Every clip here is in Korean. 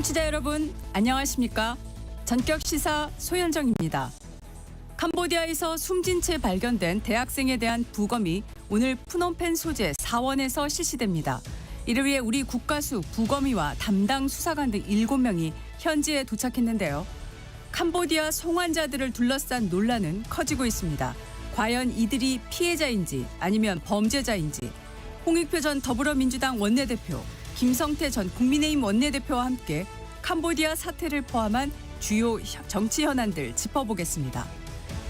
청취자 여러분 안녕하십니까? 전격시사 소현정입니다. 캄보디아에서 숨진 채 발견된 대학생에 대한 부검이 오늘 푸놈펜 소재 사원에서 실시됩니다. 이를 위해 우리 국가수, 부검이와 담당 수사관 등 7명이 현지에 도착했는데요. 캄보디아 송환자들을 둘러싼 논란은 커지고 있습니다. 과연 이들이 피해자인지 아니면 범죄자인지 홍익표 전 더불어민주당 원내대표, 김성태 전 국민의힘 원내대표와 함께 캄보디아 사태를 포함한 주요 정치 현안들 짚어보겠습니다.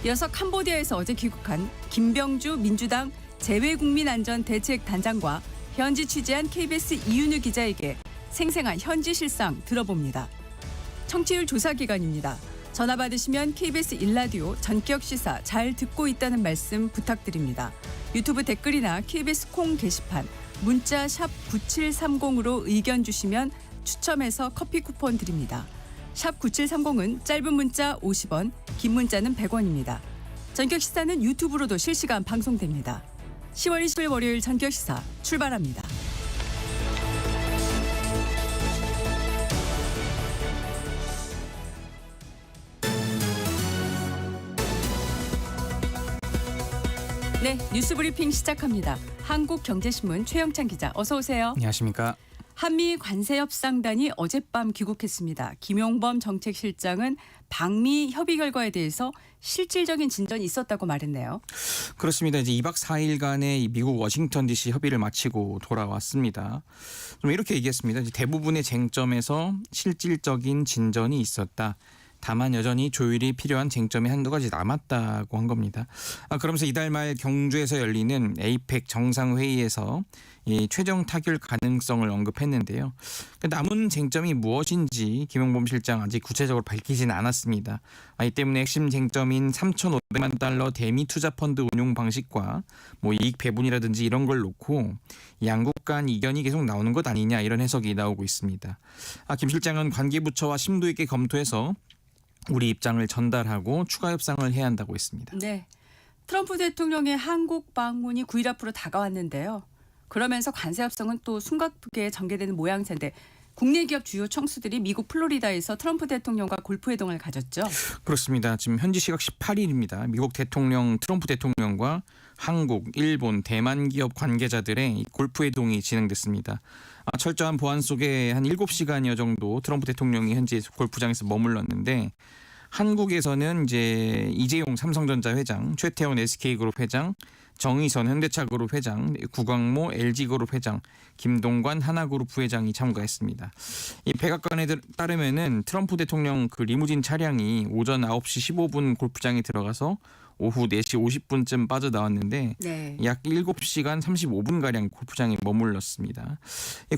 이어서 캄보디아에서 어제 귀국한 김병주 민주당 재외국민안전대책단장과 현지 취재한 KBS 이윤우 기자에게 생생한 현지 실상 들어봅니다. 청취율 조사 기간입니다. 전화 받으시면 KBS 1라디오 전격시사 잘 듣고 있다는 말씀 부탁드립니다. 유튜브 댓글이나 KBS 콩 게시판 문자 샵 9730으로 의견 주시면 추첨해서 커피 쿠폰 드립니다. 샵 9730은 짧은 문자 50원, 긴 문자는 100원입니다. 전격시사는 유튜브로도 실시간 방송됩니다. 10월 20일 월요일 전격시사 출발합니다. 네, 뉴스브리핑 시작합니다. 한국경제신문 최영찬 기자, 어서 오세요. 안녕하십니까. 한미 관세협상단이 어젯밤 귀국했습니다. 김용범 정책실장은 방미 협의 결과에 대해서 실질적인 진전이 있었다고 말했네요. 그렇습니다. 이제 2박 4일간의 미국 워싱턴 DC 협의를 마치고 돌아왔습니다. 좀 이렇게 얘기했습니다. 이제 대부분의 쟁점에서 실질적인 진전이 있었다. 다만 여전히 조율이 필요한 쟁점이 한두 가지 남았다고 한 겁니다. 그러면서 이달 말 경주에서 열리는 에이펙 정상회의에서 이 최종 타결 가능성을 언급했는데요. 남은 쟁점이 무엇인지 김용범 실장 아직 구체적으로 밝히지는 않았습니다. 이 때문에 핵심 쟁점인 3,500만 달러 대미 투자 펀드 운용 방식과 뭐 이익 배분이라든지 이런 걸 놓고 양국 간 이견이 계속 나오는 것 아니냐 이런 해석이 나오고 있습니다. 김 실장은 관계부처와 심도 있게 검토해서 우리 입장을 전달하고 추가 협상을 해야 한다고 했습니다. 네, 트럼프 대통령의 한국 방문이 9일 앞으로 다가왔는데요. 그러면서 관세 협상은 또 숨가쁘게 전개되는 모양새인데 국내 기업 주요 총수들이 미국 플로리다에서 트럼프 대통령과 골프 회동을 가졌죠. 그렇습니다. 지금 현지 시각 18일입니다. 미국 대통령 트럼프 대통령과 한국, 일본, 대만 기업 관계자들의 골프 회동이 진행됐습니다. 철저한 보안 속에 한 7시간여 정도 트럼프 대통령이 현지 골프장에서 머물렀는데 한국에서는 이제 이재용 삼성전자 회장, 최태원 SK그룹 회장, 정의선 현대차그룹 회장, 구광모 LG그룹 회장, 김동관 하나그룹 부회장이 참가했습니다. 이 백악관에 따르면은 트럼프 대통령 그 리무진 차량이 오전 9시 15분 골프장에 들어가서 오후 4시 50분쯤 빠져나왔는데 네. 약 7시간 35분가량 골프장에 머물렀습니다.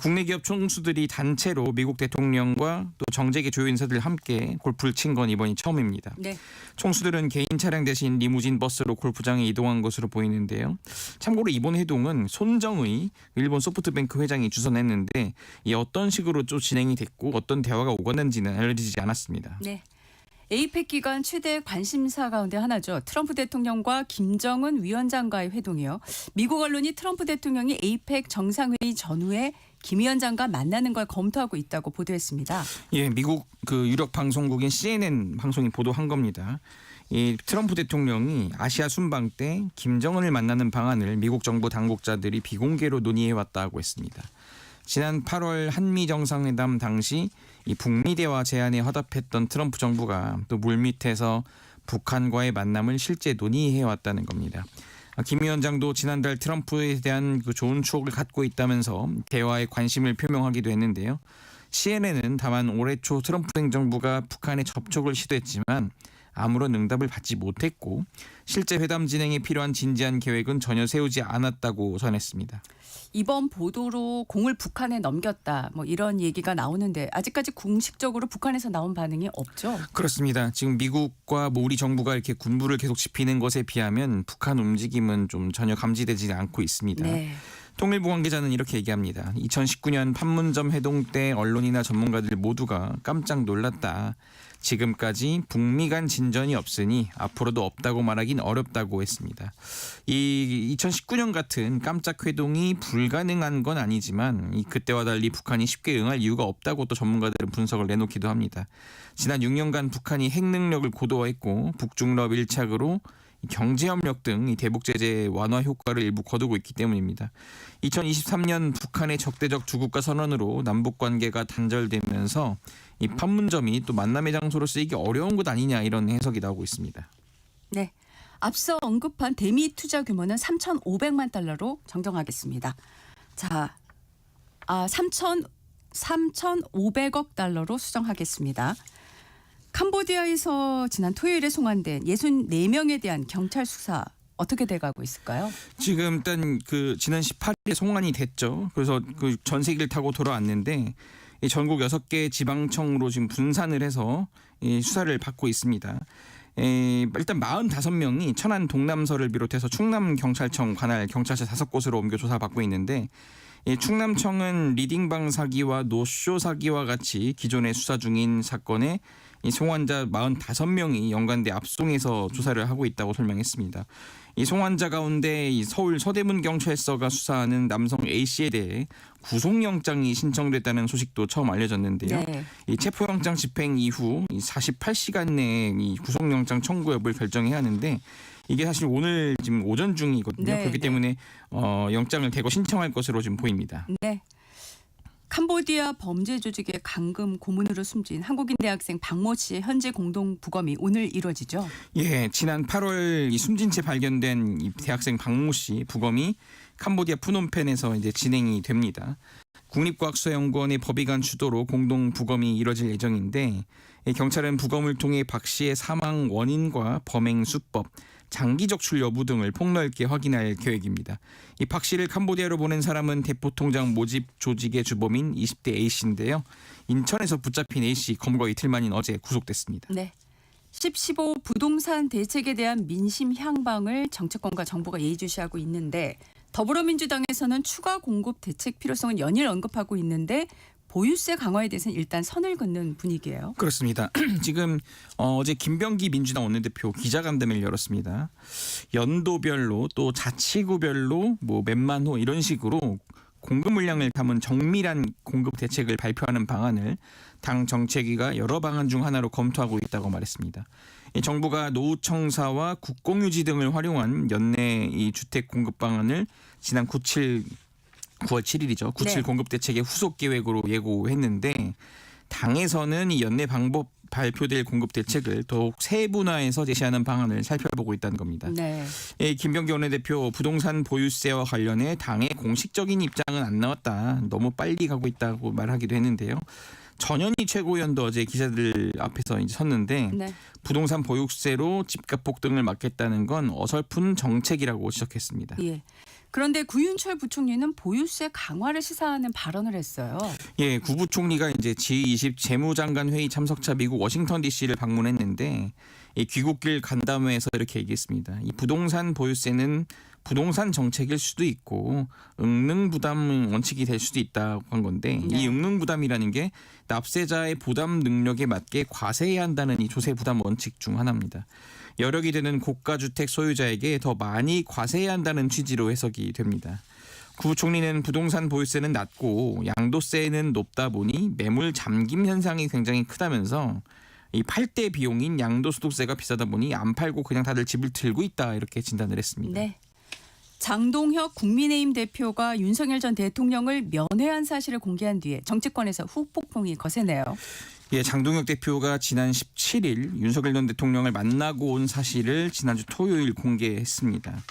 국내 기업 총수들이 단체로 미국 대통령과 또 정재계 주요 인사들 함께 골프를 친 건 이번이 처음입니다. 네. 총수들은 개인 차량 대신 리무진 버스로 골프장에 이동한 것으로 보이는데요. 참고로 이번 회동은 손정의 일본 소프트뱅크 회장이 주선했는데 이 어떤 식으로 좀 진행이 됐고 어떤 대화가 오갔는지는 알려지지 않았습니다. 네. 에이펙 기간 최대 관심사 가운데 하나죠. 트럼프 대통령과 김정은 위원장과의 회동이요. 미국 언론이 트럼프 대통령이 에이펙 정상회의 전후에 김 위원장과 만나는 걸 검토하고 있다고 보도했습니다. 예, 미국 그 유력 방송국인 CNN 방송이 보도한 겁니다. 이 트럼프 대통령이 아시아 순방 때 김정은을 만나는 방안을 미국 정부 당국자들이 비공개로 논의해왔다고 했습니다. 지난 8월 한미 정상회담 당시 이 북미 대화 제안에 화답했던 트럼프 정부가 또 물밑에서 북한과의 만남을 실제 논의해왔다는 겁니다. 김 위원장도 지난달 트럼프에 대한 그 좋은 추억을 갖고 있다면서 대화에 관심을 표명하기도 했는데요. CNN은 다만 올해 초 트럼프 행정부가 북한에 접촉을 시도했지만 아무런 응답을 받지 못했고 실제 회담 진행에 필요한 진지한 계획은 전혀 세우지 않았다고 전했습니다. 이번 보도로 공을 북한에 넘겼다 뭐 이런 얘기가 나오는데 아직까지 공식적으로 북한에서 나온 반응이 없죠? 그렇습니다. 지금 미국과 뭐 우리 정부가 이렇게 군부를 계속 지피는 것에 비하면 북한 움직임은 좀 전혀 감지되지 않고 있습니다. 네. 통일부 관계자는 이렇게 얘기합니다. 2019년 판문점 회동 때 언론이나 전문가들 모두가 깜짝 놀랐다. 지금까지 북미 간 진전이 없으니 앞으로도 없다고 말하긴 어렵다고 했습니다. 이 2019년 같은 깜짝 회동이 불가능한 건 아니지만 그때와 달리 북한이 쉽게 응할 이유가 없다고 또 전문가들은 분석을 내놓기도 합니다. 지난 6년간 북한이 핵 능력을 고도화했고 북중러 밀착으로 경제협력 등 대북 제재 완화 효과를 일부 거두고 있기 때문입니다. 2023년 북한의 적대적 두 국가 선언으로 남북 관계가 단절되면서 이 판문점이 또 만남의 장소로 쓰이기 어려운 것 아니냐 이런 해석이 나오고 있습니다. 네. 앞서 언급한 대미 투자 규모는 3,500만 달러로 정정하겠습니다. 자, 3,500억 달러로 수정하겠습니다. 캄보디아에서 지난 토요일에 송환된 64명에 대한 경찰 수사 어떻게 돼가고 있을까요? 지금 일단 지난 18일에 송환이 됐죠. 그래서 전세기를 타고 돌아왔는데 이 전국 6개 지방청으로 지금 분산을 해서 이 수사를 받고 있습니다. 일단 45명이 천안 동남서를 비롯해서 충남 경찰청 관할 경찰서 5곳으로 옮겨 조사받고 있는데 충남청은 리딩방 사기와 노쇼 사기와 같이 기존에 수사 중인 사건에 이 송환자 45명이 연관돼 압송해서 조사를 하고 있다고 설명했습니다. 이 송환자 가운데 이 서울 서대문 경찰서가 수사하는 남성 A씨에 대해 구속영장이 신청됐다는 소식도 처음 알려졌는데요. 네. 이 체포영장 집행 이후 48시간 내에 이 구속영장 청구 여부를 결정해야 하는데 이게 사실 오늘 지금 오전 중이거든요. 네, 그렇기 네. 때문에 영장을 대거 신청할 것으로 지금 보입니다. 네. 캄보디아 범죄 조직의 강금 고문으로 숨진 한국인 대학생 박모 씨의 현재 공동 부검이 오늘 이루어지죠. 예, 지난 8월 이 숨진 채 발견된 이 대학생 박모 씨 부검이 캄보디아 푸놈펜에서 이제 진행이 됩니다. 국립과학수사연구원의 법의관 주도로 공동 부검이 이뤄질 예정인데 경찰은 부검을 통해 박 씨의 사망 원인과 범행 수법, 장기 적출 여부 등을 폭넓게 확인할 계획입니다. 이 박 씨를 캄보디아로 보낸 사람은 대포통장 모집 조직의 주범인 20대 A씨인데요. 인천에서 붙잡힌 A씨 검거 이틀 만인 어제 구속됐습니다. 네. 10.15 부동산 대책에 대한 민심 향방을 정치권과 정부가 예의주시하고 있는데 더불어민주당에서는 추가 공급 대책 필요성은 연일 언급하고 있는데 보유세 강화에 대해서는 일단 선을 긋는 분위기예요. 그렇습니다. 지금 어제 김병기 민주당 원내대표 기자간담회를 열었습니다. 연도별로 또 자치구별로 뭐 몇만 호 이런 식으로 공급 물량을 담은 정밀한 공급 대책을 발표하는 방안을 당 정책위가 여러 방안 중 하나로 검토하고 있다고 말했습니다. 이 정부가 노후청사와 국공유지 등을 활용한 연내 이 주택 공급 방안을 지난 9월 7일이죠. 97 네. 공급 대책의 후속 계획으로 예고했는데 당에서는 이 연내 방법 발표될 공급 대책을 더욱 세분화해서 제시하는 방안을 살펴보고 있다는 겁니다. 네. 김병기 원내대표 부동산 보유세와 관련해 당의 공식적인 입장은 안 나왔다. 너무 빨리 가고 있다고 말하기도 했는데요. 전현희 최고위원도 어제 기자들 앞에서 이제 섰는데 네. 부동산 보유세로 집값 폭등을 막겠다는 건 어설픈 정책이라고 지적했습니다. 예. 그런데 구윤철 부총리는 보유세 강화를 시사하는 발언을 했어요. 예, 구 부총리가 이제 G20 재무장관 회의 참석차 미국 워싱턴 DC를 방문했는데 이 귀국길 간담회에서 이렇게 얘기했습니다. 이 부동산 보유세는 부동산 정책일 수도 있고 응능 부담 원칙이 될 수도 있다고 한 건데 네. 이 응능 부담이라는 게 납세자의 부담 능력에 맞게 과세해야 한다는 이 조세 부담 원칙 중 하나입니다. 여력이 되는 고가 주택 소유자에게 더 많이 과세해야 한다는 취지로 해석이 됩니다. 구 부총리는 부동산 보유세는 낮고 양도세는 높다 보니 매물 잠김 현상이 굉장히 크다면서 이 팔 대 비용인 양도소득세가 비싸다 보니 안 팔고 그냥 다들 집을 들고 있다 이렇게 진단을 했습니다. 네. 장동혁 국민의힘 대표가 윤석열 전 대통령을 면회한 사실을 공개한 뒤에 정치권에서 후폭풍이 거세네요. 예, 장동혁 대표가 지난 17일 윤석열 전 대통령을 만나고 온 사실을 지난주 토요일 공개했습니다.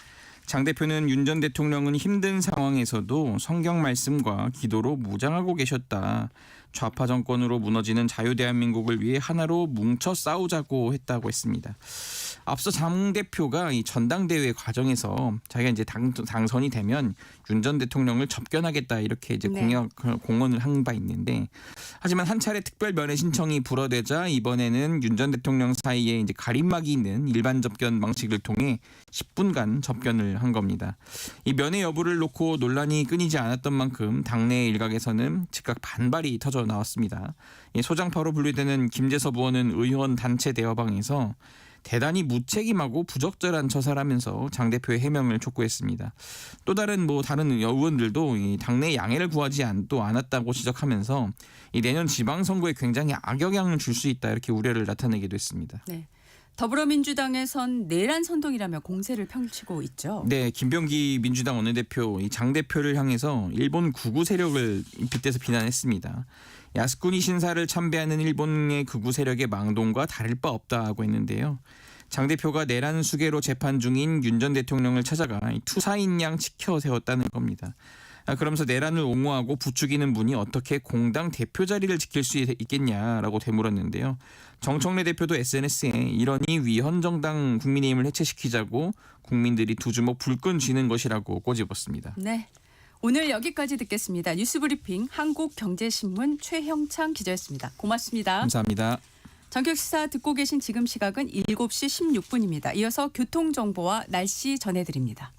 장 대표는 윤 전 대통령은 힘든 상황에서도 성경 말씀과 기도로 무장하고 계셨다. 좌파 정권으로 무너지는 자유대한민국을 위해 하나로 뭉쳐 싸우자고 했다고 했습니다. 앞서 장 대표가 이 전당대회 과정에서 자기가 이제 당선이 되면 윤 전 대통령을 접견하겠다 이렇게 이제 네. 공언을 한 바 있는데 하지만 한 차례 특별 면회 신청이 불어되자 이번에는 윤 전 대통령 사이에 이제 가림막이 있는 일반 접견 방식을 통해 10분간 접견을 한 겁니다. 이 면회 여부를 놓고 논란이 끊이지 않았던 만큼 당내 일각에서는 즉각 반발이 터져 소식도 나왔습니다. 소장파로 분류되는 김재섭 의원은 의원 단체 대화방에서 대단히 무책임하고 부적절한 처사라면서 장 대표의 해명을 촉구했습니다. 또 다른 의원들도 당내 양해를 구하지 않았다고 지적하면서 내년 지방선거에 굉장히 악영향을 줄 수 있다 이렇게 우려를 나타내기도 했습니다. 네. 더불어민주당에선 내란 선동이라며 공세를 펼치고 있죠. 네, 김병기 민주당 원내대표 장 대표를 향해서 일본 극우 세력을 빗대서 비난했습니다. 야스쿠니 신사를 참배하는 일본의 극우 세력의 망동과 다를 바 없다고 했는데요. 장 대표가 내란 수괴로 재판 중인 윤 전 대통령을 찾아가 투사인 양 치켜 세웠다는 겁니다. 그러면서 내란을 옹호하고 부추기는 분이 어떻게 공당 대표 자리를 지킬 수 있겠냐라고 되물었는데요. 정청래 대표도 SNS에 이러니 위헌정당 국민의힘을 해체시키자고 국민들이 두 주먹 불끈 쥐는 것이라고 꼬집었습니다. 네. 오늘 여기까지 듣겠습니다. 뉴스브리핑 한국경제신문 최형창 기자였습니다. 고맙습니다. 감사합니다. 전격시사 듣고 계신 지금 시각은 7시 16분입니다. 이어서 교통정보와 날씨 전해드립니다.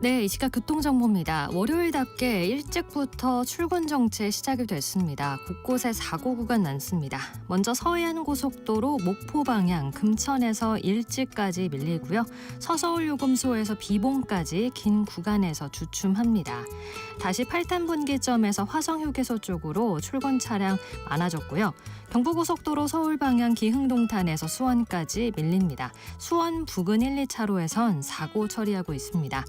네, 이 시각 교통정보입니다. 월요일답게 일찍부터 출근 정체 시작이 됐습니다. 곳곳에 사고 구간 많습니다. 먼저 서해안고속도로 목포 방향 금천에서 일찍까지 밀리고요. 서서울 요금소에서 비봉까지 긴 구간에서 주춤합니다. 다시 팔탄분기점에서 화성휴게소 쪽으로 출근 차량 많아졌고요. 경부고속도로 서울 방향 기흥동탄에서 수원까지 밀립니다. 수원 부근 1, 2차로에선 사고 처리하고 있습니다.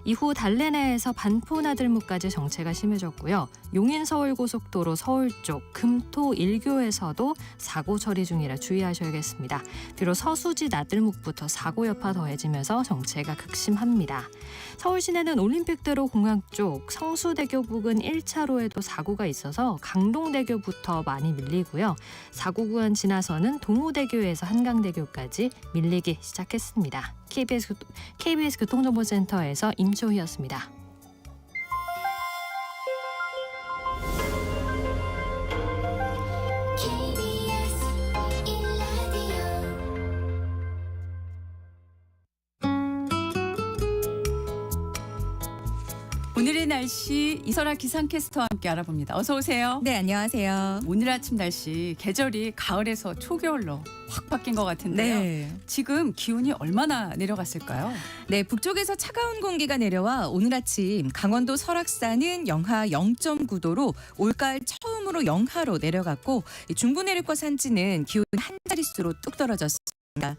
이후 달래내에서 반포나들무까지 정체가 심해졌고요. 용인서울고속도로 서울 쪽 금토 1교에서도 사고 처리 중이라 주의하셔야겠습니다. 비록 서수지 나들목부터 사고 여파 더해지면서 정체가 극심합니다. 서울 시내는 올림픽대로 공항 쪽 성수대교 부근 1차로에도 사고가 있어서 강동대교부터 많이 밀리고요. 사고 구간 지나서는 동호대교에서 한강대교까지 밀리기 시작했습니다. KBS 교통정보센터에서 임초희였습니다. 오늘의 날씨 이설아 기상캐스터와 함께 알아봅니다. 어서 오세요. 네, 안녕하세요. 오늘 아침 날씨 계절이 가을에서 초겨울로 확 바뀐 것 같은데요. 네. 지금 기온이 얼마나 내려갔을까요? 네, 북쪽에서 차가운 공기가 내려와 오늘 아침 강원도 설악산은 영하 0.9도로 올가을 처음으로 영하로 내려갔고 중부 내륙과 산지는 기온이 한 자릿수로 뚝 떨어졌습니다.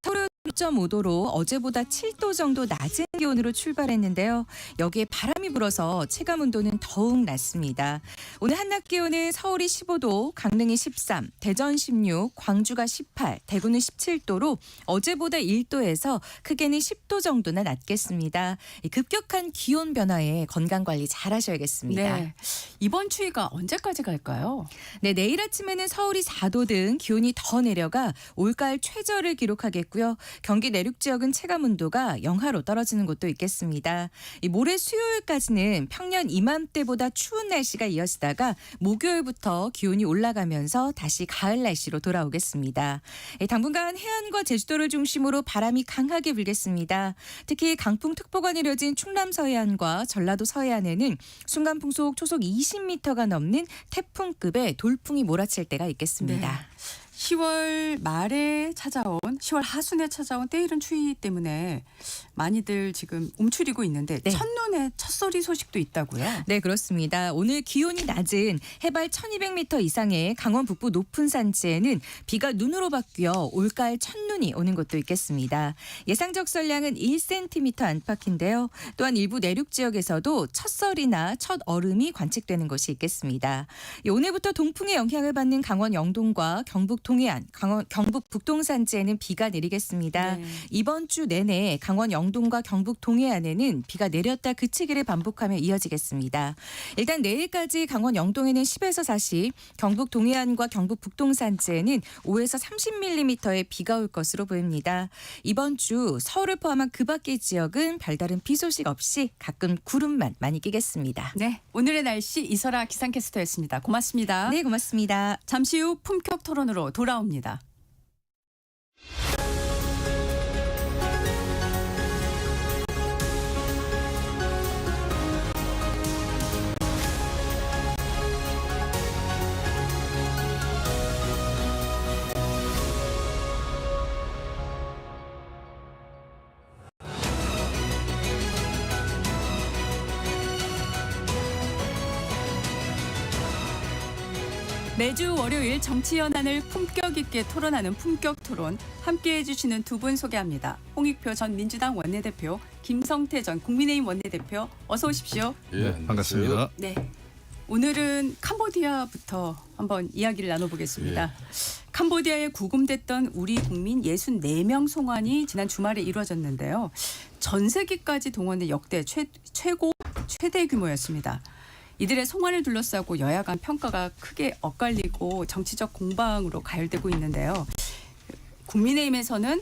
서울은 6.5도로 어제보다 7도 정도 낮은 기온으로 출발했는데요. 여기에 바람이 불어서 체감 온도는 더욱 낮습니다. 오늘 한낮 기온은 서울이 15도, 강릉이 13, 대전 16, 광주가 18, 대구는 17도로 어제보다 1도에서 크게는 10도 정도나 낮겠습니다. 급격한 기온 변화에 건강관리 잘 하셔야겠습니다. 네. 이번 추위가 언제까지 갈까요? 네, 내일 아침에는 서울이 4도 등 기온이 더 내려가 올가을 최저를 기록하겠고요. 경기 내륙 지역은 체감 온도가 영하로 떨어지는 곳도 있겠습니다. 모레 수요일까지는 평년 이맘때보다 추운 날씨가 이어지다가 목요일부터 기온이 올라가면서 다시 가을 날씨로 돌아오겠습니다. 당분간 해안과 제주도를 중심으로 바람이 강하게 불겠습니다. 특히 강풍특보가 내려진 충남 서해안과 전라도 서해안에는 순간풍속 초속 20m가 넘는 태풍급의 돌풍이 몰아칠 때가 있겠습니다. 네. 10월 말에 찾아온 10월 하순에 찾아온 때이른 추위 때문에 많이들 지금 움츠리고 있는데 네. 첫눈에 첫소리 소식도 있다고요? 네, 그렇습니다. 오늘 기온이 낮은 해발 1200m 이상의 강원 북부 높은 산지에는 비가 눈으로 바뀌어 올가을 첫눈이 오는 곳도 있겠습니다. 예상 적설량은 1cm 안팎인데요. 또한 일부 내륙 지역에서도 첫설이나 첫 얼음이 관측되는 곳이 있겠습니다. 오늘부터 동풍의 영향을 받는 강원 영동과 경북 동해안, 경북 북동산지에는 비가 내리겠습니다. 네. 이번 주 내내 강원 영동과 경북 동해안에는 비가 내렸다 그치기를 반복하며 이어지겠습니다. 일단 내일까지 강원 영동에는 10에서 40, 경북 동해안과 경북 북동산지에는 5에서 30mm의 비가 올 것으로 보입니다. 이번 주 서울을 포함한 그 밖의 지역은 별다른 비 소식 없이 가끔 구름만 많이 끼겠습니다. 네, 오늘의 날씨 이설아 기상캐스터였습니다. 고맙습니다. 네, 고맙습니다. 잠시 후 품격 토론으로 돌아옵니다. 매주 월요일 정치 현안을 품격 있게 토론하는 품격 토론 함께해 주시는 두 분 소개합니다. 홍익표 전 민주당 원내대표, 김성태 전 국민의힘 원내대표 어서 오십시오. 예, 반갑습니다. 네. 오늘은 캄보디아부터 한번 이야기를 나눠보겠습니다. 캄보디아에 구금됐던 우리 국민 64명 송환이 지난 주말에 이루어졌는데요. 전세기까지 동원된 역대 최대 규모였습니다. 이들의 송환을 둘러싸고 여야 간 평가가 크게 엇갈리고 정치적 공방으로 가열되고 있는데요. 국민의힘에서는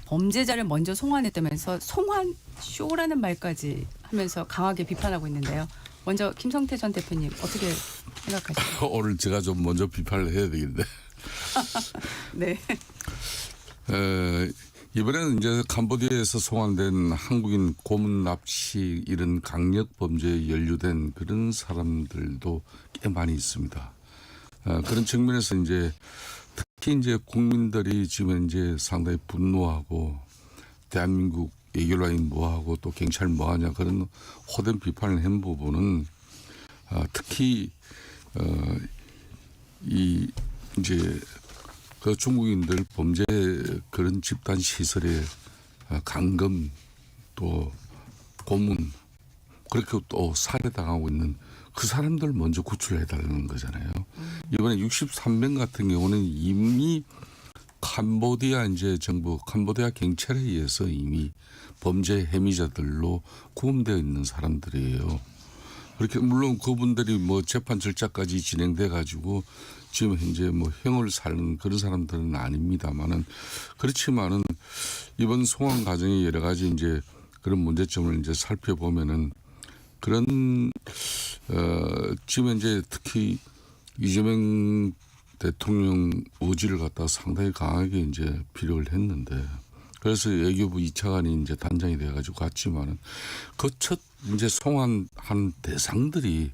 범죄자를 먼저 송환했다면서 송환 쇼라는 말까지 하면서 강하게 비판하고 있는데요. 먼저 김성태 전 대표님 어떻게 생각하십니까? 오늘 제가 좀 먼저 비판을 해야 되겠는데. 네. 이번에는 이제 캄보디아에서 송환된 한국인 고문 납치 이런 강력 범죄에 연루된 그런 사람들도 꽤 많이 있습니다. 그런 측면에서 이제 특히 이제 국민들이 지금 이제 상당히 분노하고 대한민국 외교라인 뭐하고 또 경찰 뭐하냐 그런 호된 비판을 한 부분은 특히 이 이제 그 중국인들 범죄 그런 집단 시설에 감금 또 고문 그렇게 또 살해당하고 있는 그 사람들 먼저 구출해달라는 거잖아요. 이번에 63명 같은 경우는 이미 캄보디아 이제 정부 캄보디아 경찰에 의해서 이미 범죄 혐의자들로 구금되어 있는 사람들이에요. 그렇게 물론 그분들이 뭐 재판 절차까지 진행돼 가지고 지금 현재 뭐 형을 사는 그런 사람들은 아닙니다만은 그렇지만은 이번 송환 과정에 여러 가지 이제 그런 문제점을 이제 살펴보면은 그런 지금 이제 특히 이재명 대통령 의지를 갖다가 상당히 강하게 이제 피력을 했는데 그래서 외교부 2차관이 이제 단장이 돼가지고 갔지만은 그 첫 이제 송환한 대상들이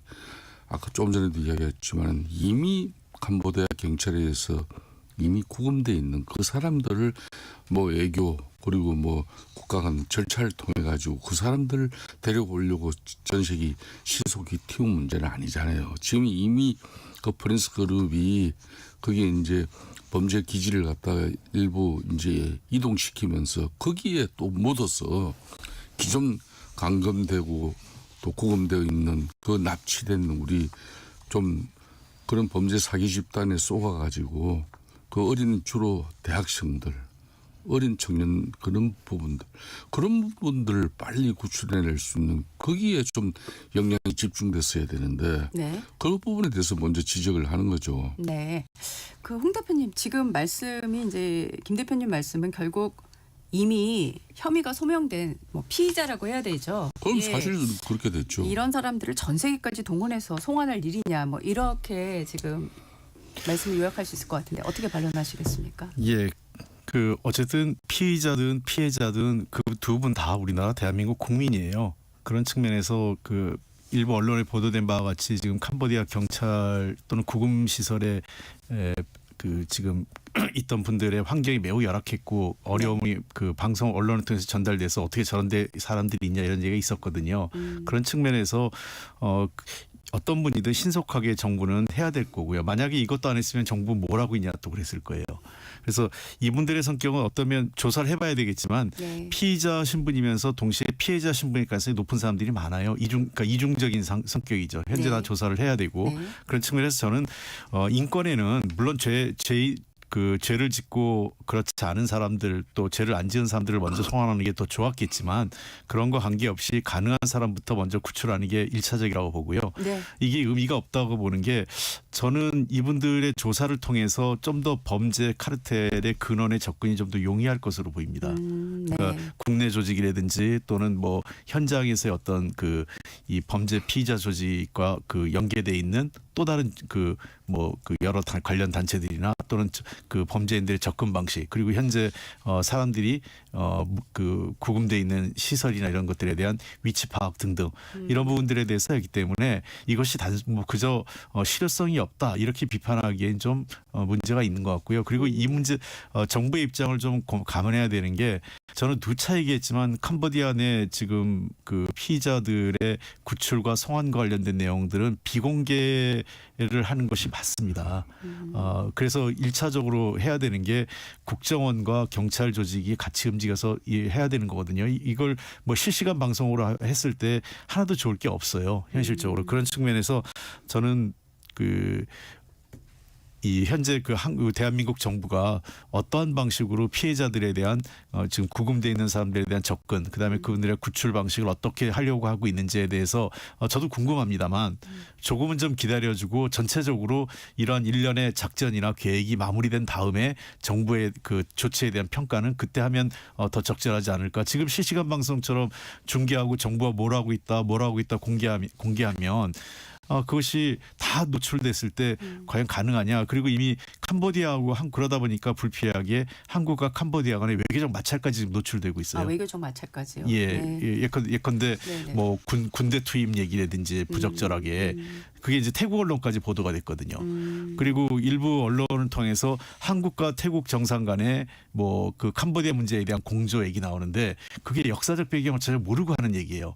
아까 조금 전에도 이야기했지만은 이미 캄보디아 경찰에 의해서 이미 구금돼 있는 그 사람들을 뭐 외교 그리고 뭐 국가 간 절차를 통해 가지고 그 사람들을 데려오려고 전세기 신속히 튀운 문제는 아니잖아요. 지금 이미 그 프린스 그룹이 거기에 이제 범죄 기지를 갖다가 일부 이제 이동시키면서 거기에 또 묻어서 기존 감금되고 또 구금되어 있는 그 납치된 우리 좀 그런 범죄 사기 집단에 쏘아가지고 그 어린 주로 대학생들 어린 청년 그런 부분들을 빨리 구출해낼 수 있는 거기에 좀 역량이 집중됐어야 되는데 네. 그 부분에 대해서 먼저 지적을 하는 거죠. 네. 그 홍 대표님 지금 말씀이 이제 김 대표님 말씀은 결국 이미 혐의가 소명된 뭐 피의자라고 해야 되죠. 그럼 예. 사실 그렇게 됐죠. 이런 사람들을 전 세계까지 동원해서 송환할 일이냐 뭐 이렇게 지금 말씀을 요약할 수 있을 것 같은데 어떻게 반론하시겠습니까? 예. 그 어쨌든 피의자든 피해자든 그 두 분 다 우리나라 대한민국 국민이에요. 그런 측면에서 그 일부 언론에 보도된 바와 같이 지금 캄보디아 경찰 또는 구금 시설에 그 지금 있던 분들의 환경이 매우 열악했고 어려움이 그 방송 언론을 통해서 전달돼서 어떻게 저런 데 사람들이 있냐 이런 얘기가 있었거든요. 그런 측면에서 어떤 분이든 신속하게 정부는 해야 될 거고요. 만약에 이것도 안 했으면 정부 뭘 하고 있냐 또 그랬을 거예요. 그래서 이분들의 성격은 어떠면 조사를 해봐야 되겠지만 네. 피의자 신분이면서 동시에 피해자 신분일 가능성이 높은 사람들이 많아요. 그러니까 이중적인 성격이죠. 현재 네. 다 조사를 해야 되고 네. 그런 측면에서 저는 인권에는 물론 그 죄를 짓고 그렇지 않은 사람들 또 죄를 안 지은 사람들을 먼저 송환하는 게 더 좋았겠지만 그런 거 관계없이 가능한 사람부터 먼저 구출하는 게 1차적이라고 보고요. 네. 이게 의미가 없다고 보는 게 저는 이분들의 조사를 통해서 좀 더 범죄 카르텔의 근원에 접근이 좀 더 용이할 것으로 보입니다. 네. 그러니까 국내 조직이라든지 또는 뭐 현장에서의 어떤 그 이 범죄 피의자 조직과 그 연계돼 있는 또 다른 그 여러 관련 단체들이나 또는 그 범죄인들의 접근 방식 그리고 현재 사람들이 그 구금돼 있는 시설이나 이런 것들에 대한 위치 파악 등등 이런 부분들에 대해서 하기 때문에 이것이 그저 실효성이 없다 이렇게 비판하기엔 좀 문제가 있는 것 같고요. 그리고 이 문제 정부의 입장을 좀 감안해야 되는 게 저는 누차 얘기했지만 캄보디아 내 지금 그 피의자들의 구출과 송환과 관련된 내용들은 비공개를 하는 것이 맞습니다. 그래서 1차적으로 해야 되는 게 국정원과 경찰 조직이 같이 움직여서 해야 되는 거거든요. 이걸 뭐 실시간 방송으로 했을 때 하나도 좋을 게 없어요. 현실적으로. 그런 측면에서 저는 이 현재 대한민국 정부가 어떠한 방식으로 피해자들에 대한 지금 구금돼 있는 사람들에 대한 접근, 그다음에 그분들의 구출 방식을 어떻게 하려고 하고 있는지에 대해서 저도 궁금합니다만 조금은 좀 기다려주고 전체적으로 이러한 일련의 작전이나 계획이 마무리된 다음에 정부의 그 조치에 대한 평가는 그때 하면 더 적절하지 않을까. 지금 실시간 방송처럼 중계하고 정부가 뭘 하고 있다 공개하면 그것이 다 노출됐을 때 과연 가능하냐. 그리고 이미 캄보디아하고 그러다 보니까 불필요하게 한국과 캄보디아 간의 외교적 마찰까지 지금 노출되고 있어요. 외교적 마찰까지요. 예, 네. 예컨대 네네. 뭐 군대 투입 얘기라든지 부적절하게 그게 이제 태국 언론까지 보도가 됐거든요. 그리고 일부 언론을 통해서 한국과 태국 정상 간의 뭐 그 캄보디아 문제에 대한 공조 얘기 나오는데 그게 역사적 배경을 전혀 모르고 하는 얘기예요.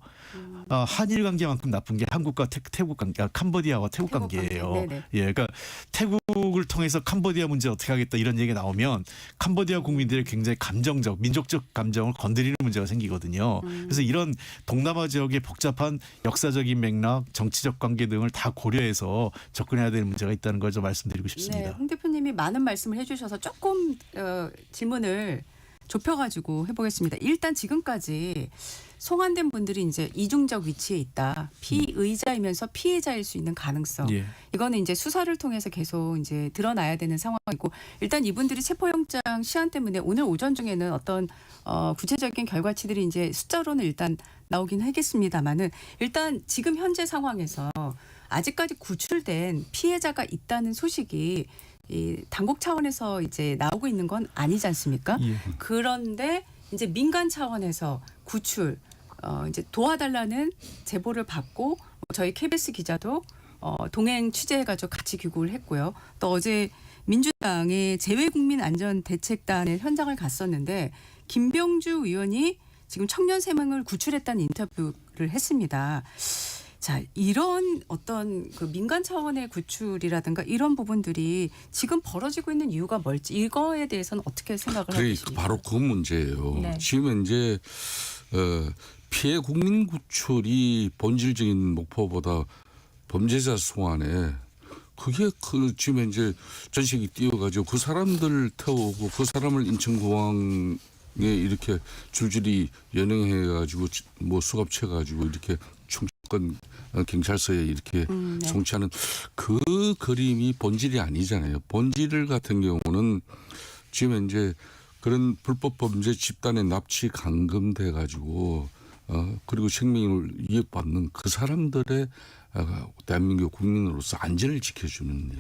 한일 관계만큼 나쁜 게 한국과 태국 관계, 캄보디아와 태국 관계예요. 네네. 예, 그러니까 태국을 통해서 캄보디아 문제 어떻게 하겠다 이런 얘기가 나오면 캄보디아 국민들의 굉장히 감정적, 민족적 감정을 건드리는 문제가 생기거든요. 그래서 이런 동남아 지역의 복잡한 역사적인 맥락, 정치적 관계 등을 다 고려해서 접근해야 되는 문제가 있다는 걸 좀 말씀드리고 싶습니다. 네, 홍 대표님이 많은 말씀을 해주셔서 조금 질문을 좁혀가지고 해보겠습니다. 일단 지금까지 송환된 분들이 이제 이중적 위치에 있다. 피의자이면서 피해자일 수 있는 가능성. 예. 이거는 이제 수사를 통해서 계속 이제 드러나야 되는 상황이고 일단 이분들이 체포영장 시한 때문에 오늘 오전 중에는 어떤 구체적인 결과치들이 이제 숫자로는 일단 나오긴 하겠습니다만은 일단 지금 현재 상황에서 아직까지 구출된 피해자가 있다는 소식이 이 당국 차원에서 이제 나오고 있는 건 아니지 않습니까? 예. 그런데 이제 민간 차원에서 구출 이제 도와달라는 제보를 받고 저희 KBS 기자도 동행 취재해가지고 같이 귀국을 했고요. 또 어제 민주당의 재외국민안전대책단의 현장을 갔었는데 김병주 의원이 지금 청년 3명을 구출했다는 인터뷰를 했습니다. 자, 이런 어떤 그 민간 차원의 구출이라든가 이런 부분들이 지금 벌어지고 있는 이유가 뭘지 이거에 대해서는 어떻게 생각을 하고 계십니까? 바로 그 문제예요. 네. 지금 이제 피해 국민 구출이 본질적인 목표보다 범죄자 송환에 그게 지금 이제 전식이 뛰어가지고 그 사람들 태우고 그 사람을 인천공항에 이렇게 줄줄이 연행해가지고 뭐 수갑채가지고 이렇게 충청권 경찰서에 이렇게 네. 송치하는 그 그림이 본질이 아니잖아요. 본질 같은 경우는 지금 이제 그런 불법 범죄 집단에 납치 감금돼 가지고 그리고 생명을 위협받는 그 사람들의 대한민국 국민으로서 안전을 지켜주는 일.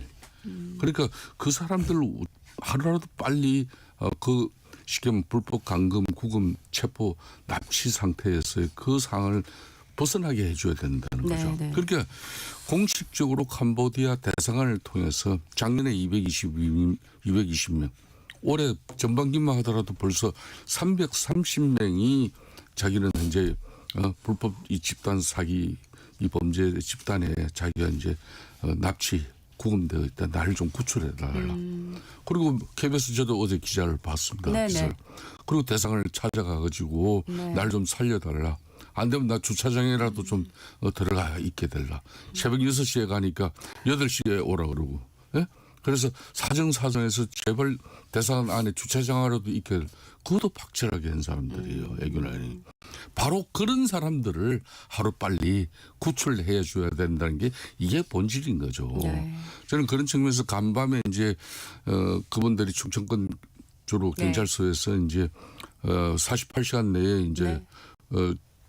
그러니까 그 사람들을 하루라도 빨리 그 쉽게 말하면 불법 감금, 구금, 체포, 납치 상태에서의 그 상황을 벗어나게 해줘야 된다는 거죠. 네. 그러니까 공식적으로 캄보디아 대사관을 통해서 작년에 220명, 올해 전반기만 하더라도 벌써 330명이 자기는 이제 불법 이 집단 사기 이 범죄 집단에 자기가 이제 납치 구금되어 있다. 나를 좀 구출해달라. 그리고 KBS 저도 어제 기자를 봤습니다. 네네. 기사를. 그리고 대상을 찾아가가지고 네. 날 좀 살려달라. 안 되면 나 주차장에라도 좀 들어가 있게 달라. 새벽 6시에 가니까 8시에 오라 그러고. 예? 그래서 사정사정해서 제발 대사관 안에 주차장으로도 있게 그것도 박철하게 한 사람들이에요. 애교난이. 바로 그런 사람들을 하루빨리 구출해 줘야 된다는 게 이게 본질인 거죠. 네. 저는 그런 측면에서 간밤에 이제 그분들이 충청권 주로 네. 경찰서에서 이제 48시간 내에 이제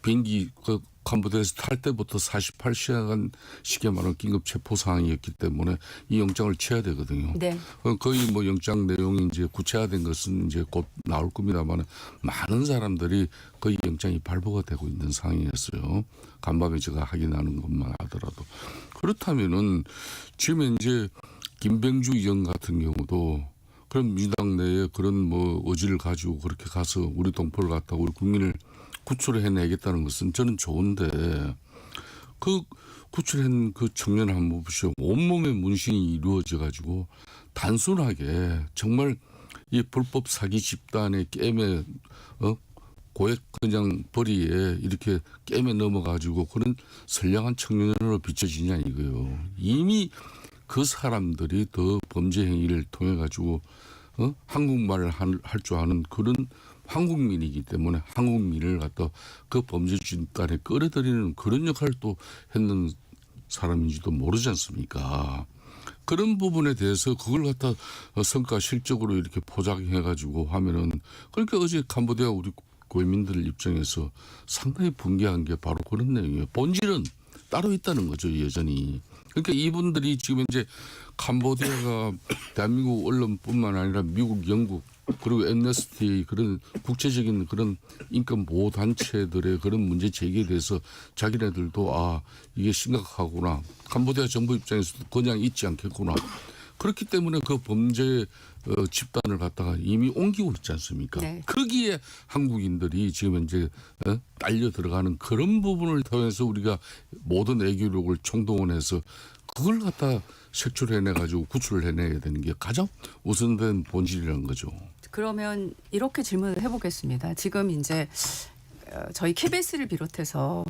비행기 그 캄보디아에서 탈 때부터 48시간 쉽게 말하면 긴급 체포 상황이었기 때문에 이 영장을 취해야 되거든요. 네. 거의 뭐 영장 내용이 이제 구체화된 것은 이제 곧 나올 겁니다만 많은 사람들이 거의 영장이 발부가 되고 있는 상황이었어요. 간밤에 제가 확인하는 것만 하더라도. 그렇다면은 지금 이제 김병주 의원 같은 경우도 그런 민주당 내에 그런 뭐 의지를 가지고 그렇게 가서 우리 동포를 갖다가 우리 국민을 구출해내겠다는 것은 저는 좋은데 그 구출한 그 청년 한번 보시오. 온몸에 문신이 이루어져 가지고 단순하게 정말 이 불법 사기 집단의 게임에 고액 그냥 벌이에 이렇게 게임에 넘어가지고 그런 선량한 청년으로 비춰지냐 이거요. 이미 그 사람들이 더 범죄 행위를 통해 가지고 한국말을 할 줄 아는 그런 한국민이기 때문에 한국민을 갖다 그 범죄 집단에 끌어들이는 그런 역할을 또 했는 사람인지도 모르지 않습니까? 그런 부분에 대해서 그걸 갖다 성과 실적으로 이렇게 포장해 가지고 하면은 그러니까 어제 캄보디아 우리 국민들 입장에서 상당히 분개한 게 바로 그런 내용이에요. 본질은 따로 있다는 거죠, 여전히. 그러니까 이분들이 지금 이제 캄보디아가 대한민국 언론뿐만 아니라 미국, 영국 그리고 엠네스티 그런 국제적인 그런 인권 보호 단체들의 그런 문제 제기에 대해서 자기네들도 이게 심각하구나. 캄보디아 정부 입장에서도 그냥 있지 않겠구나. 그렇기 때문에 그 범죄 집단을 갖다가 이미 옮기고 있지 않습니까? 네. 거기에 한국인들이 지금 이제 딸려 들어가는 그런 부분을 통해서 우리가 모든 애교력을 총동원해서 그걸 갖다 색출해내 가지고 구출을 해내야 되는 게 가장 우선된 본질이라는 거죠. 그러면 이렇게 질문을 해보겠습니다. 지금 이제 저희 KBS를 비롯해서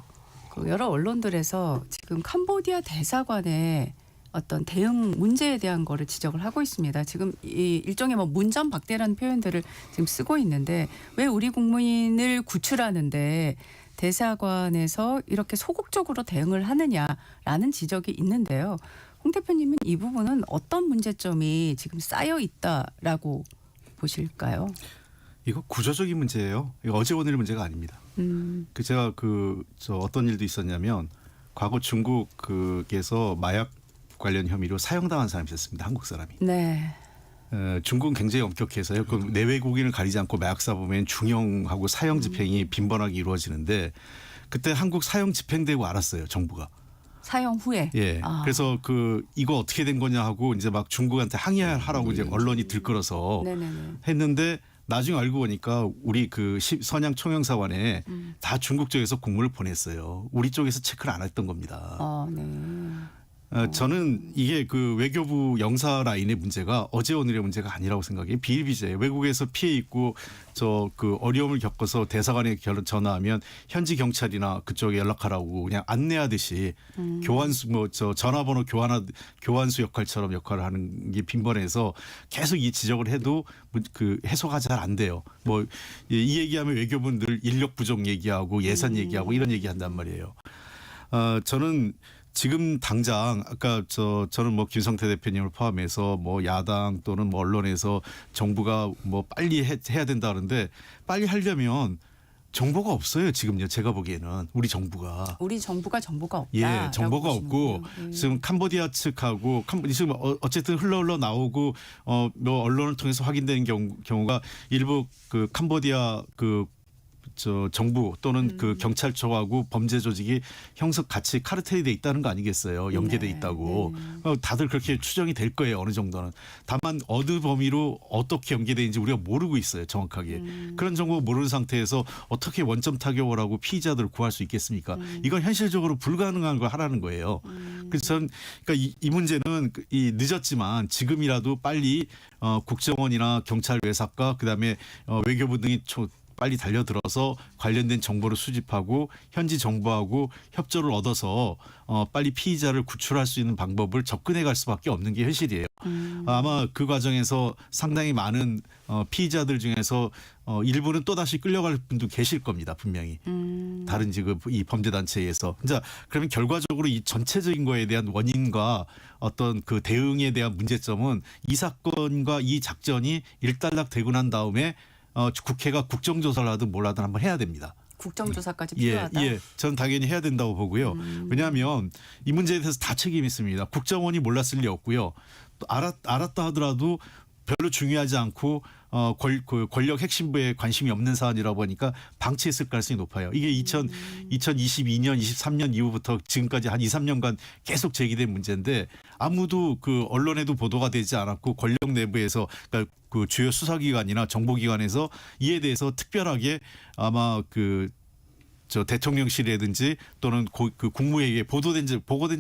그 여러 언론들에서 지금 캄보디아 대사관의 어떤 대응 문제에 대한 거를 지적을 하고 있습니다. 지금 이 일종의 뭐 문전박대라는 표현들을 지금 쓰고 있는데 왜 우리 국민을 구출하는데 대사관에서 이렇게 소극적으로 대응을 하느냐라는 지적이 있는데요. 홍 대표님은 이 부분은 어떤 문제점이 지금 쌓여 있다라고 보실까요? 이거 구조적인 문제예요. 이거 어제 오늘 문제가 아닙니다. 제가 어떤 일도 있었냐면 과거 중국에서 마약 관련 혐의로 사형당한 사람이 있었습니다. 한국 사람이. 네. 중국은 굉장히 엄격해서요. 그 내외국인을 가리지 않고 마약사 보면 중형하고 사형 집행이 빈번하게 이루어지는데 그때 한국 사형 집행되고 알았어요. 정부가. 사형 후에. 예. 그래서 이거 어떻게 된 거냐 하고 이제 막 중국한테 항의하라고 이제 언론이 들끓어서 네네네. 했는데 나중에 알고 보니까 우리 선양 총영사관에 다 중국 쪽에서 공문을 보냈어요. 우리 쪽에서 체크를 안 했던 겁니다. 네. 저는 이게 외교부 영사 라인의 문제가 어제 오늘의 문제가 아니라고 생각해요. 비일비재예요. 외국에서 피해 입고 어려움을 겪어서 대사관에 전화하면 현지 경찰이나 그쪽에 연락하라고 그냥 안내하듯이 교환수 전화번호 교환수 역할처럼 역할을 하는 게 빈번해서 계속 이 지적을 해도 해소가 잘 안 돼요. 이 얘기하면 외교부는 인력 부족 얘기하고 예산 얘기하고 이런 얘기한단 말이에요. 저는 지금 당장 아까 저는 김성태 대표님을 포함해서 야당 또는 언론에서 정부가 빨리 해야 된다 그러는데 빨리 하려면 정보가 없어요. 지금요. 제가 보기에는 우리 정부가 없다. 예, 정보가 없고 지금 캄보디아 측하고 지금 어쨌든 흘러 나오고 언론을 통해서 확인되는 경우가 일부 캄보디아 정부 또는 경찰청하고 범죄 조직이 형성 같이 카르텔이 돼 있다는 거 아니겠어요? 연계돼 네, 있다고. 다들 그렇게 추정이 될 거예요. 어느 정도는. 다만 어느 범위로 어떻게 연계돼 있는지 우리가 모르고 있어요. 정확하게. 그런 정보 모르는 상태에서 어떻게 원점 타격을 하고 피의자들을 구할 수 있겠습니까? 이건 현실적으로 불가능한 걸 하라는 거예요. 그래서 저는 이 문제는 늦었지만 지금이라도 빨리 국정원이나 경찰 외사과 그다음에 외교부 등이 빨리 달려들어서 관련된 정보를 수집하고 현지 정부하고 협조를 얻어서 빨리 피의자를 구출할 수 있는 방법을 접근해 갈 수밖에 없는 게 현실이에요. 아마 그 과정에서 상당히 많은 피의자들 중에서 일부는 또다시 끌려갈 분도 계실 겁니다. 분명히. 다른 지금 이 범죄단체에 의해서. 그러면 결과적으로 이 전체적인 거에 대한 원인과 어떤 대응에 대한 문제점은 이 사건과 이 작전이 일단락되고 난 다음에 국회가 국정조사를 하든 뭘 하든 한번 해야 됩니다. 국정조사까지 필요하다. 예, 저는 당연히 해야 된다고 보고요. 왜냐하면 이 문제에 대해서 다 책임이 있습니다. 국정원이 몰랐을 리 없고요. 또 알았다 하더라도 별로 중요하지 않고 그 권력 핵심부에 관심이 없는 사안이라고 보니까 방치했을 가능성이 높아요. 이게 2022년, 23년 이후부터 지금까지 한 2, 3년간 계속 제기된 문제인데 아무도 그 언론에도 보도가 되지 않았고 권력 내부에서 그러니까 그 주요 수사기관이나 정보기관에서 이에 대해서 특별하게 아마 저 대통령실이라든지 또는 그 국무회의에 보고된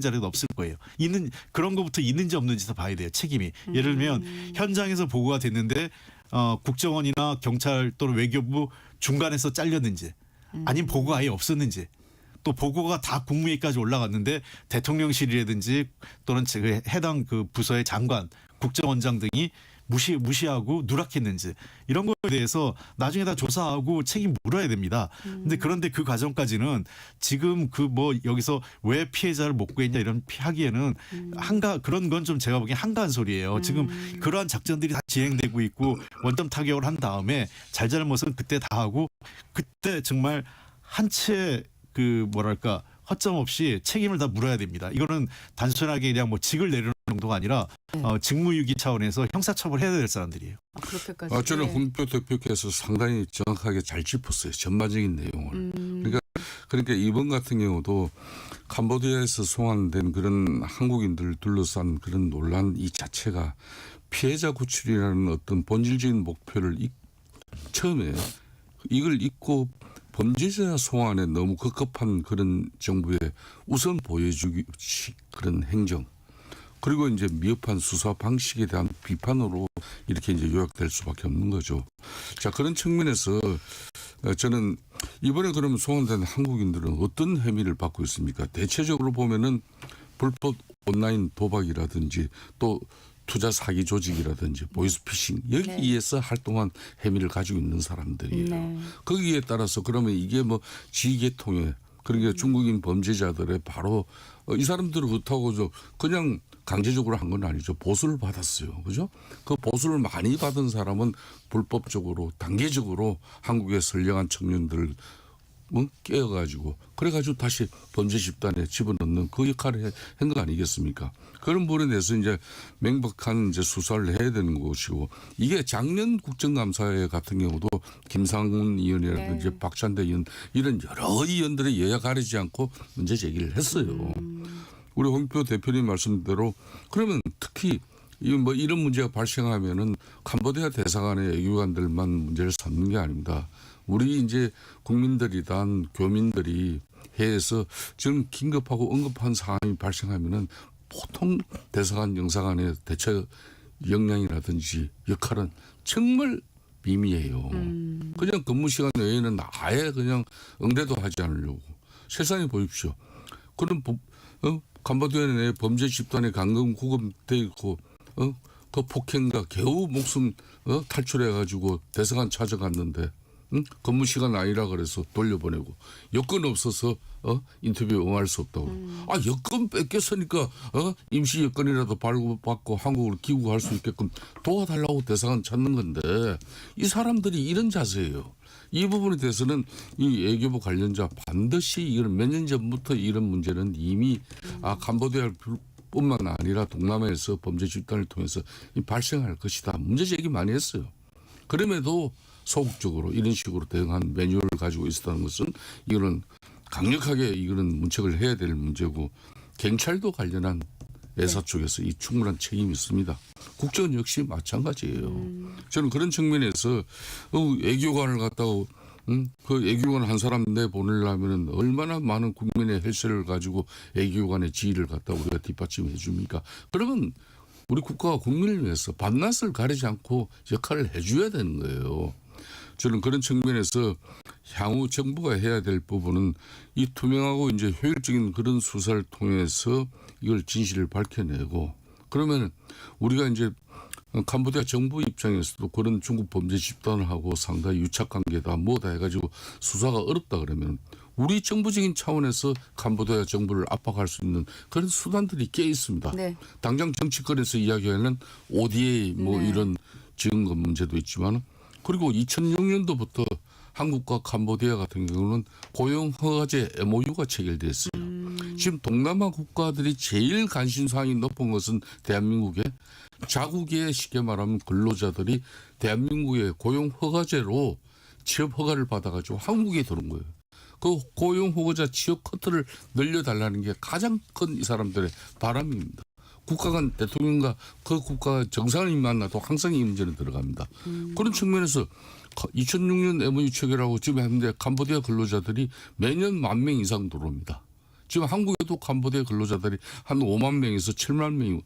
자료도 없을 거예요. 그런 것부터 있는지 없는지도 봐야 돼요. 책임이. 예를 들면 현장에서 보고가 됐는데 국정원이나 경찰 또는 외교부 중간에서 잘렸는지 아니면 보고가 아예 없었는지 또 보고가 다 국무회의까지 올라갔는데 대통령실이라든지 또는 해당 그 부서의 장관, 국정원장 등이 무시하고 누락했는지 이런 거에 대해서 나중에 다 조사하고 책임 물어야 됩니다. 그런데 그 과정까지는 지금 여기서 왜 피해자를 못 구했냐 이런 하기에는 그런 건 좀 제가 보기엔 한가한 소리예요. 지금 그러한 작전들이 다 진행되고 있고 원점 타격을 한 다음에 잘잘못은 그때 다 하고 그때 정말 한 채 허점 없이 책임을 다 물어야 됩니다. 이거는 단순하게 그냥 직을 내리는 정도가 아니라 직무유기 차원에서 형사처벌해야 될 사람들이에요. 그렇게까지. 저는 홍표 대표께서 상당히 정확하게 잘 짚었어요. 전반적인 내용을. 그러니까 이번 같은 경우도 캄보디아에서 송환된 그런 한국인들을 둘러싼 그런 논란 이 자체가 피해자 구출이라는 어떤 본질적인 목표를 처음에 이걸 잊고 범죄자 송환에 너무 급급한 그런 정부의 우선 보여주기 그런 행정 그리고 이제 미흡한 수사 방식에 대한 비판으로 이렇게 이제 요약될 수밖에 없는 거죠. 자, 그런 측면에서 저는 이번에 그러면 송환된 한국인들은 어떤 혐의를 받고 있습니까? 대체적으로 보면은 불법 온라인 도박이라든지 또 투자 사기 조직이라든지 보이스피싱 여기에서 활동한 혐의를 가지고 있는 사람들이에요. 거기에 따라서 그러면 이게 지계통에 그러니까 중국인 범죄자들의 바로 이 사람들은 그렇다고 그냥 강제적으로 한 건 아니죠. 보수를 받았어요. 그죠? 그 보수를 많이 받은 사람은 불법적으로 단계적으로 한국의 선량한 청년들을 깨어가지고 그래가지고 다시 범죄 집단에 집어넣는 그 역할을 한 거 아니겠습니까? 그런 부분에 대해서 이제 명백한 이제 수사를 해야 되는 것이고 이게 작년 국정감사회 같은 경우도 김상훈 의원이라든지 박찬대 의원 이런 여러 의원들의 여야 가리지 않고 문제 제기를 했어요. 우리 홍표 대표님 말씀대로 그러면 특히 이런 문제가 발생하면은 캄보디아 대사관의 외교관들만 문제를 삼는 게 아닙니다. 우리 이제 국민들이단 교민들이 해에서 지금 긴급하고 응급한 상황이 발생하면은 보통 대사관 영사관의 대처 역량이라든지 역할은 정말 미미해요. 그냥 근무 시간 외에는 아예 그냥 응대도 하지 않으려고. 세상에 보십시오. 그런 캄보디아 내 범죄 집단의 강금 구금돼 있고 그 폭행가 겨우 목숨 탈출해가지고 대사관 찾아갔는데 근무 시간 아니라 그래서 돌려보내고 여건 없어서 인터뷰에 응할 수 없다고. 여건 뺏겼으니까 임시 여건이라도 발급받고 한국으로 귀국할 수 있게끔 도와달라고 대사관 찾는 건데 이 사람들이 이런 자세예요. 이 부분에 대해서는 이 외교부 관련자 반드시 이런 몇 년 전부터 이런 문제는 이미 캄보디아 뿐만 아니라 동남아에서 범죄 집단을 통해서 발생할 것이다. 문제 제기 많이 했어요. 그럼에도 소극적으로 이런 식으로 대응한 매뉴얼을 가지고 있었다는 것은 이거는 강력하게 이거는 문책을 해야 될 문제고 경찰도 관련한 애사 쪽에서 이 충분한 책임이 있습니다. 국정원 역시 마찬가지예요. 저는 그런 측면에서 외교관을 갖다가 그 외교관 한 사람 내보내려면 얼마나 많은 국민의 헬스를 가지고 외교관의 지위를 갖다 우리가 뒷받침해 줍니까? 그러면 우리 국가와 국민을 위해서 밤낮을 가리지 않고 역할을 해줘야 되는 거예요. 저는 그런 측면에서 향후 정부가 해야 될 부분은 이 투명하고 이제 효율적인 그런 수사를 통해서 이걸 진실을 밝혀내고 그러면 우리가 이제 캄보디아 정부 입장에서도 그런 중국 범죄 집단하고 상당히 유착 관계다 뭐다 해가지고 수사가 어렵다 그러면 우리 정부적인 차원에서 캄보디아 정부를 압박할 수 있는 그런 수단들이 꽤 있습니다. 당장 정치권에서 이야기하는 ODA 이런 지원금 문제도 있지만 그리고 2006년도부터 한국과 캄보디아 같은 경우는 고용 허가제 MOU가 체결됐어요. 지금 동남아 국가들이 제일 관심사항이 높은 것은 대한민국의 자국의 쉽게 말하면 근로자들이 대한민국의 고용 허가제로 취업 허가를 받아가지고 한국에 들어온 거예요. 그 고용 허가자 취업 커트를 늘려달라는 게 가장 큰 이 사람들의 바람입니다. 국가 간 대통령과 그 국가 정상을 만나도 항상 이 문제는 들어갑니다. 그런 측면에서 2006년 MOU 체결하고 지금 했는데 캄보디아 근로자들이 매년 10,000명 이상 들어옵니다. 지금 한국에도 캄보디아 근로자들이 한 5만 명에서 7만 명이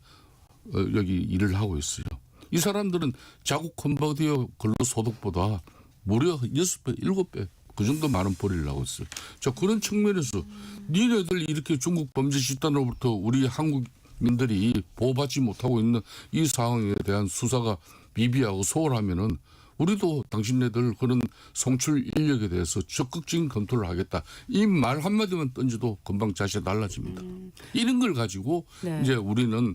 여기 일을 하고 있어요. 이 사람들은 자국 캄보디아 근로소득보다 무려 6배, 7배 그 정도 많은 벌이를 하고 있어요. 자, 그런 측면에서 니네들 이렇게 중국 범죄 집단으로부터 우리 한국민들이 보호받지 못하고 있는 이 상황에 대한 수사가 미비하고 소홀하면은 우리도 당신네들 그런 송출 인력에 대해서 적극적인 검토를 하겠다. 이 말 한마디만 던져도 금방 자세 달라집니다. 이런 걸 가지고 네. 이제 우리는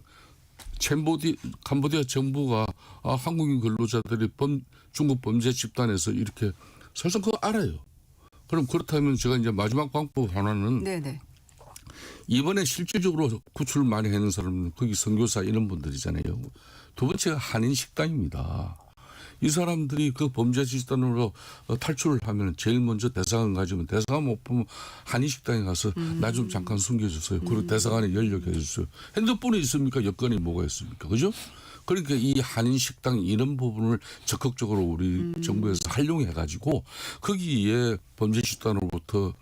캄보디아 정부가 한국인 근로자들이 중국 범죄 집단에서 이렇게 설상 그거 알아요. 그럼 그렇다면 제가 이제 마지막 방법 하나는 네네. 이번에 실질적으로 구출 많이 하는 사람은 거기 선교사 이런 분들이잖아요. 두 번째가 한인 식당입니다. 이 사람들이 그 범죄 집단으로 탈출을 하면 제일 먼저 대사관 가지면 대사관 못 보면 한인 식당에 가서 나 좀 잠깐 숨겨주세요. 그리고 대사관에 연락해 주세요. 핸드폰이 있습니까? 여건이 뭐가 있습니까? 그죠? 그러니까 이 한인 식당 이런 부분을 적극적으로 우리 정부에서 활용해 가지고 거기에 범죄 집단으로부터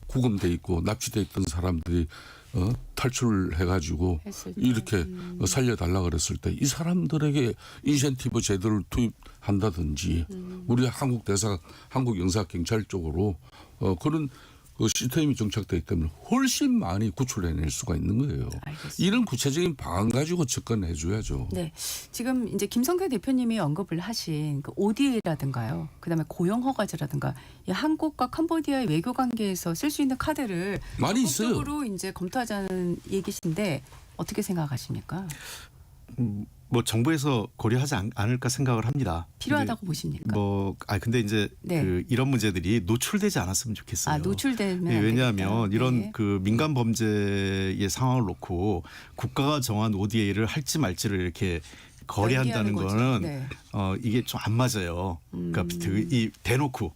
구금돼 있고 납치돼 있던 사람들이 탈출을 해가지고 이렇게 살려달라 그랬을 때 이 사람들에게 인센티브 제도를 투입한다든지 우리 한국 대사, 한국 영사경찰 쪽으로 그런 그 시스템이 정착되어 있기 때문에 훨씬 많이 구출해낼 수가 있는 거예요. 알겠습니다. 이런 구체적인 방안 가지고 접근해 줘야죠. 네, 지금 이제 김성태 대표님이 언급을 하신 그 ODA라든가요, 그다음에 고용 허가제라든가 이 한국과 캄보디아의 외교 관계에서 쓸 수 있는 카드를 많이 있어요. 적극적으로 이제 검토하자는 얘기신데 어떻게 생각하십니까? 뭐 정부에서 고려하지 않을까 생각을 합니다. 필요하다고 보십니까? 근데 이제 네. 그 이런 문제들이 노출되지 않았으면 좋겠어요. 노출되면 네, 안 왜냐하면 되겠다. 이런 네. 그 민간 범죄의 상황을 놓고 국가가 정한 ODA를 할지 말지를 이렇게 거래한다는 거죠. 거는 네. 이게 좀 안 맞아요. 그러니까 이 대놓고.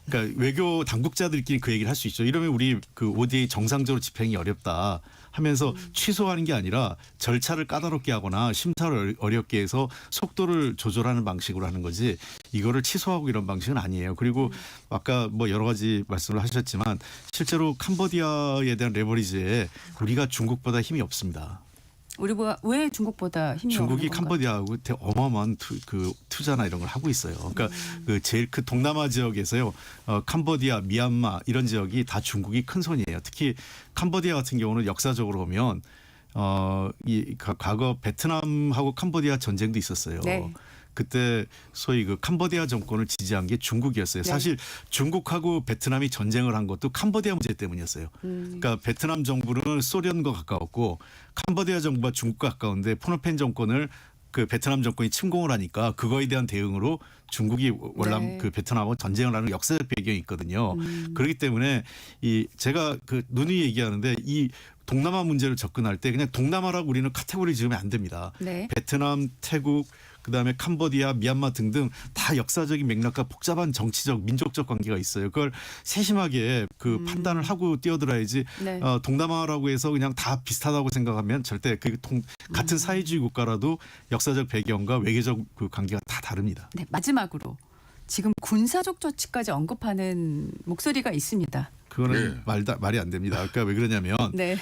그러니까 외교 당국자들끼리 그 얘기를 할 수 있죠. 이러면 우리 그 ODA 정상적으로 집행이 어렵다 하면서 취소하는 게 아니라 절차를 까다롭게 하거나 심사를 어렵게 해서 속도를 조절하는 방식으로 하는 거지 이거를 취소하고 이런 방식은 아니에요. 그리고 아까 뭐 여러 가지 말씀을 하셨지만 실제로 캄보디아에 대한 레버리지에 우리가 중국보다 힘이 없습니다. 우리가 왜 중국보다 힘이 중국이 없는 건가? 캄보디아하고 어마어마한 투자나 이런 걸 하고 있어요. 그러니까 그 제일 큰 동남아 지역에서요, 캄보디아, 미얀마 이런 지역이 다 중국이 큰 손이에요. 특히 캄보디아 같은 경우는 역사적으로 보면 이 과거 베트남하고 캄보디아 전쟁도 있었어요. 네. 그때 소위 그 캄보디아 정권을 지지한 게 중국이었어요. 네. 사실 중국하고 베트남이 전쟁을 한 것도 캄보디아 문제 때문이었어요. 그러니까 베트남 정부는 소련과 가까웠고 캄보디아 정부가 중국과 가까운데 포노펜 정권을 그 베트남 정권이 침공을 하니까 그거에 대한 대응으로 중국이 월남 네. 그 베트남하고 전쟁을 하는 역사적 배경이 있거든요. 그렇기 때문에 이 제가 그 누누이 얘기하는데 이 동남아 문제를 접근할 때 그냥 동남아라고 우리는 카테고리 지으면 안 됩니다. 네. 베트남, 태국, 그다음에 캄보디아, 미얀마 등등 다 역사적인 맥락과 복잡한 정치적, 민족적 관계가 있어요. 그걸 세심하게 그 판단을 하고 뛰어들어야지 네. 동남아라고 해서 그냥 다 비슷하다고 생각하면 절대 같은 사회주의 국가라도 역사적 배경과 외교적 그 관계가 다 다릅니다. 네, 마지막으로 지금 군사적 조치까지 언급하는 목소리가 있습니다. 그거는 말이 안 됩니다. 그러니까 왜 그러냐면 네.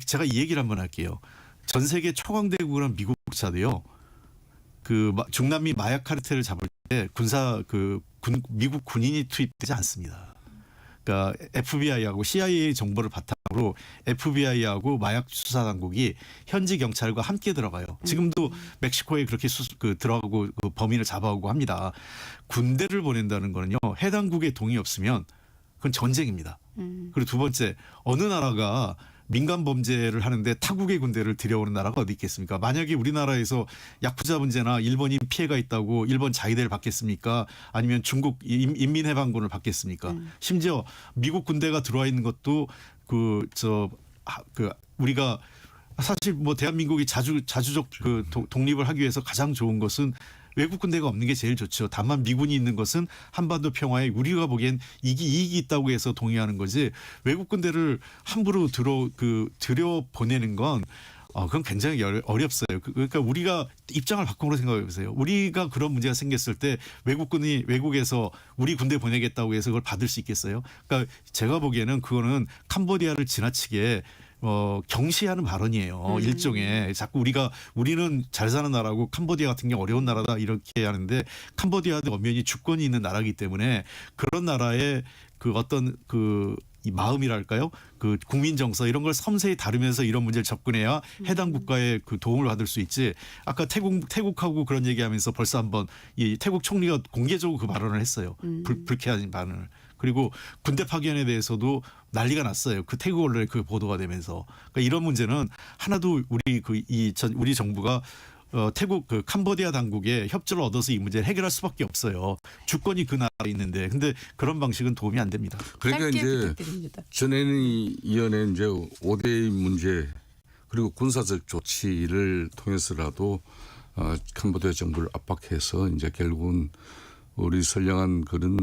제가 이 얘기를 한번 할게요. 전 세계 초강대국이란 미국차도요. 그 중남미 마약 카르텔을 잡을 때 미국 군인이 투입되지 않습니다. 그러니까 FBI하고 CIA 정보를 바탕으로 FBI하고 마약 수사 당국이 현지 경찰과 함께 들어가요. 지금도 멕시코에 그렇게 들어가고 그 범인을 잡아오고 합니다. 군대를 보낸다는 거는요. 해당국의 동의 없으면 그건 전쟁입니다. 그리고 두 번째 어느 나라가 민간 범죄를 하는데 타국의 군대를 들여오는 나라가 어디 있겠습니까? 만약에 우리나라에서 야쿠자 문제나 일본인 피해가 있다고 일본 자위대를 받겠습니까? 아니면 중국 인민해방군을 받겠습니까? 심지어 미국 군대가 들어와 있는 것도 우리가 사실 뭐 대한민국이 자주적 그 독립을 하기 위해서 가장 좋은 것은 외국 군대가 없는 게 제일 좋죠. 다만 미군이 있는 것은 한반도 평화에 우리가 보기엔 이익이 있다고 해서 동의하는 거지. 외국 군대를 함부로 들여 보내는 건 그건 굉장히 어렵어요. 그러니까 우리가 입장을 바꾸고 생각해 보세요. 우리가 그런 문제가 생겼을 때 외국군이 외국에서 우리 군대 보내겠다고 해서 그걸 받을 수 있겠어요? 그러니까 제가 보기에는 그거는 캄보디아를 지나치게 경시하는 발언이에요. 일종의 자꾸 우리는 잘 사는 나라고 캄보디아 같은 게 어려운 나라다 이렇게 하는데 캄보디아도 엄연히 주권이 있는 나라이기 때문에 그런 나라의 그 어떤 이 마음이랄까요? 그 국민 정서 이런 걸 섬세히 다루면서 이런 문제를 접근해야 해당 국가의 그 도움을 받을 수 있지. 아까 태국하고 그런 얘기하면서 벌써 한번 이 태국 총리가 공개적으로 그 발언을 했어요. 불쾌한 발언을. 그리고 군대 파견에 대해서도 난리가 났어요. 그 태국 언론에 그 보도가 되면서. 그러니까 이런 문제는 하나도 우리 정부가 태국 그 캄보디아 당국의 협조를 얻어서 이 문제를 해결할 수밖에 없어요. 주권이 그 나라에 있는데, 근데 그런 방식은 도움이 안 됩니다. 그러니까 짧게 이제 부탁드립니다. 전에는 이연의 이제 5대의 문제 그리고 군사적 조치를 통해서라도 캄보디아 정부를 압박해서 이제 결국은 우리 선량한 그런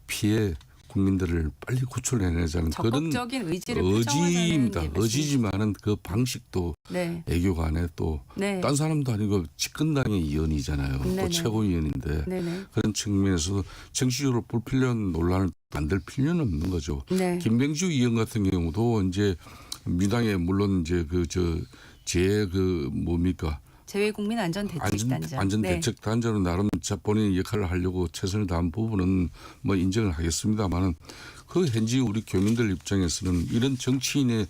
피해 국민들을 빨리 구출해내자는 그런 적극적인 의지를 의지입니다. 표정하자는 의지지만은 그 방식도 네. 애교가 안에 또 네. 딴 사람도 아니고 집권당의 의원이잖아요. 네네. 또 최고위원인데 네네. 그런 측면에서 정치적으로 불필요한 논란을 만들 필요는 없는 거죠. 네. 김병주 의원 같은 경우도 이제 민당에 물론 이제 뭡니까? 재외국민안전대책단장. 안전대책단장으로 나름 본인의 역할을 하려고 최선을 다한 부분은 뭐 인정을 하겠습니다만은 그 현지 우리 교민들 입장에서는 이런 정치인의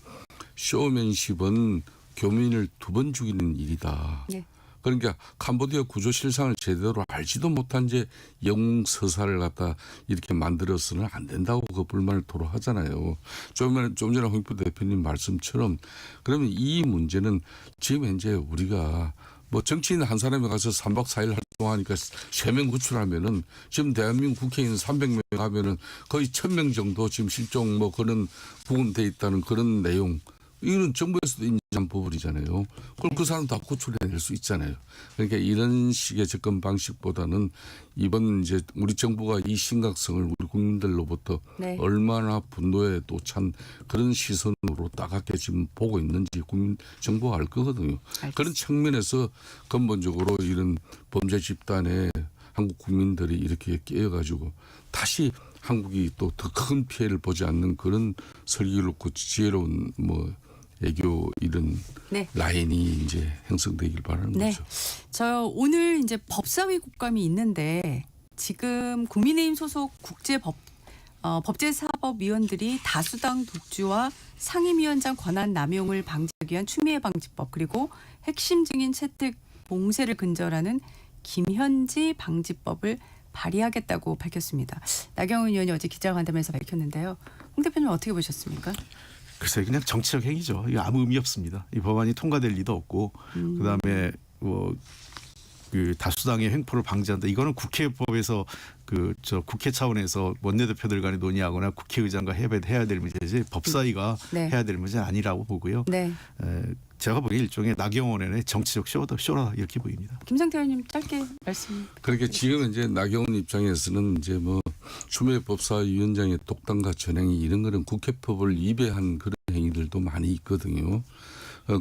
쇼맨십은 교민을 2번 죽이는 일이다. 네. 그러니까 캄보디아 구조 실상을 제대로 알지도 못한 채 영웅 서사를 갖다 이렇게 만들어서는 안 된다고 그 불만을 토로하잖아요. 좀 전에 홍익표 대표님 말씀처럼 그러면 이 문제는 지금 현재 우리가 뭐 정치인 한 사람이 가서 3박 4일 활동하니까 3명 구출하면은 지금 대한민국 국회의원 300명 하면은 거의 1000명 정도 지금 실종 뭐 그런 부분돼 있다는 그런 내용. 이거는 정부에서도 인정한 부분이잖아요. 그럼 그 사람 다 구출해낼 수 있잖아요. 그러니까 이런 식의 접근 방식보다는 이번 이제 우리 정부가 이 심각성을 우리 국민들로부터 네. 얼마나 분노에 또 찬 그런 시선으로 따갑게 지금 보고 있는지 정부가 알 거거든요. 알겠습니다. 그런 측면에서 근본적으로 이런 범죄 집단에 한국 국민들이 이렇게 깨어가지고 다시 한국이 또 더 큰 피해를 보지 않는 그런 설계롭고 지혜로운 뭐 애교 이런 네. 라인이 이제 형성되길 바라는 네. 거죠. 저 오늘 이제 법사위 국감이 있는데 지금 국민의힘 소속 법제사법위원들이 다수당 독주와 상임위원장 권한 남용을 방지하기 위한 추미애 방지법 그리고 핵심 증인 채택 봉쇄를 근절하는 김현지 방지법을 발의하겠다고 밝혔습니다. 나경원 의원이 어제 기자간담회에서 밝혔는데요. 홍 대표님 어떻게 보셨습니까? 글쎄 그냥 정치적 행위죠. 이거 아무 의미 없습니다. 이 법안이 통과될 리도 없고 그다음에 그 다수당의 횡포를 방지한다. 이거는 국회법에서 국회 차원에서 원내대표들 간에 논의하거나 국회의장과 해야 될 문제지 법사위가 네. 해야 될 문제는 아니라고 보고요. 네. 제가 보기에 일종의 나경원 의원의 정치적 쇼라 이렇게 보입니다. 김성태 의원님 짧게 말씀. 그렇게 지금 이제 나경원 입장에서는 이제 뭐 추미애 법사위원장의 독단과 전행이 이런 거는 국회법을 위배한 그런 행위들도 많이 있거든요.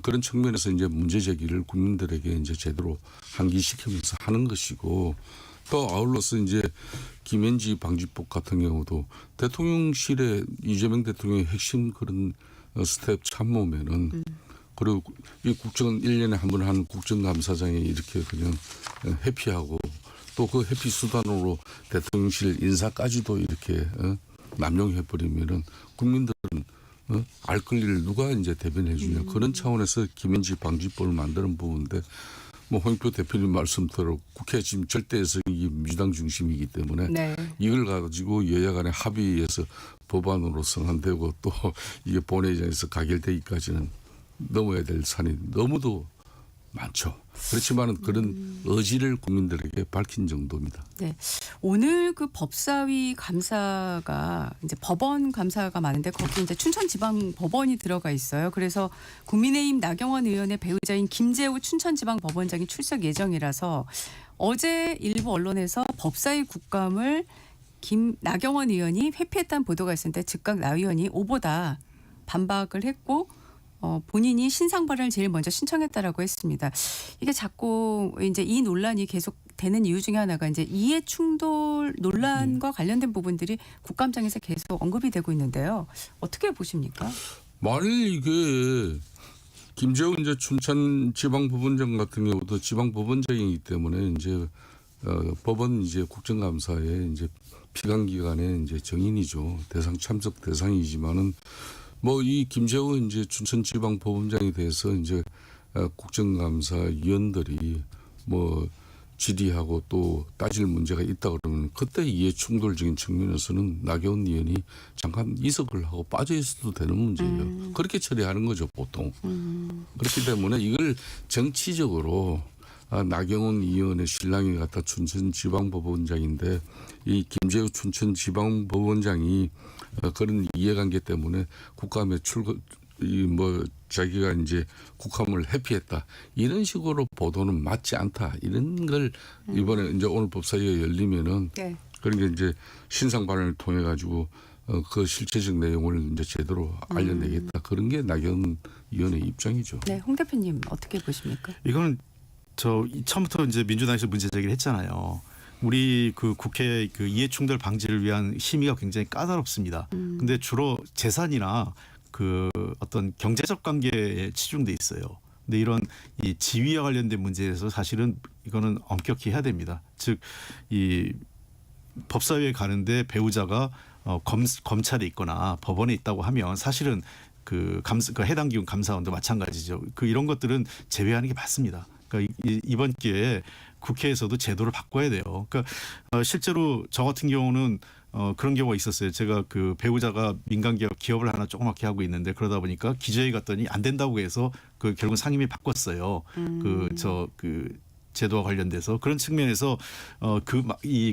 그런 측면에서 이제 문제 제기를 국민들에게 이제 제대로 환기시키면서 하는 것이고 또 아울러서 이제 김현지 방지법 같은 경우도 대통령실에 이재명 대통령의 핵심 그런 스텝 참모면은 그리고 이 국정 1년에 한 번 하는 국정감사장에 이렇게 그냥 회피하고 또 그 회피 수단으로 대통령실 인사까지도 이렇게 남용해버리면은 국민들은 알 권리를 누가 이제 대변해 주냐 그런 차원에서 김현지 방지법을 만드는 부분인데 뭐 홍익표 대표님 말씀대로 국회 지금 절대성이 민주당 중심이기 때문에 네. 이걸 가지고 여야 간의 합의해서 법안으로 성안되고 또 이게 본회의장에서 가결되기까지는 넘어야 될 산이 너무도 많죠. 그렇지만은 그런 의지를 국민들에게 밝힌 정도입니다. 네. 오늘 그 법사위 감사가 이제 법원 감사가 많은데 거기 이제 춘천지방법원이 들어가 있어요. 그래서 국민의힘 나경원 의원의 배우자인 김재우 춘천지방법원장이 출석 예정이라서 어제 일부 언론에서 법사위 국감을 나경원 의원이 회피했다는 보도가 있었는데 즉각 나 의원이 오보다 반박을 했고 본인이 신상 발언을 제일 먼저 신청했다라고 했습니다. 이게 자꾸 이제 이 논란이 계속 되는 이유 중에 하나가 이제 이해 충돌 논란과 관련된 부분들이 국감장에서 계속 언급이 되고 있는데요. 어떻게 보십니까? 만일 이게 김재우 이제 춘천지방법원장 같은 경우도 지방법원장이기 때문에 이제 법원 이제 국정감사에 이제 피감 기관의 이제 정인이죠. 대상 참석 대상이지만은 뭐 이 김재우 이제 춘천지방법원장에 대해서 이제 국정감사 위원들이 뭐 질의하고 또 따질 문제가 있다 그러면 그때 이해 충돌적인 측면에서는 나경원 의원이 잠깐 이석을 하고 빠져 있어도 되는 문제예요. 그렇게 처리하는 거죠 보통. 그렇기 때문에 이걸 정치적으로 나경원 의원의 신랑이 갖다 춘천지방법원장인데 이 김재우 춘천지방법원장이 그런 이해관계 때문에 국감에 자기가 이제 국감을 회피했다 이런 식으로 보도는 맞지 않다 이런 걸 이번에 이제 오늘 법사위가 열리면은 네. 그런 게 이제 신상 발언을 통해 가지고 그 실체적 내용을 이제 제대로 알려내겠다 그런 게 나경원 의원의 입장이죠. 네, 홍 대표님 어떻게 보십니까? 이거는 저 처음부터 이제 민주당에서 문제 제기를 했잖아요. 우리 그 국회 그 이해충돌 방지를 위한 심의가 굉장히 까다롭습니다. 근데 주로 재산이나 그 어떤 경제적 관계에 치중돼 있어요. 근데 이런 이 지위와 관련된 문제에서 사실은 이거는 엄격히 해야 됩니다. 즉 이 법사위에 가는데 배우자가 검찰에 있거나 법원에 있다고 하면 사실은 그 해당 기관 감사원도 마찬가지죠. 그 이런 것들은 제외하는 게 맞습니다. 그러니까 이번 기회에 국회에서도 제도를 바꿔야 돼요. 그러니까 실제로 저 같은 경우는 그런 경우가 있었어요. 제가 그 배우자가 민간 기업을 하나 조그맣게 하고 있는데 그러다 보니까 기재위 갔더니 안 된다고 해서 그 결국 상임위 바꿨어요. 그 제도와 관련돼서 그런 측면에서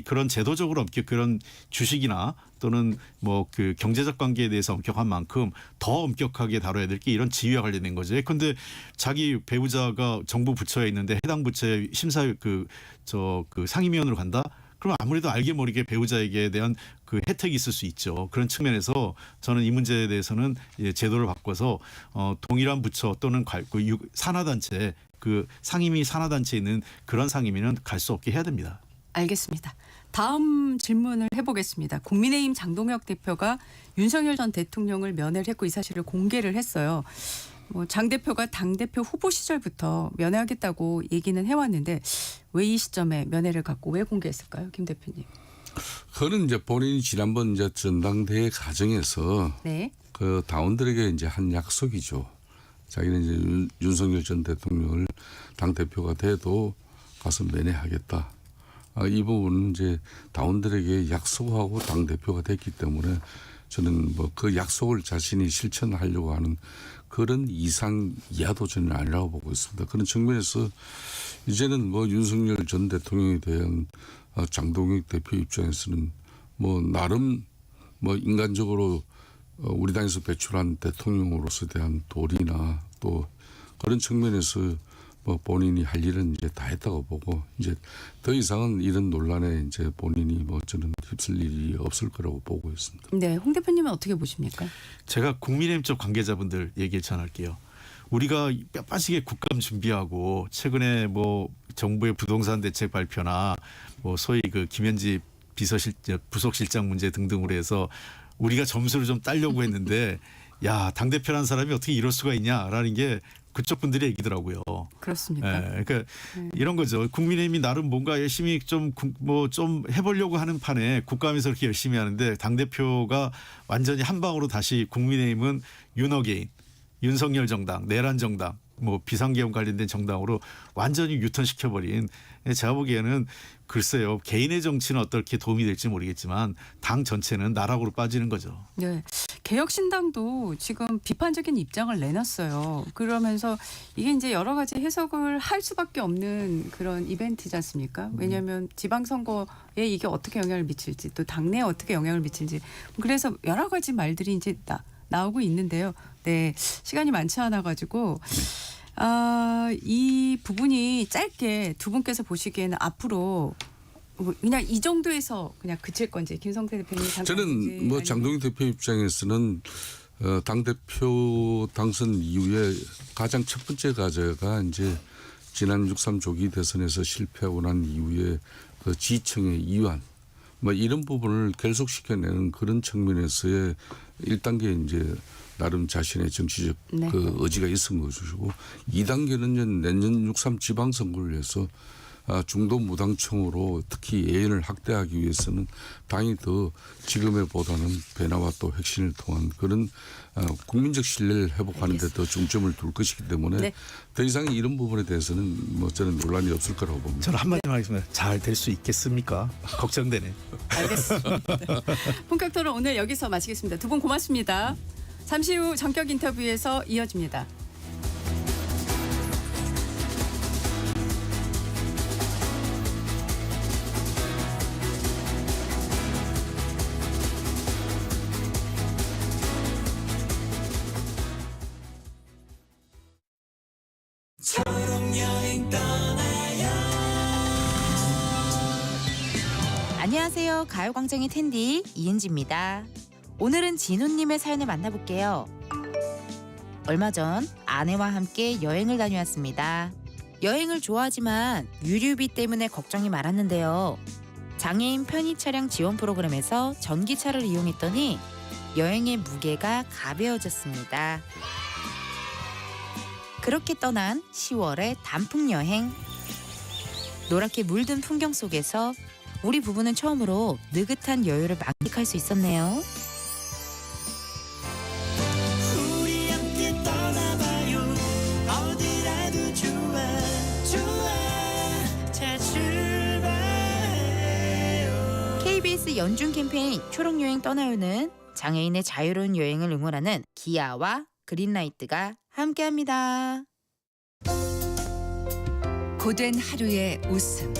그런 제도적으로 엄격 그런 주식이나 또는 뭐 그 경제적 관계에 대해서 엄격한 만큼 더 엄격하게 다뤄야 될 게 이런 지위와 관련된 거죠. 그런데 자기 배우자가 정부 부처에 있는데 해당 부처의 심사 그 상임위원으로 간다. 그럼 아무래도 알게 모르게 배우자에게 대한 그 혜택이 있을 수 있죠. 그런 측면에서 저는 이 문제에 대해서는 제도를 바꿔서 동일한 부처 또는 산하단체 그 상임위 산하단체에 있는 그런 상임위는 갈 수 없게 해야 됩니다. 알겠습니다. 다음 질문을 해보겠습니다. 국민의힘 장동혁 대표가 윤석열 전 대통령을 면회를 했고 이 사실을 공개를 했어요. 장 대표가 당대표 후보 시절부터 면회하겠다고 얘기는 해왔는데 왜 이 시점에 면회를 갖고 왜 공개했을까요? 김 대표님. 그는 이제 본인이 지난번 이제 전당대회 과정에서 네. 그 당원들에게 이제 한 약속이죠. 자기는 이제 윤석열 전 대통령을 당대표가 돼도 가서 면회하겠다. 이 부분은 이제 당원들에게 약속하고 당대표가 됐기 때문에 저는 뭐 그 약속을 자신이 실천하려고 하는 그런 이상 이하도 저는 아니라고 보고 있습니다. 그런 측면에서 이제는 뭐 윤석열 전 대통령에 대한 장동혁 대표 입장에서는 뭐 나름 뭐 인간적으로 우리 당에서 배출한 대통령으로서 대한 도리나 또 그런 측면에서 뭐 본인이 할 일은 이제 다 했다고 보고 이제 더 이상은 이런 논란에 이제 본인이 뭐 저는 휩쓸 일이 없을 거라고 보고 있습니다. 네, 홍 대표님은 어떻게 보십니까? 제가 국민의힘 쪽 관계자분들 얘기 전할게요. 우리가 뼈빠지게 국감 준비하고 최근에 뭐 정부의 부동산 대책 발표나 뭐 소위 그 김현지 부속실장 문제 등등으로 해서 우리가 점수를 좀 따려고 했는데 야 당대표라는 사람이 어떻게 이럴 수가 있냐라는 게 그쪽 분들의 얘기더라고요. 그렇습니까? 그러니까 이런 거죠. 국민의힘이 나름 뭔가 열심히 좀 해보려고 하는 판에 국감에서 그렇게 열심히 하는데 당대표가 완전히 한 방으로 다시 국민의힘은 윤어게인, 윤석열 정당, 내란 정당 뭐 비상계엄 관련된 정당으로 완전히 유턴시켜버린, 제가 보기에는 글쎄요, 개인의 정치는 어떻게 도움이 될지 모르겠지만 당 전체는 나락으로 빠지는 거죠. 네. 개혁신당도 지금 비판적인 입장을 내놨어요. 그러면서 이게 이제 여러 가지 해석을 할 수밖에 없는 그런 이벤트지 않습니까? 왜냐하면 지방선거에 이게 어떻게 영향을 미칠지, 또 당내에 어떻게 영향을 미칠지, 그래서 여러 가지 말들이 이제 나오고 있는데요. 네, 시간이 많지 않아 가지고 이 부분이 짧게 두 분께서 보시기에는 앞으로 그냥 이 정도에서 그냥 그칠 건지, 김성태 대표님 저는 뭐 장동희 대표 입장에서는 당 대표 당선 이후에 가장 첫 번째 과제가 이제 지난 6.3 조기 대선에서 실패하고 난 이후에 그 지지층의 이완, 뭐 이런 부분을 결속시켜내는 그런 측면에서의 1단계 이제 나름 자신의 정치적 네. 그 의지가 있은 것이고, 2단계는 내년 6.3 지방선거를 위해서 중도 무당층으로 특히 예인을 확대하기 위해서는 당이 더 지금의 보다는 변화와 또 혁신을 통한 그런 국민적 신뢰를 회복하는 데 더 중점을 둘 것이기 때문에 네. 더 이상 이런 부분에 대해서는 뭐 저는 논란이 없을 거라고 봅니다. 저는 한마디만 하겠습니다. 잘 될 수 있겠습니까? 걱정되네. 알겠습니다. 본격 토론 오늘 여기서 마치겠습니다. 두 분 고맙습니다. 잠시 후 전격 인터뷰에서 이어집니다. 안녕하세요. 가요광장의 텐디 이은지입니다. 오늘은 진우님의 사연을 만나볼게요. 얼마 전 아내와 함께 여행을 다녀왔습니다. 여행을 좋아하지만 유류비 때문에 걱정이 많았는데요. 장애인 편의차량 지원 프로그램에서 전기차를 이용했더니 여행의 무게가 가벼워졌습니다. 그렇게 떠난 10월의 단풍 여행. 노랗게 물든 풍경 속에서 우리 부부는 처음으로 느긋한 여유를 만끽할 수 있었네요. 우리 함께 떠나봐요. 어디라도 좋아 좋아. 자 출발해요. KBS 연중 캠페인 초록여행 떠나요는 장애인의 자유로운 여행을 응원하는 기아와 그린라이트가 함께합니다. 고된 하루의 웃음,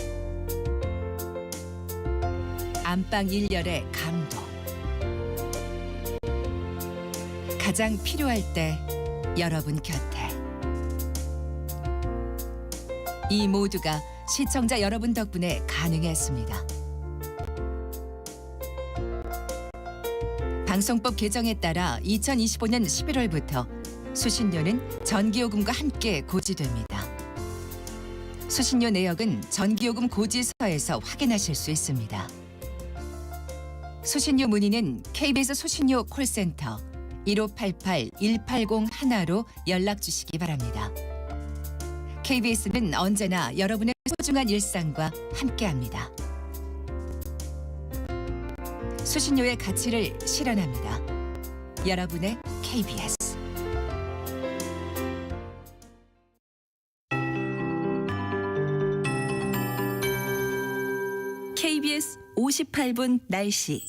안방 일렬의 감동, 가장 필요할 때 여러분 곁에. 이 모두가 시청자 여러분 덕분에 가능했습니다. 방송법 개정에 따라 2025년 11월부터 수신료는 전기요금과 함께 고지됩니다. 수신료 내역은 전기요금 고지서에서 확인하실 수 있습니다. 수신료 문의는 KBS 수신료 콜센터 1588-1801로 연락 주시기 바랍니다. KBS는 언제나 여러분의 소중한 일상과 함께합니다. 수신료의 가치를 실현합니다. 여러분의 KBS. KBS 58분 날씨.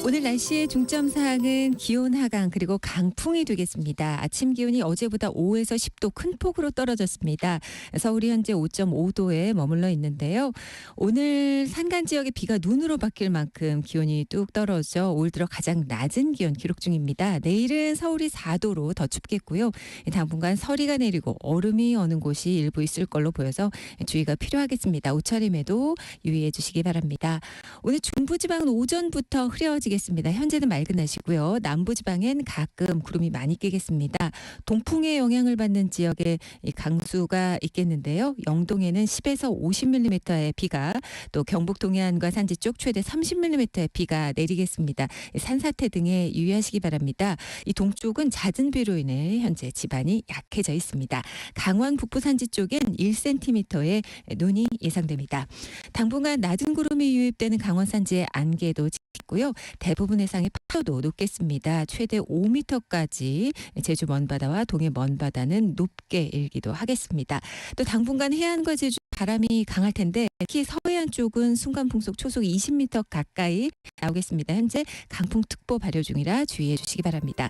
오늘 날씨의 중점 사항은 기온 하강 그리고 강풍이 되겠습니다. 아침 기온이 어제보다 5에서 10도 큰 폭으로 떨어졌습니다. 서울이 현재 5.5도에 머물러 있는데요. 오늘 산간 지역에 비가 눈으로 바뀔 만큼 기온이 뚝 떨어져 올 들어 가장 낮은 기온 기록 중입니다. 내일은 서울이 4도로 더 춥겠고요. 당분간 서리가 내리고 얼음이 오는 곳이 일부 있을 걸로 보여서 주의가 필요하겠습니다. 옷차림에도 유의해 주시기 바랍니다. 오늘 중부지방은 오전부터 흐려지겠습니다. 현재는 맑은 날씨고요. 남부지방엔 가끔 구름이 많이 끼겠습니다. 동풍의 영향을 받는 지역에 강수가 있겠는데요. 영동에는 10에서 50mm의 비가, 또 경북 동해안과 산지 쪽 최대 30mm의 비가 내리겠습니다. 산사태 등에 유의하시기 바랍니다. 이 동쪽은 잦은 비로 인해 현재 지반이 약해져 있습니다. 강원 북부 산지 쪽엔 1cm의 눈이 예상됩니다. 당분간 낮은 구름이 유입되는 강원 산지의 안개도 있고요. 대부분 해상의 파도도 높겠습니다. 최대 5m까지 제주 먼바다와 동해 먼바다는 높게 일기도 하겠습니다. 또 당분간 해안과 제주 바람이 강할 텐데 특히 서해안 쪽은 순간 풍속 초속 20m 가까이 나오겠습니다. 현재 강풍특보 발효 중이라 주의해 주시기 바랍니다.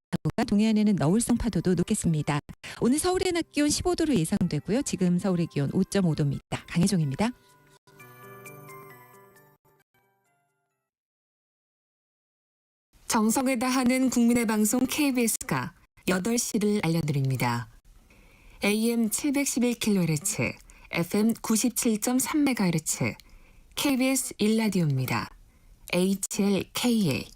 당분간 동해안에는 너울성 파도도 높겠습니다. 오늘 서울의 낮 기온 15도로 예상되고요. 지금 서울의 기온 5.5도입니다. 강혜종입니다. 정성을 다하는 국민의 방송 KBS가 8시를 알려드립니다. AM 711kHz, FM 97.3MHz, KBS 1라디오입니다. HLKA.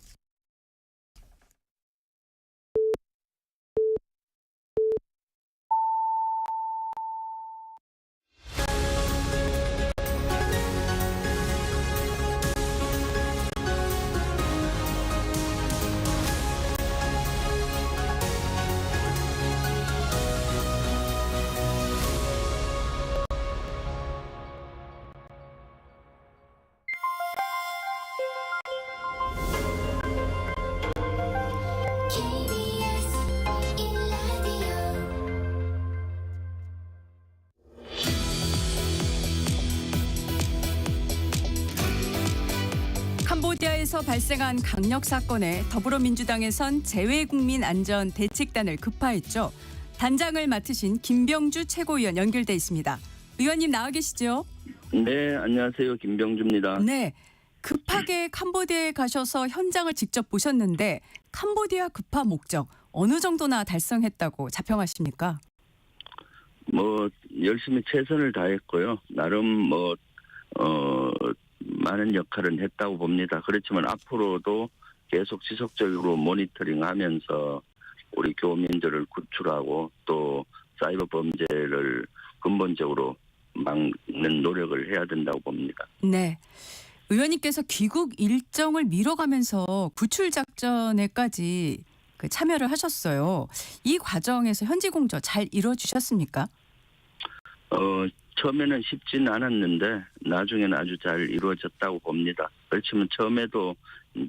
캄보디아에서 발생한 강력 사건에 더불어민주당에선 재외국민안전대책단을 급파했죠. 단장을 맡으신 김병주 최고위원 연결돼 있습니다. 의원님 나와 계시죠? 네, 안녕하세요. 김병주입니다. 네, 급하게 캄보디아에 가셔서 현장을 직접 보셨는데 캄보디아 급파 목적 어느 정도나 달성했다고 자평하십니까? 열심히 최선을 다했고요. 나름 많은 역할은 했다고 봅니다. 그렇지만 앞으로도 계속 지속적으로 모니터링하면서 우리 교민들을 구출하고 또 사이버 범죄를 근본적으로 막는 노력을 해야 된다고 봅니다. 네. 의원님께서 귀국 일정을 미뤄가면서 구출 작전에까지 참여를 하셨어요. 이 과정에서 현지 공조 잘 이루어주셨습니까? 처음에는 쉽지는 않았는데 나중에는 아주 잘 이루어졌다고 봅니다. 그렇지만 처음에도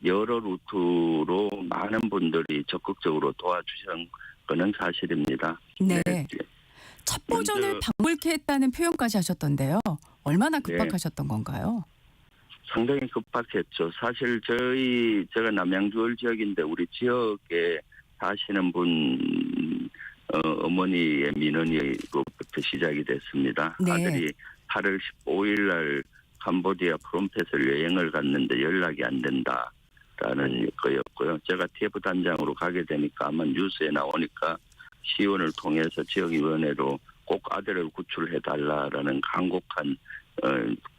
여러 루트로 많은 분들이 적극적으로 도와주신 것은 사실입니다. 네. 첫 버전을 방불케 했다는 표현까지 하셨던데요. 얼마나 급박하셨던 건가요? 상당히 급박했죠. 사실 제가 남양주월 지역인데 우리 지역에 사시는 분 어머니의 민원으로부터 시작이 됐습니다. 네. 아들이 8월 15일 날 캄보디아 프롬펫을 여행을 갔는데 연락이 안 된다라는 거였고요. 제가 TF 단장으로 가게 되니까 아마 뉴스에 나오니까 시의원을 통해서 지역위원회로 꼭 아들을 구출해달라라는 간곡한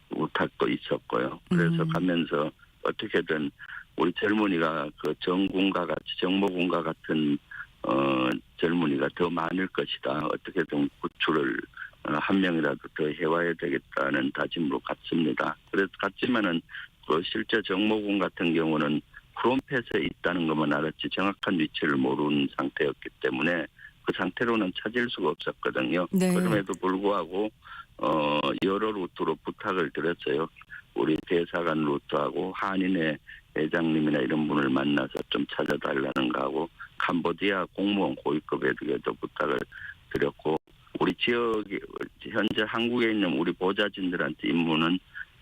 부탁도 있었고요. 그래서 가면서 어떻게든 우리 젊은이가 그 정모군과 같은 젊은이가 더 많을 것이다. 어떻게든 구출을 한 명이라도 더 해와야 되겠다는 다짐으로 갔습니다. 그래서 갔지만은 실제 정모군 같은 경우는 프롬펫에 있다는 것만 알았지 정확한 위치를 모르는 상태였기 때문에 그 상태로는 찾을 수가 없었거든요. 네. 그럼에도 불구하고 여러 루트로 부탁을 드렸어요. 우리 대사관 루트하고 한인회 회장님이나 이런 분을 만나서 좀 찾아달라는 거하고 캄보디아 공무원 고위급에도 부탁을 드렸고 우리 지역에 현재 한국에 있는 우리 보좌진들한테 임무는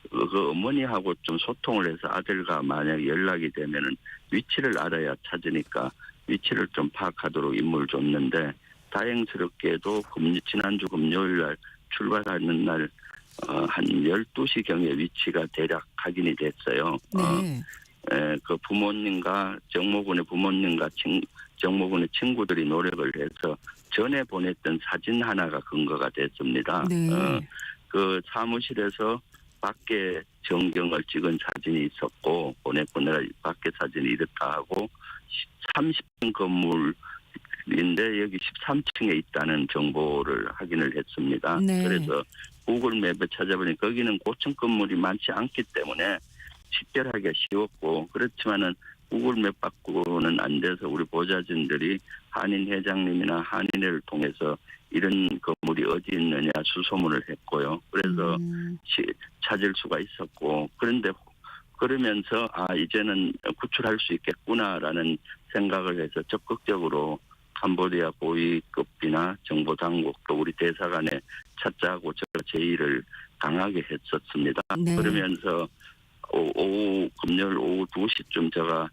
그 어머니하고 좀 소통을 해서 아들과 만약 연락이 되면은 위치를 알아야 찾으니까 위치를 좀 파악하도록 임무를 줬는데 다행스럽게도 지난주 금요일 날 출발하는 날 한 12시경에 위치가 대략 확인이 됐어요. 네. 그 부모님과 정모군의 부모님과 정모군의 친구들이 노력을 해서 전에 보냈던 사진 하나가 근거가 됐습니다. 네. 그 사무실에서 밖에 전경을 찍은 사진이 있었고 보냈고 내가 밖에 사진이 이렇다 하고 30층 건물인데 여기 13층에 있다는 정보를 확인을 했습니다. 네. 그래서 구글 맵에 찾아보니 거기는 고층 건물이 많지 않기 때문에 식별하기가 쉬웠고 그렇지만은 구글 맵 받고는 안 돼서 우리 보좌진들이 한인 회장님이나 한인회를 통해서 이런 건물이 어디 있느냐 수소문을 했고요. 그래서 찾을 수가 있었고 그런데 그러면서 이제는 구출할 수 있겠구나라는 생각을 해서 적극적으로 캄보디아 고위급이나 정보 당국도 우리 대사관에 찾자고 제가 제의를 강하게 했었습니다. 네. 그러면서 금요일 오후 2시쯤 제가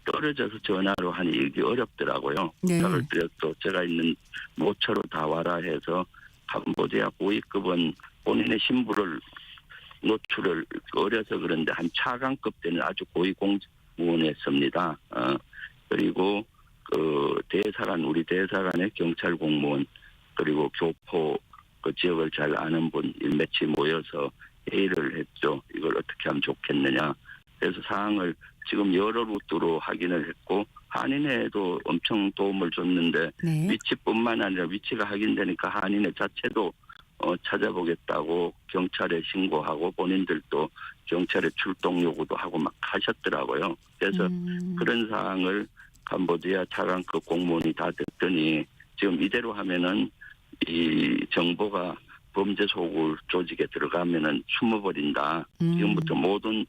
떨어져서 전화로 하니 이게 어렵더라고요. 네. 부탁을 드렸고 제가 있는 모처로 다 와라 해서 캄보디아 고위급은 본인의 신부를 노출을 어려서 그런데 한 차관급 되는 아주 고위 공무원이었습니다. 그리고 그 대사관 우리 대사관의 경찰 공무원 그리고 교포 그 지역을 잘 아는 분 몇이 모여서 회의를 했죠. 이걸 어떻게 하면 좋겠느냐. 그래서 사항을 지금 여러 루트로 확인을 했고 한인회에도 엄청 도움을 줬는데 네. 위치뿐만 아니라 위치가 확인되니까 한인회 자체도 찾아보겠다고 경찰에 신고하고 본인들도 경찰에 출동 요구도 하고 막 하셨더라고요. 그래서 그런 사항을 캄보디아 차관급 공무원이 다 듣더니 지금 이대로 하면은 이 정보가 범죄 소굴 조직에 들어가면은 숨어버린다. 지금부터 모든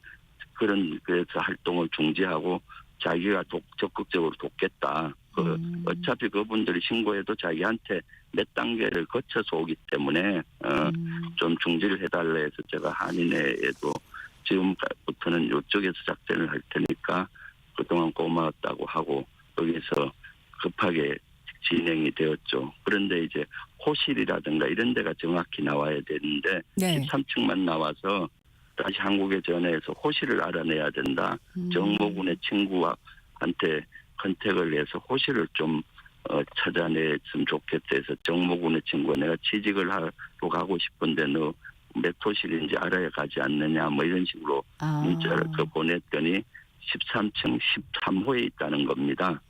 그래서 활동을 중지하고 자기가 적극적으로 돕겠다. 어차피 그분들이 신고해도 자기한테 몇 단계를 거쳐서 오기 때문에 좀 중지를 해달라 해서 제가 한인회에도 지금부터는 이쪽에서 작전을 할 테니까 그동안 고마웠다고 하고 거기서 급하게 진행이 되었죠. 그런데 이제 호실이라든가 이런 데가 정확히 나와야 되는데 네. 13층만 나와서 다시 한국에 전화해서 호실을 알아내야 된다. 정모군의 친구한테 컨택을 해서 호실을 좀 찾아냈으면 좋겠다 해서 정모군의 친구가 내가 취직을 하러 가고 싶은데 너 몇 호실인지 알아야 가지 않느냐 뭐 이런 식으로 문자를 보냈더니 13층 13호에 있다는 겁니다.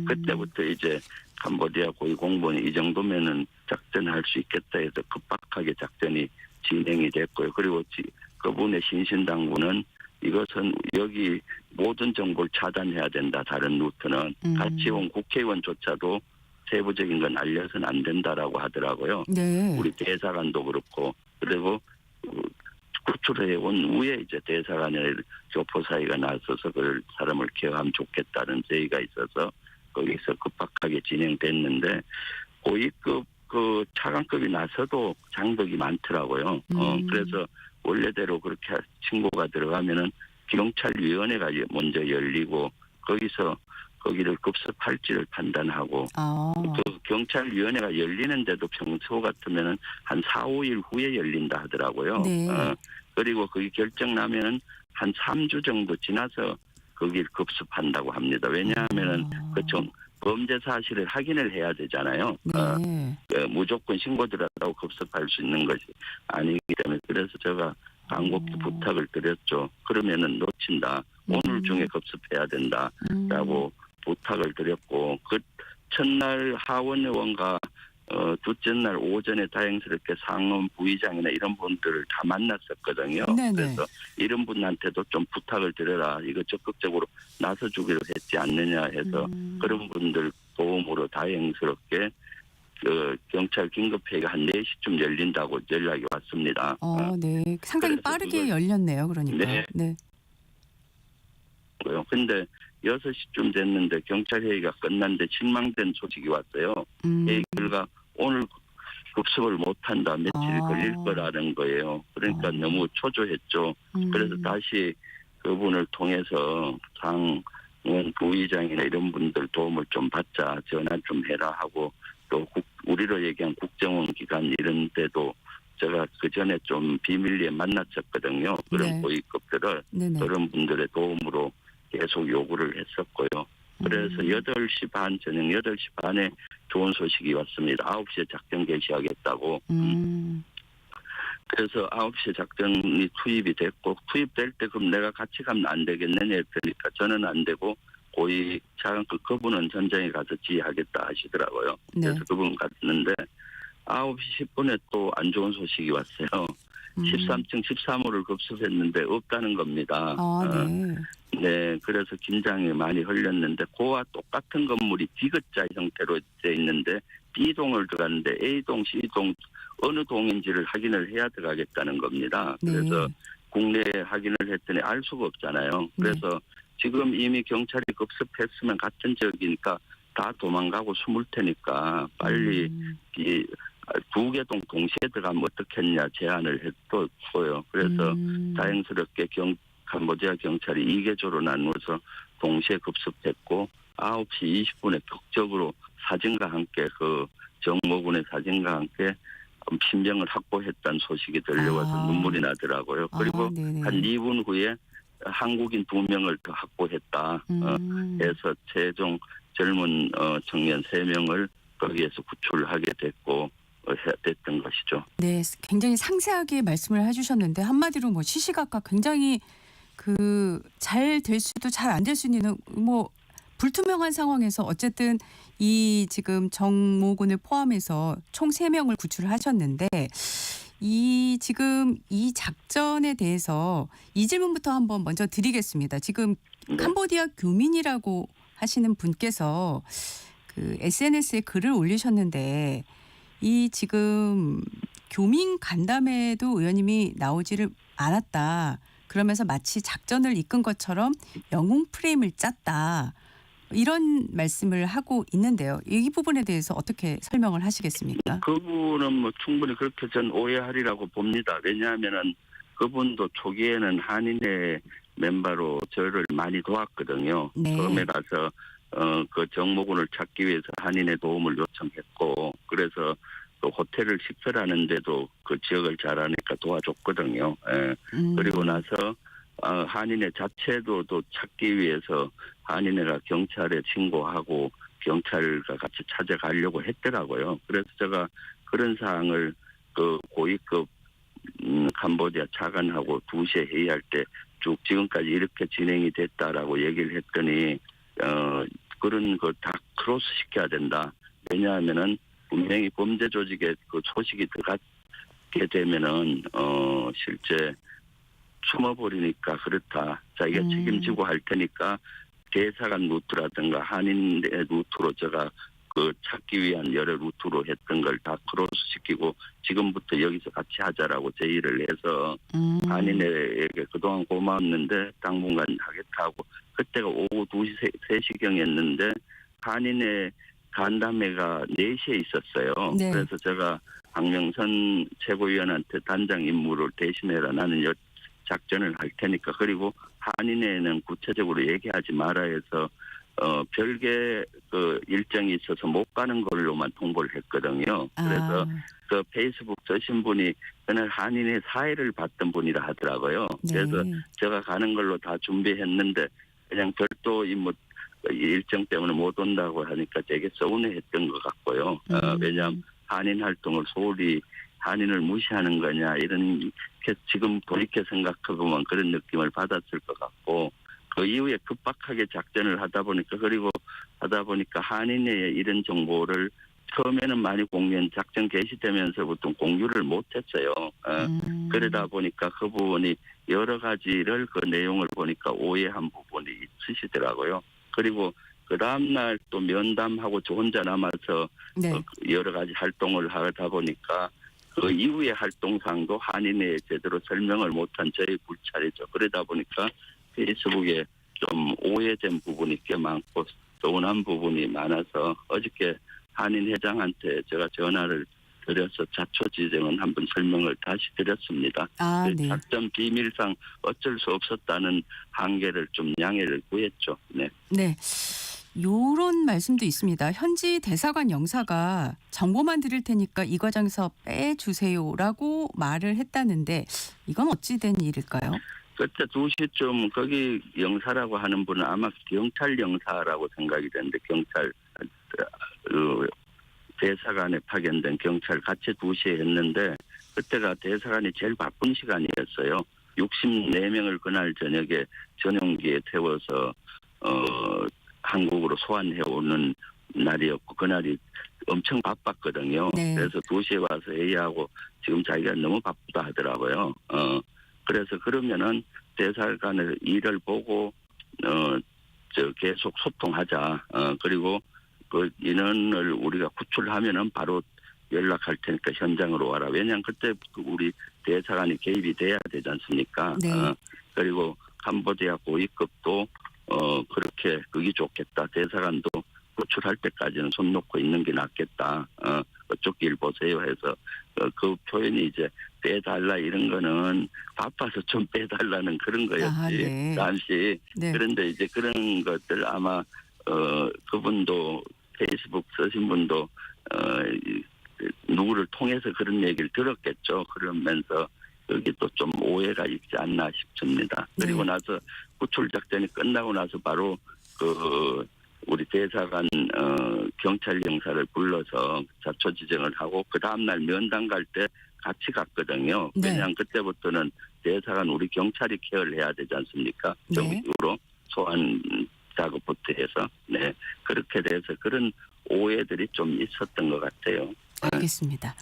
그때부터 이제 캄보디아 고위 공무원이 이 정도면은 작전할 수 있겠다 해서 급박하게 작전이 진행이 됐고요. 그리고 그분의 신신당부는 이것은 여기 모든 정보를 차단해야 된다. 다른 루트는 같이 온 국회의원조차도 세부적인 건 알려서는 안 된다라고 하더라고요. 네. 우리 대사관도 그렇고 그리고 구출해 온 후에 이제 대사관에 교포 사이가 나서서 그 사람을 케어하면 좋겠다는 제의가 있어서 거기서 급박하게 진행됐는데 고위급 그 차관급이 나서도 장벽이 많더라고요. 그래서 원래대로 그렇게 친구가 들어가면은 경찰위원회가 먼저 열리고 거기서 거기를 급습할지를 판단하고 그 경찰위원회가 열리는데도 평소 같으면은 한 4, 5일 후에 열린다 하더라고요. 네. 그리고 그게 결정 나면은 한 3주 정도 지나서 거기를 급습한다고 합니다. 왜냐하면은 범죄 사실을 확인을 해야 되잖아요. 네. 무조건 신고 들어가고 급습할 수 있는 것이 아니기 때문에 그래서 제가 간곡히 부탁을 드렸죠. 그러면은 놓친다. 오늘 중에 급습해야 된다라고 부탁을 드렸고 그 첫날 하원 의원과 둘째 날 오전에 다행스럽게 상원 부의장이나 이런 분들을 다 만났었거든요. 네네. 그래서 이런 분한테도 좀 부탁을 드려라. 이거 적극적으로 나서주기로 했지 않느냐 해서 그런 분들 도움으로 다행스럽게 경찰 긴급회의가 한 4시쯤 열린다고 연락이 왔습니다. 네. 상당히 빠르게 열렸네요. 그러니까. 네. 근데 6시쯤 됐는데 경찰회의가 끝났는데 실망된 소식이 왔어요. 회의 결과 오늘 급습을 못한다. 며칠 걸릴 거라는 거예요. 그러니까 너무 초조했죠. 그래서 다시 그분을 통해서 상원 부의장이나 이런 분들 도움을 좀 받자. 전화 좀 해라 하고 또 우리로 얘기한 국정원 기관 이런 데도 제가 그 전에 좀 비밀리에 만났었거든요. 그런 고위급들을 그런 분들의 도움으로 계속 요구를 했었고요. 그래서 8시 반, 저녁 8시 반에 좋은 소식이 왔습니다. 9시에 작전 개시하겠다고. 그래서 9시에 작전이 투입이 됐고 투입될 때 그럼 내가 같이 가면 안 되겠느냐 했으니까 저는 안 되고 고위 차관급 그분은 현장에 가서 지휘하겠다 하시더라고요. 그래서 그분 갔는데 9시 10분에 또 안 좋은 소식이 왔어요. 13층 13호를 급습했는데 없다는 겁니다. 네, 그래서 긴장이 많이 흘렸는데 그와 똑같은 건물이 D자 형태로 되어 있는데 B동을 들어갔는데 A동, C동 어느 동인지를 확인을 해야 들어가겠다는 겁니다. 그래서 국내에 확인을 했더니 알 수가 없잖아요. 그래서 지금 이미 경찰이 급습했으면 같은 지역이니까 다 도망가고 숨을 테니까 빨리 이 부계동 동시에 들어가면 어떻겠냐 제안을 했고요. 그래서 다행스럽게 캄보디아 경찰이 2개조로 나누어서 동시에 급습했고 9시 20분에 격적으로 사진과 함께 그 정모군의 사진과 함께 신병을 확보했다는 소식이 들려와서 눈물이 나더라고요. 그리고 한 2분 후에 한국인 2명을 더 확보했다 해서 최종 젊은 청년 3명을 거기에서 구출하게 됐고 됐던 것이죠. 네, 굉장히 상세하게 말씀을 해주셨는데 한마디로 뭐 시시각각 굉장히 그 잘 될 수도 잘 안 될 수 있는 뭐 불투명한 상황에서 어쨌든 이 지금 정모군을 포함해서 총 3명을 구출하셨는데 이 지금 이 작전에 대해서 이 질문부터 한번 먼저 드리겠습니다. 지금 캄보디아 교민이라고 하시는 분께서 그 SNS에 글을 올리셨는데 이 지금 교민 간담회도 의원님이 나오지를 않았다. 그러면서 마치 작전을 이끈 것처럼 영웅 프레임을 짰다. 이런 말씀을 하고 있는데요. 이 부분에 대해서 어떻게 설명을 하시겠습니까? 그분은 뭐 충분히 그렇게 전 오해하리라고 봅니다. 왜냐하면은 그분도 초기에는 한인회 멤버로 저를 많이 도왔거든요. 네. 처음에 가서 그 정모군을 찾기 위해서 한인의 도움을 요청했고 그래서 또 호텔을 식별하는데도 그 지역을 잘 아니까 도와줬거든요. 예. 그리고 나서 한인회 자체도 또 찾기 위해서 한인회가 경찰에 신고하고 경찰과 같이 찾아가려고 했더라고요. 그래서 제가 그런 사항을 그 고위급 캄보디아 차관하고 2시에 회의할 때 쭉 지금까지 이렇게 진행이 됐다라고 얘기를 했더니 그런 거 다 크로스 시켜야 된다. 왜냐하면은 분명히 범죄 조직에 그 소식이 들어가게 되면은 실제 숨어버리니까 그렇다. 자기가 책임지고 할 테니까 대사관 루트라든가 한인의 루트로 제가 그 찾기 위한 여러 루트로 했던 걸 다 크로스시키고 지금부터 여기서 같이 하자라고 제의를 해서 한인회에게 그동안 고마웠는데 당분간 하겠다고 그때가 오후 2시 3시경이었는데 한인회 간담회가 4시에 있었어요. 네. 그래서 제가 박명선 최고위원한테 단장 임무를 대신해라. 나는 작전을 할 테니까. 그리고 한인회는 구체적으로 얘기하지 마라 해서 별개 그 일정이 있어서 못 가는 걸로만 통보를 했거든요. 그래서 그 페이스북 쓰신 분이 그날 한인회 사회를 봤던 분이라 하더라고요. 네. 그래서 제가 가는 걸로 다 준비했는데 그냥 별도 일정 때문에 못 온다고 하니까 되게 서운해했던 것 같고요. 왜냐하면 한인 활동을 소홀히 한인을 무시하는 거냐 이런 지금 돌이켜 생각해보면 그런 느낌을 받았을 것 같고 그 이후에 급박하게 작전을 하다 보니까 한인회에 이런 정보를 처음에는 많이 작전 개시되면서부터 공유를 못했어요. 그러다 보니까 그 부분이 여러 가지를 그 내용을 보니까 오해한 부분이 있으시더라고요. 그리고 그 다음날 또 면담하고 저 혼자 남아서 여러 가지 활동을 하다 보니까 그 이후의 활동상도 한인회에 제대로 설명을 못한 저의 불찰이죠. 그러다 보니까 페이스북에 좀 오해된 부분이 꽤 많고 서운한 부분이 많아서 어저께 한인 회장한테 제가 전화를 드려서 자초지정은 한번 설명을 다시 드렸습니다. 네. 작전 비밀상 어쩔 수 없었다는 한계를 좀 양해를 구했죠. 네. 네. 요런 말씀도 있습니다. 현지 대사관 영사가 정보만 드릴 테니까 이 과정에서 빼주세요라고 말을 했다는데 이건 어찌 된 일일까요? 그때 2시쯤 거기 영사라고 하는 분은 아마 경찰 영사라고 생각이 되는데 경찰 대사관에 파견된 경찰 같이 2시에 했는데 그때가 대사관이 제일 바쁜 시간이었어요. 64명을 그날 저녁에 전용기에 태워서 한국으로 소환해 오는 날이었고 그날이 엄청 바빴거든요. 네. 그래서 2시에 와서 회의하고 지금 자기가 너무 바쁘다 하더라고요. 그래서 그러면은 대사관의 일을 보고 계속 소통하자. 그리고 그 인원을 우리가 구출하면은 바로 연락할 테니까 현장으로 와라. 왜냐하면 그때 우리 대사관이 개입이 돼야 되지 않습니까? 네. 그리고 캄보디아 고위급도 그렇게 그게 좋겠다. 대사관도 구출할 때까지는 손 놓고 있는 게 낫겠다. 그쪽 길 보세요 해서 그 표현이 이제 빼달라 이런 거는 바빠서 좀 빼달라는 그런 거였지. 아, 네. 잠시. 네. 그런데 이제 그런 것들 아마 그분도 페이스북 쓰신 분도 누구를 통해서 그런 얘기를 들었겠죠. 그러면서 여기 또 좀 오해가 있지 않나 싶습니다. 그리고 네. 나서 구출 작전이 끝나고 나서 바로 우리 대사관 경찰 영사를 불러서 자초지정을 하고 그 다음날 면담 갈 때 같이 갔거든요. 네. 왜냐하면 그때부터는 대사관 우리 경찰이 케어를 해야 되지 않습니까? 네. 정식으로 소환 작업부터 해서 네 그렇게 돼서 그런 오해들이 좀 있었던 것 같아요. 알겠습니다.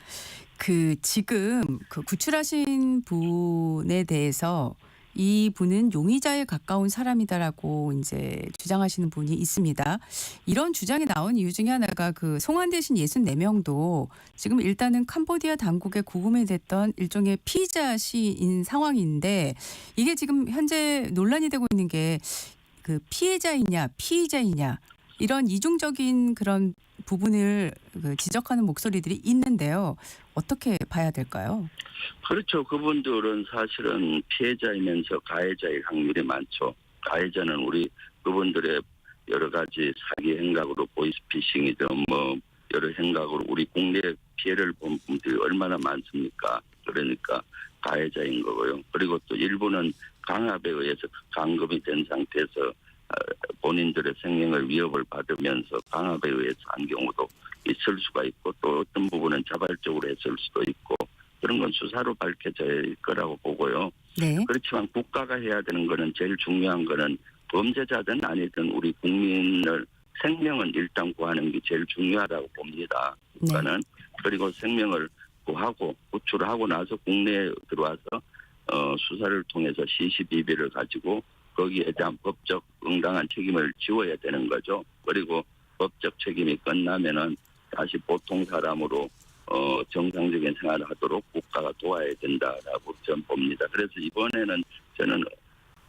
지금 구출하신 분에 대해서 이 분은 용의자에 가까운 사람이다라고 이제 주장하시는 분이 있습니다. 이런 주장이 나온 이유 중에 하나가 송환되신 64명도 지금 일단은 캄보디아 당국에 구금이 됐던 일종의 피의자 시인 상황인데 이게 지금 현재 논란이 되고 있는 게 피해자이냐 피의자이냐 이런 이중적인 그런 부분을 지적하는 목소리들이 있는데요. 어떻게 봐야 될까요? 그렇죠. 그분들은 사실은 피해자이면서 가해자의 확률이 많죠. 가해자는 우리 그분들의 여러 가지 사기 행각으로 보이스피싱이든 뭐 여러 행각으로 우리 국내 피해를 본 분들이 얼마나 많습니까? 그러니까 가해자인 거고요. 그리고 또 일부는 강압에 의해서 강금이 된 상태에서 본인들의 생명을 위협을 받으면서 강압에 의해서 한 경우도 있을 수가 있고 또 어떤 부분은 자발적으로 했을 수도 있고 그런 건 수사로 밝혀질 거라고 보고요. 네. 그렇지만 국가가 해야 되는 거는 제일 중요한 거는 범죄자든 아니든 우리 국민을 생명은 일단 구하는 게 제일 중요하다고 봅니다. 국가는. 네. 그리고 생명을 구하고 구출하고 나서 국내에 들어와서 수사를 통해서 시시비비를 가지고 거기에 대한 법적 응당한 책임을 지워야 되는 거죠. 그리고 법적 책임이 끝나면은 다시 보통 사람으로 정상적인 생활을 하도록 국가가 도와야 된다라고 저는 봅니다. 그래서 이번에는 저는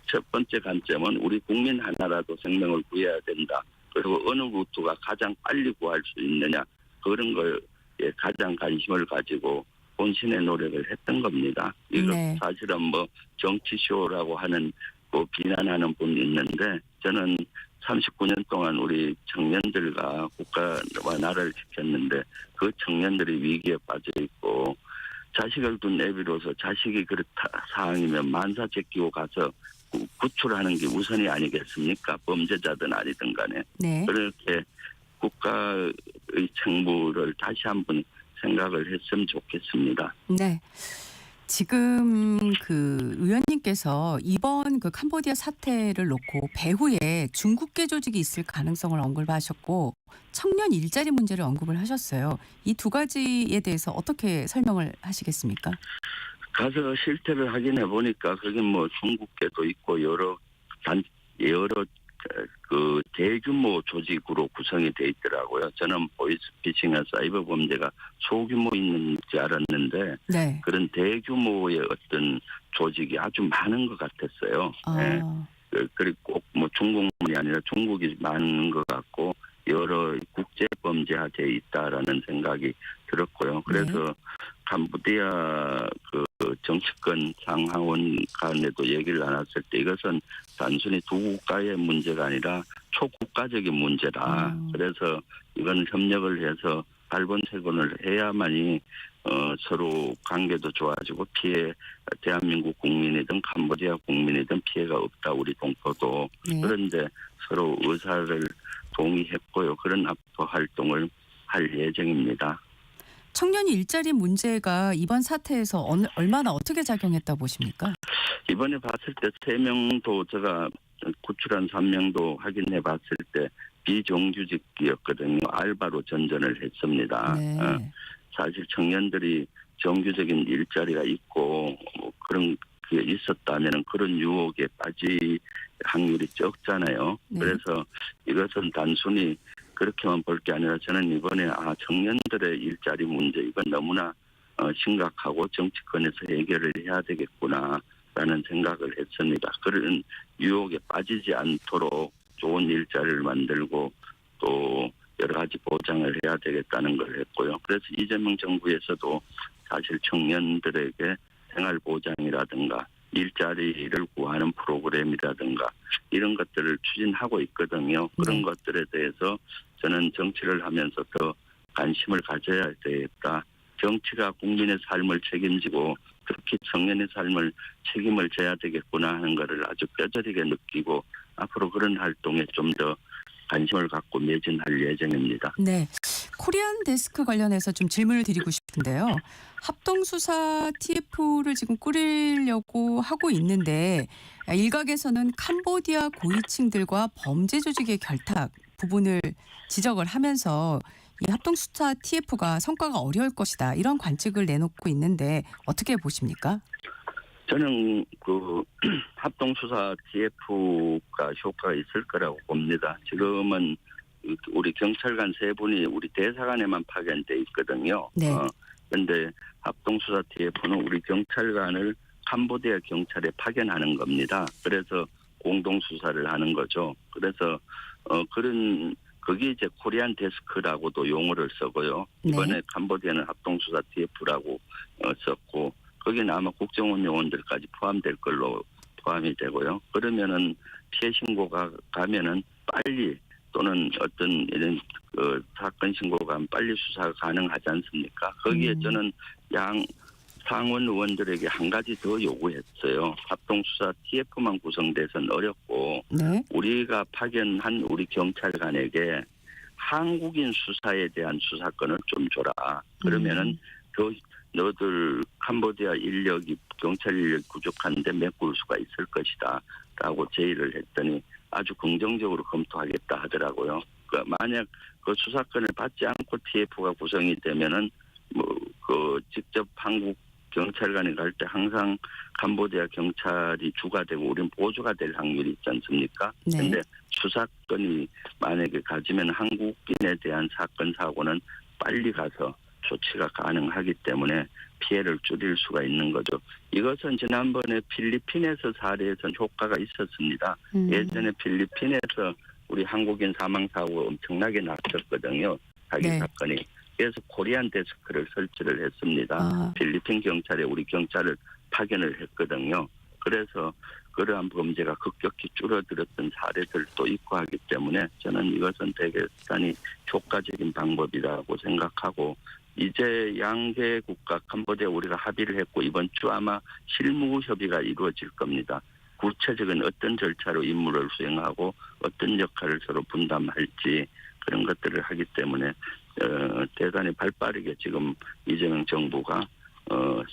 첫 번째 관점은 우리 국민 하나라도 생명을 구해야 된다. 그리고 어느 루트가 가장 빨리 구할 수 있느냐 그런 거에 가장 관심을 가지고 본신의 노력을 했던 겁니다. 이거 네. 사실은 뭐 정치쇼라고 하는 비난하는 분이 있는데 저는 39년 동안 우리 청년들과 국가와 나라를 지켰는데 그 청년들이 위기에 빠져 있고 자식을 둔 애비로서 자식이 그렇다 상황이면 만사 제끼고 가서 구출하는 게 우선이 아니겠습니까? 범죄자든 아니든 간에. 네. 그렇게 국가의 책무를 다시 한번 생각을 했으면 좋겠습니다. 네. 지금 의원님께서 이번 캄보디아 사태를 놓고 배후에 중국계 조직이 있을 가능성을 언급하셨고 청년 일자리 문제를 언급을 하셨어요. 이 두 가지에 대해서 어떻게 설명을 하시겠습니까? 가서 실태를 확인해 보니까 거기 뭐 중국계도 있고 여러 대규모 조직으로 구성이 돼 있더라고요. 저는 보이스피싱이나 사이버 범죄가 소규모 있는 줄 알았는데 네. 그런 대규모의 어떤 조직이 아주 많은 것 같았어요. 네. 그리고 꼭 뭐 중국만이 아니라 중국이 많은 것 같고 여러 국제 범죄화돼 있다라는 생각이 들었고요. 그래서 캄보디아 정치권 상하원 간에도 얘기를 나눴을 때 이것은 단순히 두 국가의 문제가 아니라 초국가적인 문제다. 그래서 이건 협력을 해서 발본색원을 해야만이 서로 관계도 좋아지고 대한민국 국민이든 캄보디아 국민이든 피해가 없다. 우리 동포도. 네. 그런데 서로 의사를 동의했고요. 그런 앞으로 활동을 할 예정입니다. 청년 일자리 문제가 이번 사태에서 얼마나 어떻게 작용했다 보십니까? 이번에 봤을 때 3명도 제가 구출한 3명도 확인해 봤을 때 비정규직이었거든요. 알바로 전전을 했습니다. 네. 사실 청년들이 정규적인 일자리가 있고 그런 게 있었다면 그런 유혹에 빠질 확률이 적잖아요. 네. 그래서 이것은 단순히 그렇게만 볼 게 아니라 저는 이번에 청년들의 일자리 문제 이건 너무나 심각하고 정치권에서 해결을 해야 되겠구나라는 생각을 했습니다. 그런 유혹에 빠지지 않도록 좋은 일자리를 만들고 또 여러 가지 보장을 해야 되겠다는 걸 했고요. 그래서 이재명 정부에서도 사실 청년들에게 생활보장이라든가 일자리를 구하는 프로그램이라든가 이런 것들을 추진하고 있거든요. 그런 것들에 대해서 저는 정치를 하면서 더 관심을 가져야 되겠다. 정치가 국민의 삶을 책임지고 특히 청년의 삶을 책임을 져야 되겠구나 하는 것을 아주 뼈저리게 느끼고 앞으로 그런 활동에 좀 더 관심을 갖고 매진할 예정입니다. 네. 코리안 데스크 관련해서 좀 질문을 드리고 싶은데요. 합동수사 TF를 지금 꾸리려고 하고 있는데 일각에서는 캄보디아 고위층들과 범죄 조직의 결탁 부분을 지적을 하면서 이 합동수사 TF가 성과가 어려울 것이다. 이런 관측을 내놓고 있는데 어떻게 보십니까? 저는 그 합동수사 TF가 효과가 있을 거라고 봅니다. 지금은 우리 경찰관 3분이 우리 대사관에만 파견돼 있거든요. 네. 그런데 합동수사 TF는 우리 경찰관을 캄보디아 경찰에 파견하는 겁니다. 그래서 공동수사를 하는 거죠. 그래서 그게 이제 코리안 데스크라고도 용어를 쓰고요. 이번에 네. 캄보디아는 합동수사 TF라고 썼고 거기는 아마 국정원 요원들까지 포함될 걸로 포함이 되고요. 그러면은 피해 신고가 가면은 빨리 또는 어떤 이런 사건 신고가 가면 빨리 수사가 가능하지 않습니까? 거기에 저는 상원 의원들에게 한 가지 더 요구했어요. 합동수사 TF만 구성돼서는 어렵고 네. 우리가 파견한 우리 경찰관에게 한국인 수사에 대한 수사권을 좀 줘라. 그러면은 너들 캄보디아 인력이 경찰 인력이 부족한데 메꿀 수가 있을 것이다 라고 제의를 했더니 아주 긍정적으로 검토하겠다 하더라고요. 만약 그 수사권을 받지 않고 TF가 구성이 되면은 직접 한국 경찰관이 갈 때 항상 캄보디아 경찰이 주가 되고 우리는 보조가 될 확률이 있지 않습니까? 그런데 네. 수사권이 만약에 가지면 한국인에 대한 사건 사고는 빨리 가서 조치가 가능하기 때문에 피해를 줄일 수가 있는 거죠. 이것은 지난번에 필리핀에서 사례에서 효과가 있었습니다. 예전에 필리핀에서 우리 한국인 사망사고가 엄청나게 났었거든요. 사기 네. 사건이. 그래서 코리안 데스크를 설치를 했습니다. 필리핀 경찰에 우리 경찰을 파견을 했거든요. 그래서 그러한 범죄가 급격히 줄어들었던 사례들도 있고 하기 때문에 저는 이것은 대단히 효과적인 방법이라고 생각하고 이제 양계 국가 캄보디아 우리가 합의를 했고 이번 주 아마 실무 협의가 이루어질 겁니다. 구체적인 어떤 절차로 임무를 수행하고 어떤 역할을 서로 분담할지 그런 것들을 하기 때문에 대단히 발빠르게 지금 이재명 정부가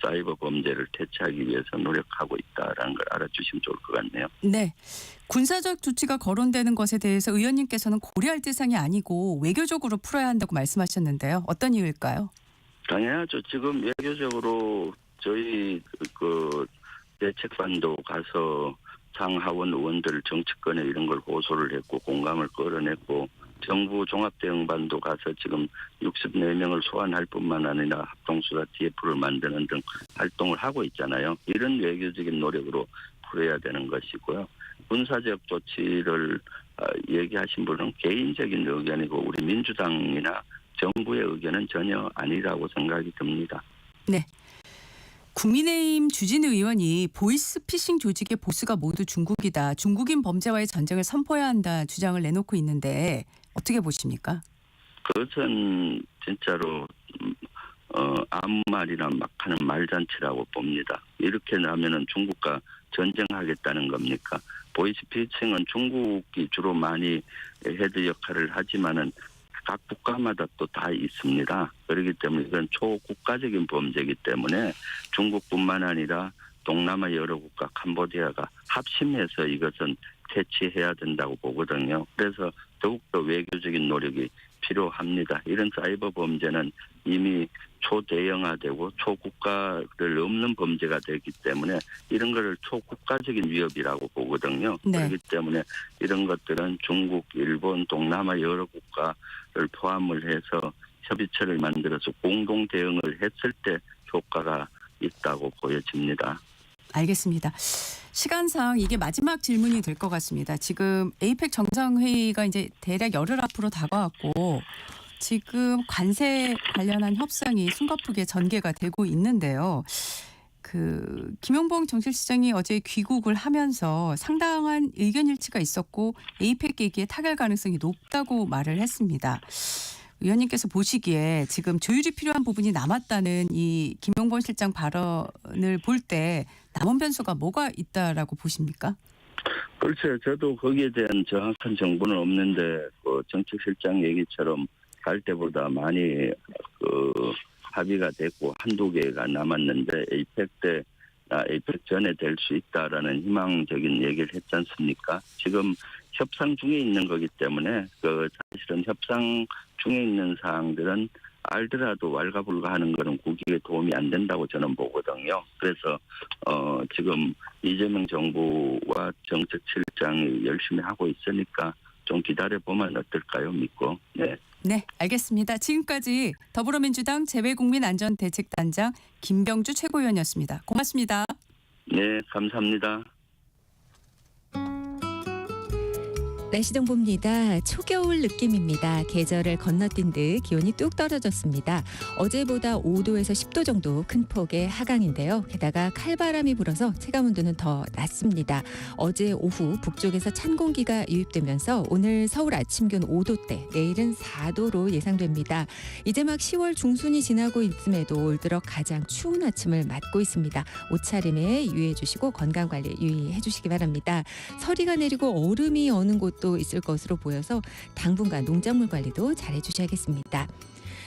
사이버 범죄를 퇴치하기 위해서 노력하고 있다라는 걸 알아주시면 좋을 것 같네요. 네. 군사적 조치가 거론되는 것에 대해서 의원님께서는 고려할 대상이 아니고 외교적으로 풀어야 한다고 말씀하셨는데요. 어떤 이유일까요? 당연하죠. 지금 외교적으로 저희 대책반도 가서 상하원 의원들 정치권에 이런 걸 호소를 했고 공감을 끌어냈고 정부 종합대응반도 가서 지금 64명을 소환할 뿐만 아니라 합동수사 TF를 만드는 등 활동을 하고 있잖아요. 이런 외교적인 노력으로 풀어야 되는 것이고요. 군사적 조치를 얘기하신 분은 개인적인 의견이고 우리 민주당이나 정부의 의견은 전혀 아니라고 생각이 듭니다. 네. 국민의힘 주진우 의원이 보이스피싱 조직의 보스가 모두 중국이다. 중국인 범죄와의 전쟁을 선포해야 한다 주장을 내놓고 있는데 어떻게 보십니까? 그것은 진짜로 아무 말이나 막 하는 말잔치라고 봅니다. 이렇게 나면은 중국과 전쟁하겠다는 겁니까? 보이스피싱은 중국이 주로 많이 헤드 역할을 하지만은 각 국가마다 또 다 있습니다. 그렇기 때문에 이건 초국가적인 범죄이기 때문에 중국뿐만 아니라 동남아 여러 국가, 캄보디아가 합심해서 이것은 퇴치해야 된다고 보거든요. 그래서 더욱더 외교적인 노력이 필요합니다. 이런 사이버 범죄는 이미 초대형화되고 초국가를 넘는 범죄가 되기 때문에 이런 거를 초국가적인 위협이라고 보거든요. 네. 그렇기 때문에 이런 것들은 중국, 일본, 동남아 여러 국가를 포함을 해서 협의체를 만들어서 공동 대응을 했을 때 효과가 있다고 보여집니다. 알겠습니다. 시간상 이게 마지막 질문이 될 것 같습니다. 지금 에이펙 정상회의가 이제 대략 열흘 앞으로 다가왔고 지금 관세 관련한 협상이 숨가쁘게 전개가 되고 있는데요. 김용봉 정실시장이 어제 귀국을 하면서 상당한 의견 일치가 있었고 에이펙 계기에 타결 가능성이 높다고 말을 했습니다. 의원님께서 보시기에 지금 조율이 필요한 부분이 남았다는 이 김용범 실장 발언을 볼 때 남은 변수가 뭐가 있다라고 보십니까? 글쎄요. 저도 거기에 대한 정확한 정보는 없는데 정책실장 얘기처럼 갈 때보다 많이 합의가 됐고 한두 개가 남았는데 에이펙 전에 될 수 있다라는 희망적인 얘기를 했지 않습니까? 지금 협상 중에 있는 거기 때문에 사실은 협상 중에 있는 사항들은 알더라도 왈가불가하는 거는 국익에 도움이 안 된다고 저는 보거든요. 그래서 지금 이재명 정부와 정책실장이 열심히 하고 있으니까 좀 기다려보면 어떨까요? 믿고. 네. 네, 알겠습니다. 지금까지 더불어민주당 재외국민안전대책단장 김병주 최고위원이었습니다. 고맙습니다. 네, 감사합니다. 날씨 정보입니다. 초겨울 느낌입니다. 계절을 건너뛴 듯 기온이 뚝 떨어졌습니다. 어제보다 5도에서 10도 정도 큰 폭의 하강인데요. 게다가 칼바람이 불어서 체감온도는 더 낮습니다. 어제 오후 북쪽에서 찬 공기가 유입되면서 오늘 서울 아침 기온 5도대, 내일은 4도로 예상됩니다. 이제 막 10월 중순이 지나고 있음에도 올 들어 가장 추운 아침을 맞고 있습니다. 옷차림에 유의해 주시고 건강관리 유의해 주시기 바랍니다. 서리가 내리고 얼음이 어는 곳 또 있을 것으로 보여서 당분간 농작물 관리도 잘해 주셔야겠습니다.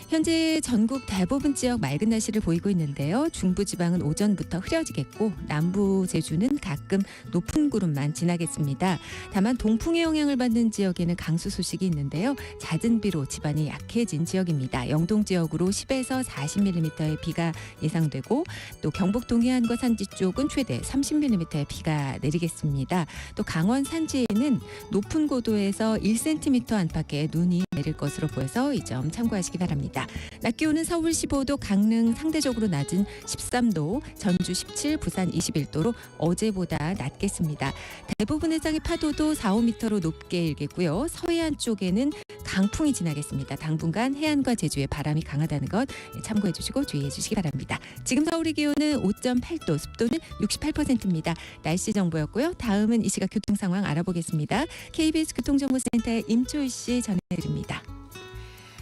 현재 전국 대부분 지역 맑은 날씨를 보이고 있는데요. 중부지방은 오전부터 흐려지겠고 남부 제주는 가끔 높은 구름만 지나겠습니다. 다만 동풍의 영향을 받는 지역에는 강수 소식이 있는데요. 잦은 비로 지반이 약해진 지역입니다. 영동 지역으로 10에서 40mm의 비가 예상되고 또 경북 동해안과 산지 쪽은 최대 30mm의 비가 내리겠습니다. 또 강원 산지에는 높은 고도에서 1cm 안팎의 눈이 내릴 것으로 보여서 이 점 참고하시기 바랍니다. 낮 기온은 서울 15도, 강릉 상대적으로 낮은 13도, 전주 17, 부산 21도로 어제보다 낮겠습니다. 대부분 해상의 파도도 4, 5m로 높게 일겠고요. 서해안 쪽에는 강풍이 지나겠습니다. 당분간 해안과 제주에 바람이 강하다는 것 참고해 주시고 주의해 주시기 바랍니다. 지금 서울의 기온은 5.8도, 습도는 68%입니다. 날씨 정보였고요. 다음은 이 시각 교통 상황 알아보겠습니다. KBS 교통정보센터의 임초희 씨 전해드립니다.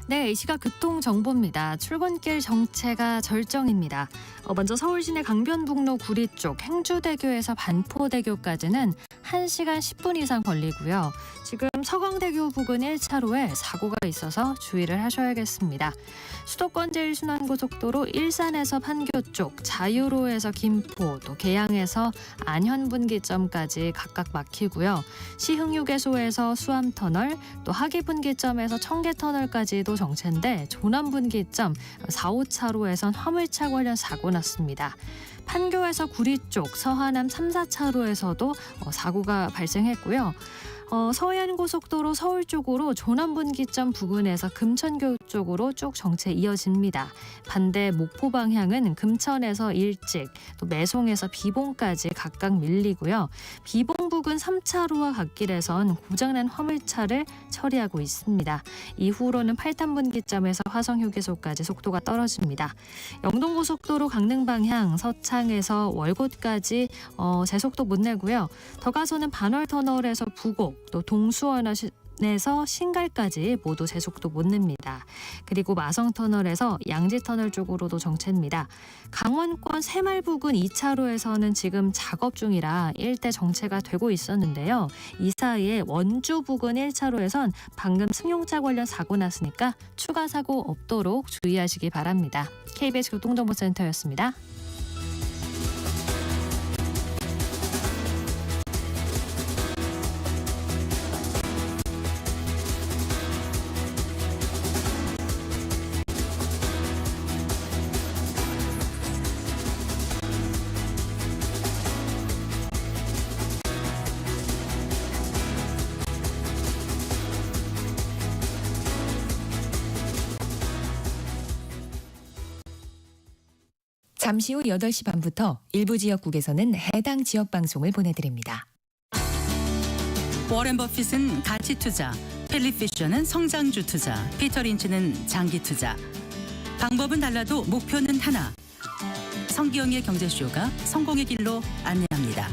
네, 이 시각 교통정보입니다. 출근길 정체가 절정입니다. 먼저 서울 시내 강변북로 구리 쪽 행주대교에서 반포대교까지는 1시간 10분 이상 걸리고요. 지금 서강대교 부근 1차로에 사고가 있어서 주의를 하셔야겠습니다. 수도권 제1순환고속도로 일산에서 판교 쪽, 자유로에서 김포, 또 계양에서 안현분기점까지 각각 막히고요. 시흥휴게소에서 수암터널, 또 하기분기점에서 청계터널까지도 정체인데 조남분기점 4, 5차로에선 화물차 관련 사고 났습니다. 판교에서 구리 쪽, 서하남 3, 4차로에서도 사고가 발생했고요. 서해안고속도로 서울 쪽으로 조남분기점 부근에서 금천교 쪽으로 쭉 정체 이어집니다. 반대 목포 방향은 금천에서 일찍, 또 매송에서 비봉까지 각각 밀리고요. 비봉 부근 3차로와 갓길에선 고장난 화물차를 처리하고 있습니다. 이후로는 8탄분기점에서 화성휴게소까지 속도가 떨어집니다. 영동고속도로 강릉 방향 서창에서 월곶까지 제속도 못 내고요. 더 가서는 반월터널에서 부곡, 또 동수원에서 신갈까지 모두 제속도 못 냅니다. 그리고 마성터널에서 양지터널 쪽으로도 정체입니다. 강원권 새마을 부근 2차로에서는 지금 작업 중이라 일대 정체가 되고 있었는데요. 이 사이에 원주 부근 1차로에선 방금 승용차 관련 사고 났으니까 추가 사고 없도록 주의하시기 바랍니다. KBS 교통정보센터였습니다. 잠시 후 8시 반부터 일부 지역국에서는 해당 지역 방송을 보내드립니다. 워렌 버핏은 가치 투자, 펠리 피셔는 성장주 투자, 피터 린치는 장기 투자. 방법은 달라도 목표는 하나. 성기영의 경제쇼가 성공의 길로 안내합니다.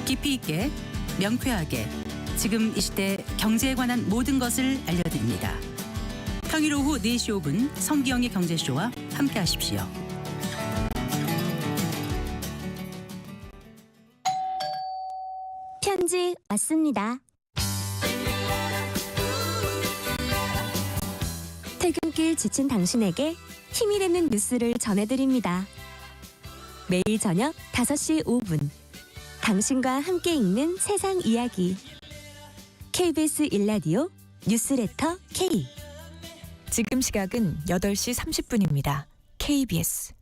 깊이 있게, 명쾌하게, 지금 이 시대 경제에 관한 모든 것을 알려드립니다. 평일 오후 4시 5분 성기영의 경제쇼와 함께하십시오. 편지 왔습니다. 퇴근길 지친 당신에게 힘이 되는 뉴스를 전해드립니다. 매일 저녁 5시 5분 당신과 함께 읽는 세상 이야기 KBS 1라디오 뉴스레터 K. 지금 시각은 8시 30분입니다. KBS.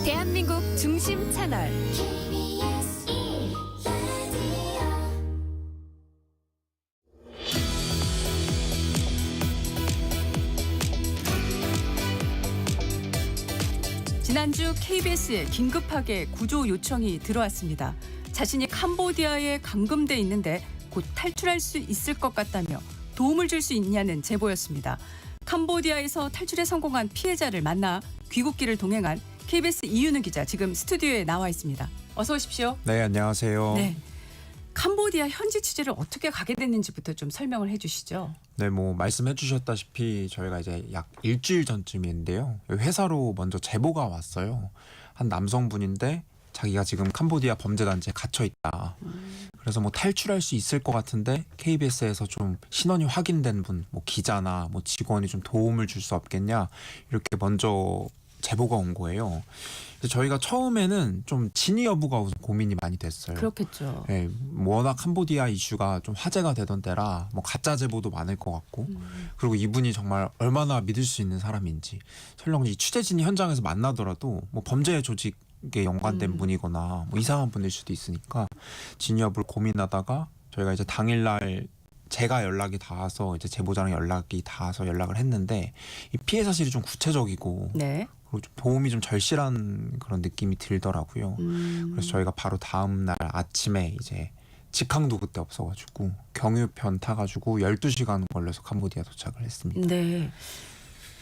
대한민국 중심 채널 지난주 KBS에 긴급하게 구조 요청이 들어왔습니다. 자신이 캄보디아에 감금돼 있는데 곧 탈출할 수 있을 것 같다며 도움을 줄 수 있냐는 제보였습니다. 캄보디아에서 탈출에 성공한 피해자를 만나 귀국길을 동행한 KBS 이윤우 기자 지금 스튜디오에 나와 있습니다. 어서 오십시오. 네, 안녕하세요. 네. 캄보디아 현지 취재를 어떻게 가게 됐는지부터 좀 설명을 해주시죠. 네, 뭐 말씀해 주셨다시피 저희가 이제 약 일주일 전쯤인데요. 회사로 먼저 제보가 왔어요. 한 남성분인데 자기가 지금 캄보디아 범죄단체에 갇혀 있다. 그래서 뭐 탈출할 수 있을 것 같은데 KBS에서 좀 신원이 확인된 분, 뭐 기자나 뭐 직원이 좀 도움을 줄 수 없겠냐 이렇게 먼저 제보가 온 거예요. 저희가 처음에는 좀 진위 여부가 우선 고민이 많이 됐어요. 그렇겠죠. 네, 워낙 캄보디아 이슈가 좀 화제가 되던 때라 뭐 가짜 제보도 많을 것 같고 그리고 이분이 정말 얼마나 믿을 수 있는 사람인지 설령 이 취재진이 현장에서 만나더라도 뭐 범죄 조직에 연관된 분이거나 뭐 이상한 분일 수도 있으니까 진위 여부를 고민하다가 저희가 이제 당일날 제가 연락이 닿아서 이제 제보자랑 연락이 닿아서 연락을 했는데 이 피해 사실이 좀 구체적이고 네. 그리고 좀 도움이 좀 절실한 그런 느낌이 들더라고요. 그래서 저희가 바로 다음 날 아침에 이제 직항도 그때 없어가지고 경유편 타가지고 12시간 걸려서 캄보디아 도착을 했습니다. 네.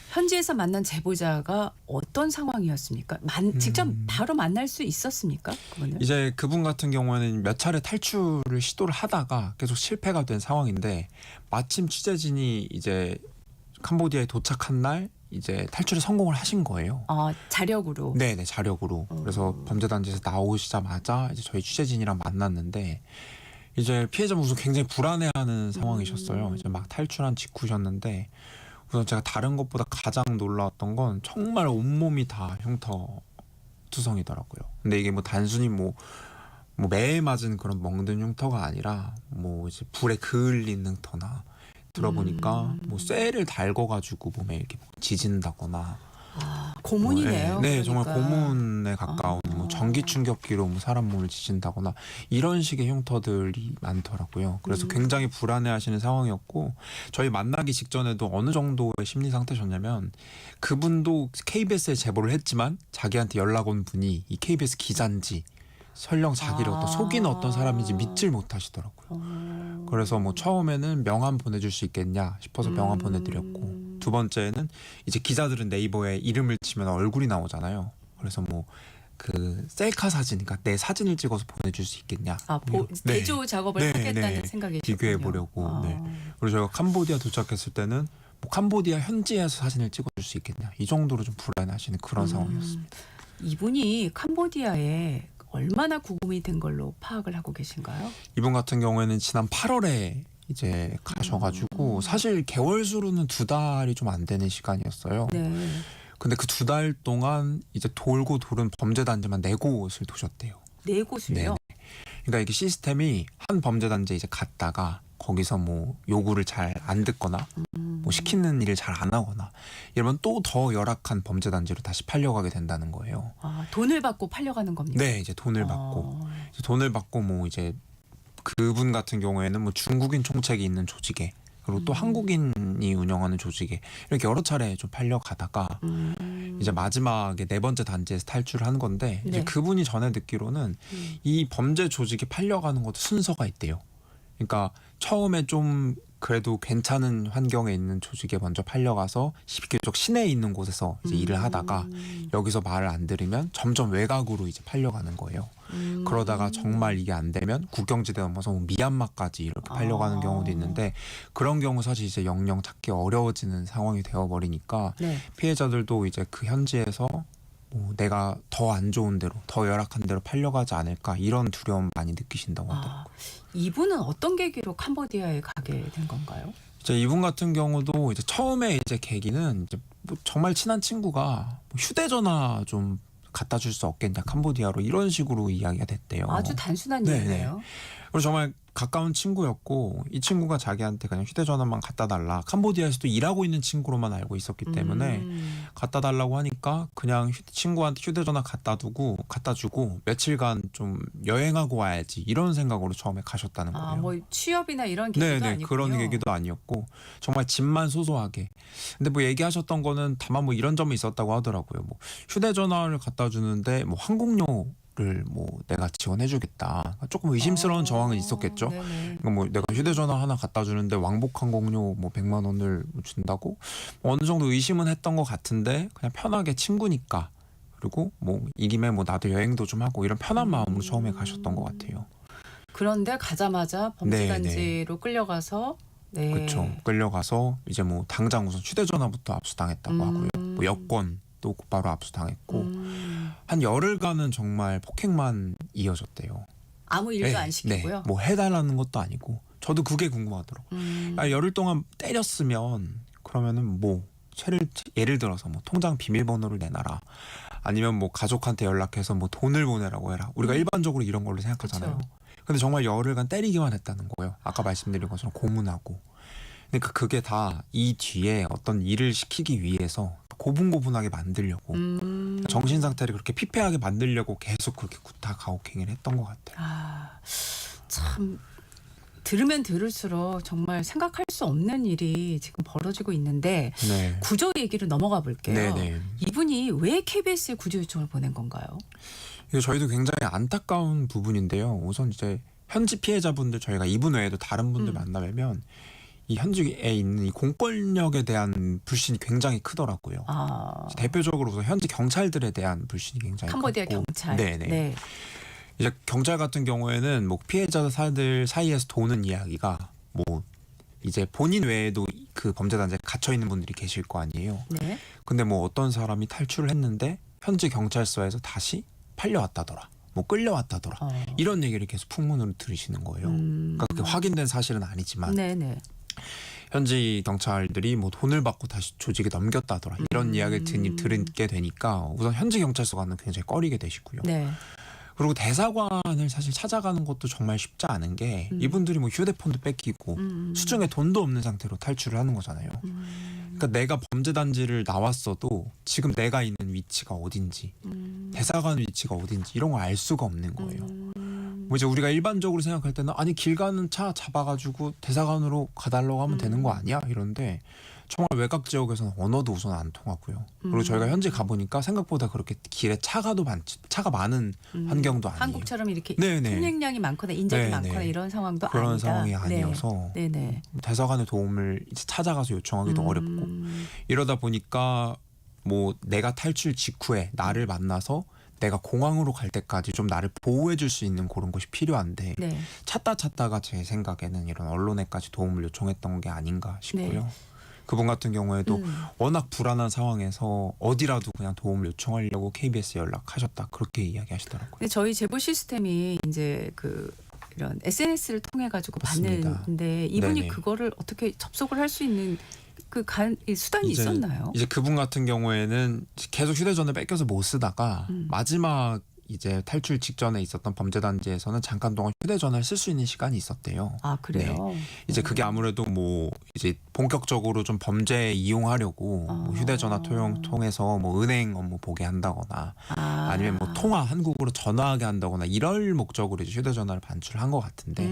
현지에서 만난 제보자가 어떤 상황이었습니까? 직접 바로 만날 수 있었습니까? 그분을? 이제 그분 같은 경우에는 몇 차례 탈출을 시도를 하다가 계속 실패가 된 상황인데 마침 취재진이 이제 캄보디아에 도착한 날 이제 탈출에 성공을 하신 거예요. 아, 자력으로. 네, 자력으로. 그래서 범죄단지에서 나오시자마자 이제 저희 취재진이랑 만났는데 이제 피해자분은 굉장히 불안해하는 상황이셨어요. 이제 막 탈출한 직후셨는데 우선 제가 다른 것보다 가장 놀라웠던 건 정말 온몸이 다 흉터 투성이더라고요. 근데 이게 뭐 단순히 뭐 매에 맞은 그런 멍든 흉터가 아니라 뭐 이제 불에 그을린 흉터나 들어보니까 뭐 쇠를 달궈가지고 몸에 이렇게 지진다거나 고문이네요. 네, 그러니까. 정말 고문에 가까운 뭐 전기 충격기로 뭐 사람 몸을 지진다거나 이런 식의 흉터들이 많더라고요. 그래서 굉장히 불안해하시는 상황이었고 저희 만나기 직전에도 어느 정도의 심리 상태셨냐면 그분도 KBS에 제보를 했지만 자기한테 연락 온 분이 이 KBS 기자인지 설령 자기를 어떤 속이는 어떤 사람인지 믿질 못하시더라고요. 그래서 뭐 처음에는 명함 보내줄 수 있겠냐 싶어서 명함 보내드렸고 두 번째는 이제 기자들은 네이버에 이름을 치면 얼굴이 나오잖아요. 그래서 뭐 그 셀카 사진, 그러니까 내 사진을 찍어서 보내줄 수 있겠냐. 대조 작업을 하겠다는 생각이셨군요. 비교해 보려고. 네. 그리고 저희가 캄보디아 도착했을 때는 뭐 캄보디아 현지에서 사진을 찍어줄 수 있겠냐. 이 정도로 좀 불안하시는 그런 상황이었습니다. 이분이 캄보디아에 얼마나 구금이 된 걸로 파악을 하고 계신가요? 이분 같은 경우에는 지난 8월에 이제 가셔가지고 사실 개월 수로는 2달이 좀 안 되는 시간이었어요. 네. 근데 그 2달 동안 이제 돌고 돌은 범죄단지만 4곳을 도셨대요. 4곳을요? 그러니까 이게 시스템이 한 범죄단지에 이제 갔다가 거기서 뭐 요구를 잘 안 듣거나 뭐 시키는 일을 잘 안 하거나 이러면 또 더 열악한 범죄 단지로 다시 팔려가게 된다는 거예요. 아, 돈을 받고 팔려가는 겁니까? 네, 이제 돈을 받고 이제 돈을 받고 뭐 이제 그분 같은 경우에는 뭐 중국인 총책이 있는 조직에 그리고 또 한국인이 운영하는 조직에 이렇게 여러 차례 좀 팔려가다가 이제 마지막에 4번째 단지에서 탈출을 한 건데 이제 네. 그분이 전에 듣기로는 이 범죄 조직이 팔려가는 것도 순서가 있대요. 그러니까 처음에 좀 그래도 괜찮은 환경에 있는 조직에 먼저 팔려가서 비교적 시내에 있는 곳에서 이제 일을 하다가 여기서 말을 안 들으면 점점 외곽으로 이제 팔려가는 거예요. 그러다가 정말 이게 안 되면 국경지대 넘어서 미얀마까지 이렇게 팔려가는 경우도 있는데 그런 경우 사실 이제 영영 찾기 어려워지는 상황이 되어버리니까 네. 피해자들도 이제 그 현지에서 뭐 내가 더 안 좋은 데로 더 열악한 데로 팔려가지 않을까 이런 두려움 많이 느끼신다고 하더라고요. 이분은 어떤 계기로 캄보디아에 가게 된 건가요? 이제 이분 같은 경우도 이제 처음에 이제 계기는 이제 뭐 정말 친한 친구가 뭐 휴대전화 좀 갖다 줄 수 없겠냐 캄보디아로 이런 식으로 이야기가 됐대요. 아주 단순한 네, 얘기네요. 그리고 정말 가까운 친구였고 이 친구가 자기한테 그냥 휴대전화만 갖다 달라 캄보디아에서도 일하고 있는 친구로만 알고 있었기 때문에 갖다 달라고 하니까 그냥 친구한테 휴대전화 갖다 주고 며칠간 좀 여행하고 와야지 이런 생각으로 처음에 가셨다는 거예요. 아, 뭐 취업이나 이런 계기도 네네 아니고요. 그런 계기도 아니었고 정말 집만 소소하게. 근데 뭐 얘기하셨던 거는 다만 뭐 이런 점이 있었다고 하더라고요. 뭐 휴대전화를 갖다 주는데 뭐 항공료를 뭐 내가 지원해주겠다. 조금 의심스러운 정황은 있었겠죠. 그러니까 뭐 내가 휴대전화 하나 갖다 주는데 왕복 항공료 뭐 100만 원을 준다고 뭐 어느 정도 의심은 했던 것 같은데 그냥 편하게 친구니까 그리고 뭐 이 김에 뭐 나도 여행도 좀 하고 이런 편한 마음으로 처음에 가셨던 것 같아요. 그런데 가자마자 범죄단지로 네, 끌려가서 네. 그렇죠. 끌려가서 이제 뭐 당장 우선 휴대전화부터 압수당했다고 하고요. 뭐 여권도 곧바로 압수당했고 한 열흘간은 정말 폭행만 이어졌대요. 아무 일도 네, 안 시키고요. 네. 뭐 해달라는 것도 아니고 저도 그게 궁금하더라고요. 열흘 동안 때렸으면 그러면은 뭐 예를 들어서 뭐 통장 비밀번호를 내놔라. 아니면 뭐 가족한테 연락해서 뭐 돈을 보내라고 해라. 우리가 일반적으로 이런 걸로 생각하잖아요. 그쵸. 근데 정말 열흘간 때리기만 했다는 거예요. 아까 말씀드린 것처럼 고문하고. 그러니까 그게 다 이 뒤에 어떤 일을 시키기 위해서 고분고분하게 만들려고 정신 상태를 그렇게 피폐하게 만들려고 계속 그렇게 구타 가혹행위를 했던 것 같아요. 아, 참 들으면 들을수록 정말 생각할 수 없는 일이 지금 벌어지고 있는데 네. 구조 얘기로 넘어가 볼게요. 네네. 이분이 왜 KBS에 구조 요청을 보낸 건가요? 이거 저희도 굉장히 안타까운 부분인데요. 우선 이제 현지 피해자분들 저희가 이분 외에도 다른 분들 만나뵈면 이 현지에 있는 이 공권력에 대한 불신이 굉장히 크더라고요. 아. 대표적으로 우선 현지 경찰들에 대한 불신이 굉장히 캄보디아 컸고. 경찰. 네네. 네. 이제 경찰 같은 경우에는 뭐 피해자들 사이에서 도는 이야기가 뭐 이제 본인 외에도 그 범죄 단지에 갇혀 있는 분들이 계실 거 아니에요. 네. 근데 뭐 어떤 사람이 탈출을 했는데 현지 경찰서에서 다시 팔려왔다더라. 뭐 끌려왔다더라. 이런 얘기를 계속 풍문으로 들으시는 거예요. 그러니까 그게 확인된 사실은 아니지만 네네. 현지 경찰들이 뭐 돈을 받고 다시 조직에 넘겼다더라. 이런 이야기를 들게 되니까 우선 현지 경찰서 가는 굉장히 꺼리게 되시고요. 네. 그리고 대사관을 사실 찾아가는 것도 정말 쉽지 않은 게 이분들이 뭐 휴대폰도 뺏기고 수중에 돈도 없는 상태로 탈출을 하는 거잖아요. 그러니까 내가 범죄 단지를 나왔어도 지금 내가 있는 위치가 어딘지 대사관 위치가 어딘지 이런 걸 알 수가 없는 거예요. 뭐 이제 우리가 일반적으로 생각할 때는 아니 길 가는 차 잡아가지고 대사관으로 가달라고 하면 되는 거 아니야? 이런데 정말 외곽 지역에서는 언어도 우선 안 통하고요. 그리고 저희가 현지 가보니까 생각보다 그렇게 길에 차가 많은 환경도 아니에요. 한국처럼 이렇게 네네. 통행량이 많거나 인적이 네네. 많거나 이런 상황도 그런 아니다. 상황이 아니어서 네. 네네. 대사관의 도움을 이제 찾아가서 요청하기도 어렵고 이러다 보니까 뭐 내가 탈출 직후에 나를 만나서 내가 공항으로 갈 때까지 좀 나를 보호해 줄 수 있는 그런 것이 필요한데 네. 찾다가 제 생각에는 이런 언론에까지 도움을 요청했던 게 아닌가 싶고요. 네. 그분 같은 경우에도 워낙 불안한 상황에서 어디라도 그냥 도움을 요청하려고 KBS에 연락하셨다 그렇게 이야기하시더라고요. 근데 저희 제보 시스템이 이제 이런 SNS를 통해 가지고 맞습니다. 받는데 이분이 네네. 그거를 어떻게 접속을 할 수 있는 수단이 있었나요? 이제 그분 같은 경우에는 계속 휴대전화를 뺏겨서 못 쓰다가 마지막 이제 탈출 직전에 있었던 범죄 단지에서는 잠깐 동안 휴대전화를 쓸 수 있는 시간이 있었대요. 아, 그래요? 이제 그게 아무래도 뭐 이제 본격적으로 좀 범죄에 이용하려고 뭐 휴대전화 통해서 뭐 은행 업무 보게 한다거나 아니면 뭐 통화 한국으로 전화하게 한다거나 이럴 목적으로 이제 휴대전화를 반출한 것 같은데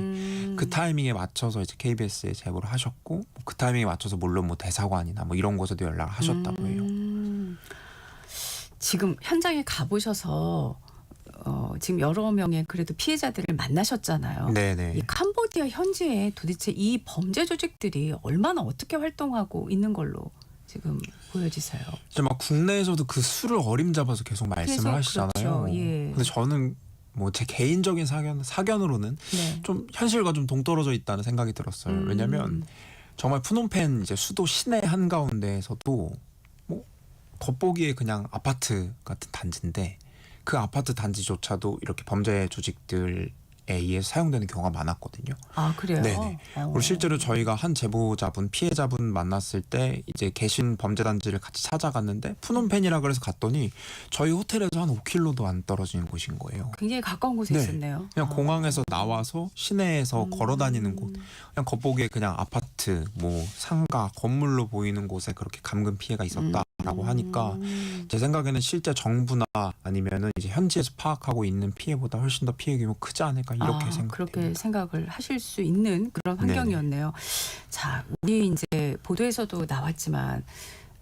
그 타이밍에 맞춰서 이제 KBS에 제보를 하셨고 그 타이밍에 맞춰서 물론 뭐 대사관이나 뭐 이런 곳에도 연락을 하셨다고 해요. 지금 현장에 가보셔서 지금 여러 명의 그래도 피해자들을 만나셨잖아요. 네네. 이 캄보디아 현지에 도대체 이 범죄 조직들이 얼마나 어떻게 활동하고 있는 걸로 지금 보여지세요? 이제 막 국내에서도 그 수를 어림잡아서 계속 말씀을 하시잖아요. 그렇죠. 예. 근데 저는 뭐 제 개인적인 사견으로는 네. 좀 현실과 좀 동떨어져 있다는 생각이 들었어요. 왜냐하면 정말 푸놈펜 이제 수도 시내 한가운데에서도 뭐 겉보기에 그냥 아파트 같은 단지인데 그 아파트 단지조차도 이렇게 범죄 조직들에 의해서 사용되는 경우가 많았거든요. 아, 그래요? 네네. 그리고 실제로 저희가 한 제보자분, 피해자분 만났을 때 이제 계신 범죄 단지를 같이 찾아갔는데 푸놈펜이라 그래서 갔더니 저희 호텔에서 한 5km도 안 떨어지는 곳인 거예요. 굉장히 가까운 곳에 네. 있었네요. 그냥 공항에서 나와서 시내에서 걸어 다니는 곳, 그냥 겉보기에 그냥 아파트, 뭐 상가, 건물로 보이는 곳에 그렇게 감금 피해가 있었다라고 하니까 제 생각에는 실제 정부나 아니면은 이제 현지에서 파악하고 있는 피해보다 훨씬 더 피해 규모 크지 않을까 이렇게 생각합니다. 그렇게 생각을 하실 수 있는 그런 환경이었네요. 자, 우리 이제 보도에서도 나왔지만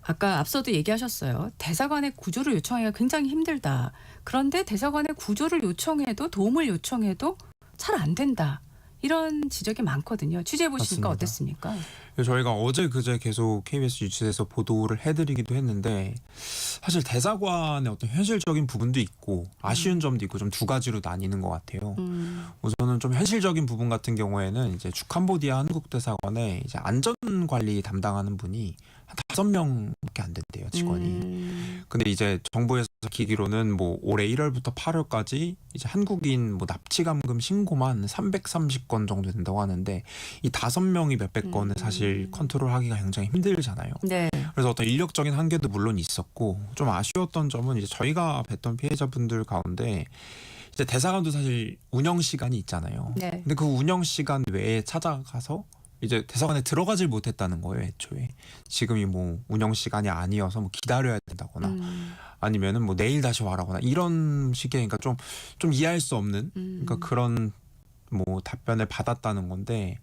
아까 앞서도 얘기하셨어요. 대사관의 구조를 요청하기가 굉장히 힘들다. 그런데 대사관의 구조를 요청해도 도움을 요청해도 잘 안 된다. 이런 지적이 많거든요. 취재해 보시니까 맞습니다. 어땠습니까? 저희가 어제 그제 계속 KBS 유치에서 보도를 해드리기도 했는데 사실 대사관의 어떤 현실적인 부분도 있고 아쉬운 점도 있고 좀 두 가지로 나뉘는 것 같아요. 우선은 좀 현실적인 부분 같은 경우에는 이제 주캄보디아 한국 대사관에 이제 안전 관리 담당하는 분이 한 5명밖에 안 된대요, 직원이. 근데 이제 정부에서 기기로는 뭐 올해 1월부터 8월까지 이제 한국인 뭐 납치 감금 신고만 330건 정도 된다고 하는데 이 5명이 몇백 건을 사실 컨트롤하기가 굉장히 힘들잖아요. 네. 그래서 어떤 인력적인 한계도 물론 있었고 좀 아쉬웠던 점은 이제 저희가 뵀던 피해자분들 가운데 이제 대사관도 사실 운영 시간이 있잖아요. 네. 근데 그 운영 시간 외에 찾아가서 이제 대사관에 들어가질 못했다는 거예요, 애초에. 지금이 뭐 운영 시간이 아니어서 뭐 기다려야 된다거나 아니면은 뭐 내일 다시 와라거나 이런 식의 그러니까 좀 이해할 수 없는 그러니까 그런 뭐 답변을 받았다는 건데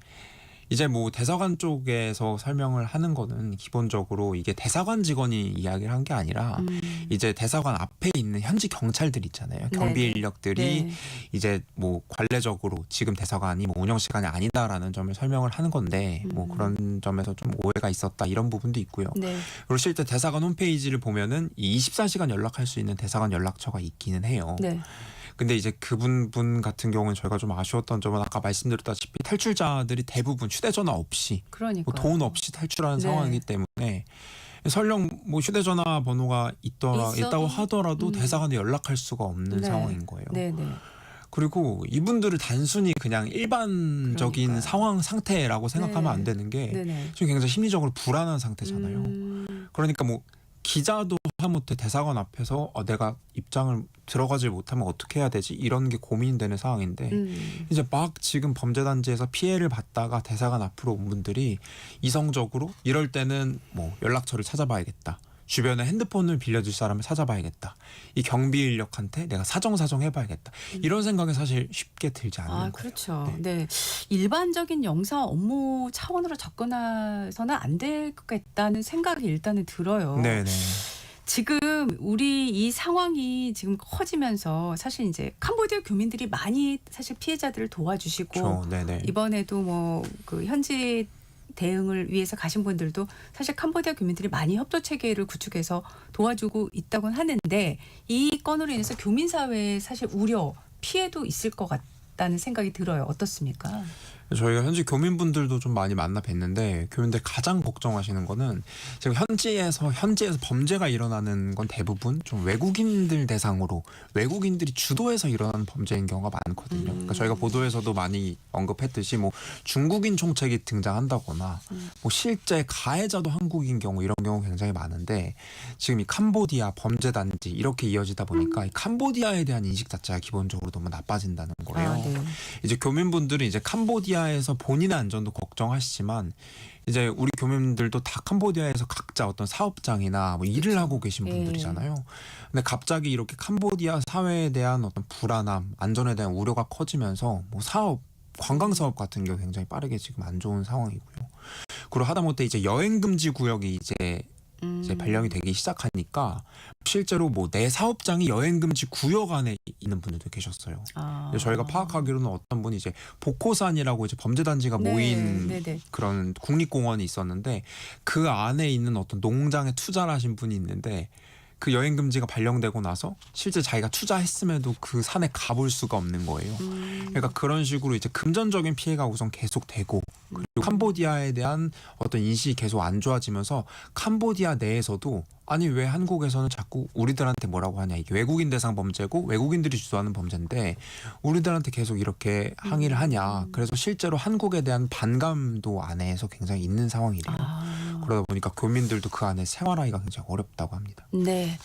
이제 뭐 대사관 쪽에서 설명을 하는 거는 기본적으로 이게 대사관 직원이 이야기를 한 게 아니라 이제 대사관 앞에 있는 현지 경찰들 있잖아요. 경비 네네. 인력들이 네. 이제 뭐 관례적으로 지금 대사관이 뭐 운영 시간이 아니다라는 점을 설명을 하는 건데 뭐 그런 점에서 좀 오해가 있었다 이런 부분도 있고요. 네. 그리고 실제 대사관 홈페이지를 보면은 이 24시간 연락할 수 있는 대사관 연락처가 있기는 해요. 네. 근데 이제 그분 같은 경우는 저희가 좀 아쉬웠던 점은 아까 말씀드렸다시피 탈출자들이 대부분 휴대전화 없이 그러니까 뭐 돈 없이 탈출하는 네. 상황이기 때문에 설령 뭐 휴대전화 번호가 있다고 하더라도 대사관에 연락할 수가 없는 네. 상황인 거예요. 네, 네. 그리고 이분들을 단순히 그냥 일반적인 그러니까요. 상황 상태라고 생각하면 네. 안 되는 게 네네. 지금 굉장히 심리적으로 불안한 상태잖아요. 그러니까 뭐 기자도 하다못해 대사관 앞에서 내가 입장을 들어가질 못하면 어떻게 해야 되지? 이런 게 고민되는 상황인데 이제 막 지금 범죄 단지에서 피해를 받다가 대사관 앞으로 온 분들이 이성적으로 이럴 때는 뭐 연락처를 찾아봐야겠다. 주변에 핸드폰을 빌려줄 사람을 찾아봐야겠다. 이 경비 인력한테 내가 사정 해봐야겠다. 이런 생각이 사실 쉽게 들지 않는 거예요. 그렇죠. 네. 일반적인 영사 업무 차원으로 접근해서는 안 되겠다는 생각이 일단은 들어요. 네네. 지금 우리 이 상황이 지금 커지면서 사실 이제 캄보디아 교민들이 많이 사실 피해자들을 도와주시고 그렇죠. 네네. 이번에도 뭐 그 현지 대응을 위해서 가신 분들도 사실 캄보디아 교민들이 많이 협조 체계를 구축해서 도와주고 있다고는 하는데 이 건으로 인해서 교민 사회에 사실 우려, 피해도 있을 것 같다는 생각이 들어요. 어떻습니까? 저희가 현지 교민분들도 좀 많이 만나 뵀는데 교민들 가장 걱정하시는 거는 지금 현지에서 범죄가 일어나는 건 대부분 좀 외국인들 대상으로 외국인들이 주도해서 일어나는 범죄인 경우가 많거든요. 그러니까 저희가 보도에서도 많이 언급했듯이 뭐 중국인 총책이 등장한다거나 뭐 실제 가해자도 한국인 경우 이런 경우 굉장히 많은데 지금 이 캄보디아 범죄 단지 이렇게 이어지다 보니까 이 캄보디아에 대한 인식 자체가 기본적으로 너무 나빠진다는 거예요. 네. 이제 교민분들은 이제 캄보디아에서 본인의 안전도 걱정하시지만 이제 우리 교민들도 다 캄보디아에서 각자 어떤 사업장이나 뭐 일을 하고 계신 분들이잖아요. 근데 갑자기 이렇게 캄보디아 사회에 대한 어떤 불안함, 안전에 대한 우려가 커지면서 뭐 사업, 관광 사업 같은 경우 굉장히 빠르게 지금 안 좋은 상황이고요. 그리고 하다못해 이제 여행 금지 구역이 이제 발령이 되기 시작하니까 실제로 뭐 내 사업장이 여행 금지 구역 안에 있는 분들도 계셨어요. 저희가 파악하기로는 어떤 분이 이제 복호산이라고 이제 범죄 단지가 모인 그런 국립공원이 있었는데 그 안에 있는 어떤 농장에 투자를 하신 분이 있는데 그 여행 금지가 발령되고 나서 실제 자기가 투자했음에도 그 산에 가볼 수가 없는 거예요. 그러니까 그런 식으로 이제 금전적인 피해가 우선 계속되고 그리고 캄보디아에 대한 어떤 인식이 계속 안 좋아지면서 캄보디아 내에서도 아니 왜 한국에서는 자꾸 우리들한테 뭐라고 하냐, 이게 외국인 대상 범죄고 외국인들이 주도하는 범죄인데 우리들한테 계속 이렇게 항의를 하냐. 그래서 실제로 한국에 대한 반감도 안에서 굉장히 있는 상황이래요. 그러다 보니까 교민들도 그 안에 생활하기가 굉장히 어렵다고 합니다. 네.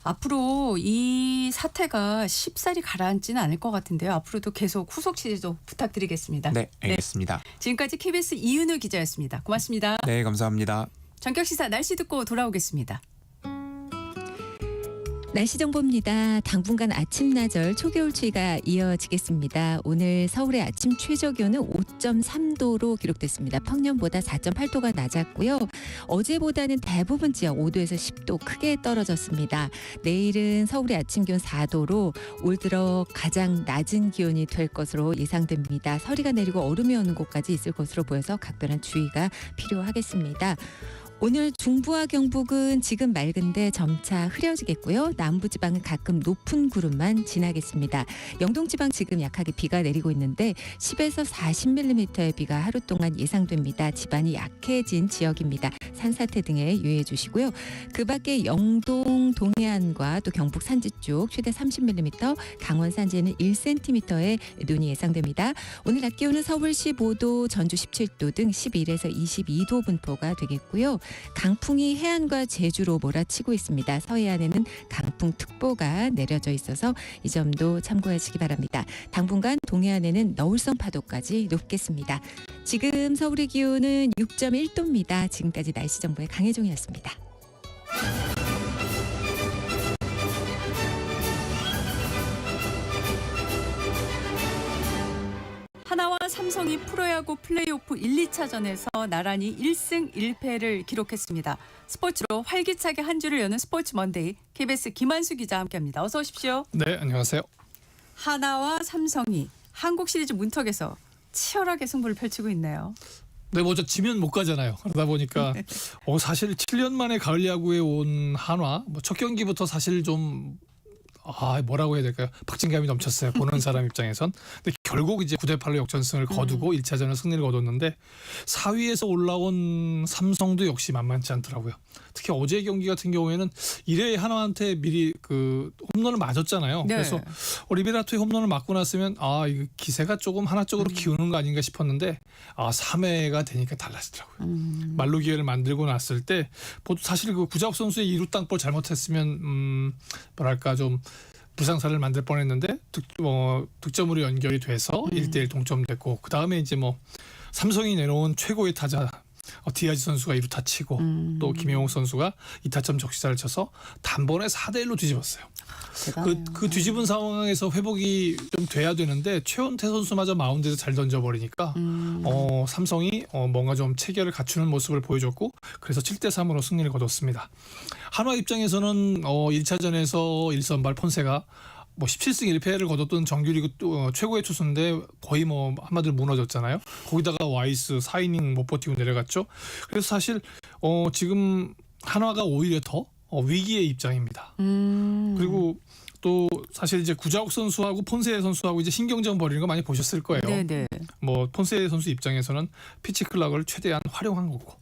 앞으로 이 사태가 쉽사리 가라앉지는 않을 것 같은데요. 앞으로도 계속 후속 취재도 부탁드리겠습니다. 네, 알겠습니다. 지금까지 KBS 이은우 기자였습니다. 고맙습니다. 네, 감사합니다. 전격시사 날씨 듣고 돌아오겠습니다. 날씨 정보입니다. 당분간 아침 낮을 초겨울 추위가 이어지겠습니다. 오늘 서울의 아침 최저 기온은 5.3도로 기록됐습니다. 평년보다 4.8도가 낮았고요. 어제보다는 대부분 지역 5도에서 10도 크게 떨어졌습니다. 내일은 서울의 아침 기온 4도로 올 들어 가장 낮은 기온이 될 것으로 예상됩니다. 서리가 내리고 얼음이 오는 곳까지 있을 것으로 보여서 각별한 주의가 필요하겠습니다. 오늘 중부와 경북은 지금 맑은데 점차 흐려지겠고요. 남부지방은 가끔 높은 구름만 지나겠습니다. 영동지방 지금 약하게 비가 내리고 있는데 10에서 40mm의 비가 하루 동안 예상됩니다. 지반이 약해진 지역입니다. 산사태 등에 유의해 주시고요. 그 밖에 영동, 동해안과 또 경북 산지 쪽 최대 30mm, 강원 산지에는 1cm의 눈이 예상됩니다. 오늘 낮 기온은 서울 15도, 전주 17도 등 11에서 22도 분포가 되겠고요. 강풍이 해안과 제주로 몰아치고 있습니다. 서해안에는 강풍특보가 내려져 있어서 이 점도 참고하시기 바랍니다. 당분간 동해안에는 너울성 파도까지 높겠습니다. 지금 서울의 기온은 6.1도입니다. 지금까지 날씨 정보의 강혜종이었습니다. 하나와 삼성이 프로야구 플레이오프 1, 2차전에서 나란히 1승 1패를 기록했습니다. 스포츠로 활기차게 한 주를 여는 스포츠 먼데이 KBS 김한수 기자 함께합니다. 어서 오십시오. 네, 안녕하세요. 하나와 삼성이 한국 시리즈 문턱에서 치열하게 승부를 펼치고 있네요. 네, 먼저 지면 못 가잖아요. 그러다 보니까 사실 7년 만에 가을 야구에 온 한화 첫 경기부터 사실 좀 뭐라고 해야 될까요? 박진감이 넘쳤어요. 보는 사람 입장에선. 근데 결국 이제 9대8로 역전승을 거두고 1차전을 승리를 거뒀는데 4위에서 올라온 삼성도 역시 만만치 않더라고요. 특히 어제 경기 같은 경우에는 1회 하나한테 미리 그 홈런을 맞았잖아요. 네. 그래서 리베라토의 홈런을 맞고 났으면 이거 기세가 조금 하나 쪽으로 기우는 거 아닌가 싶었는데 3회가 되니까 달라지더라고요. 말로 기회를 만들고 났을 때 사실 그 구자욱 선수의 2루 땅볼 잘못했으면 뭐랄까 좀 불상사를 만들 뻔했는데 득점으로 연결이 돼서 1대1 동점됐고 그 다음에 이제 삼성이 내놓은 최고의 타자 디아즈 선수가 2루타 치고 또 김영욱 선수가 2타점 적시타를 쳐서 단번에 4대1로 뒤집었어요. 그 뒤집은 상황에서 회복이 좀 돼야 되는데 최원태 선수마저 마운드에서 잘 던져버리니까 삼성이 뭔가 좀 체계를 갖추는 모습을 보여줬고 그래서 7대3으로 승리를 거뒀습니다. 한화 입장에서는 1차전에서 1선발 폰세가 17승 1패를 거뒀던 정규리그 최고의 투수인데 거의 한마디로 무너졌잖아요. 거기다가 와이스 4이닝 못 버티고 내려갔죠. 그래서 사실 지금 한화가 오히려 더 위기의 입장입니다. 그리고 또 사실 이제 구자욱 선수하고 폰세 선수하고 이제 신경전 벌이는 거 많이 보셨을 거예요. 네네. 뭐 폰세 선수 입장에서는 피치 클락을 최대한 활용한 거고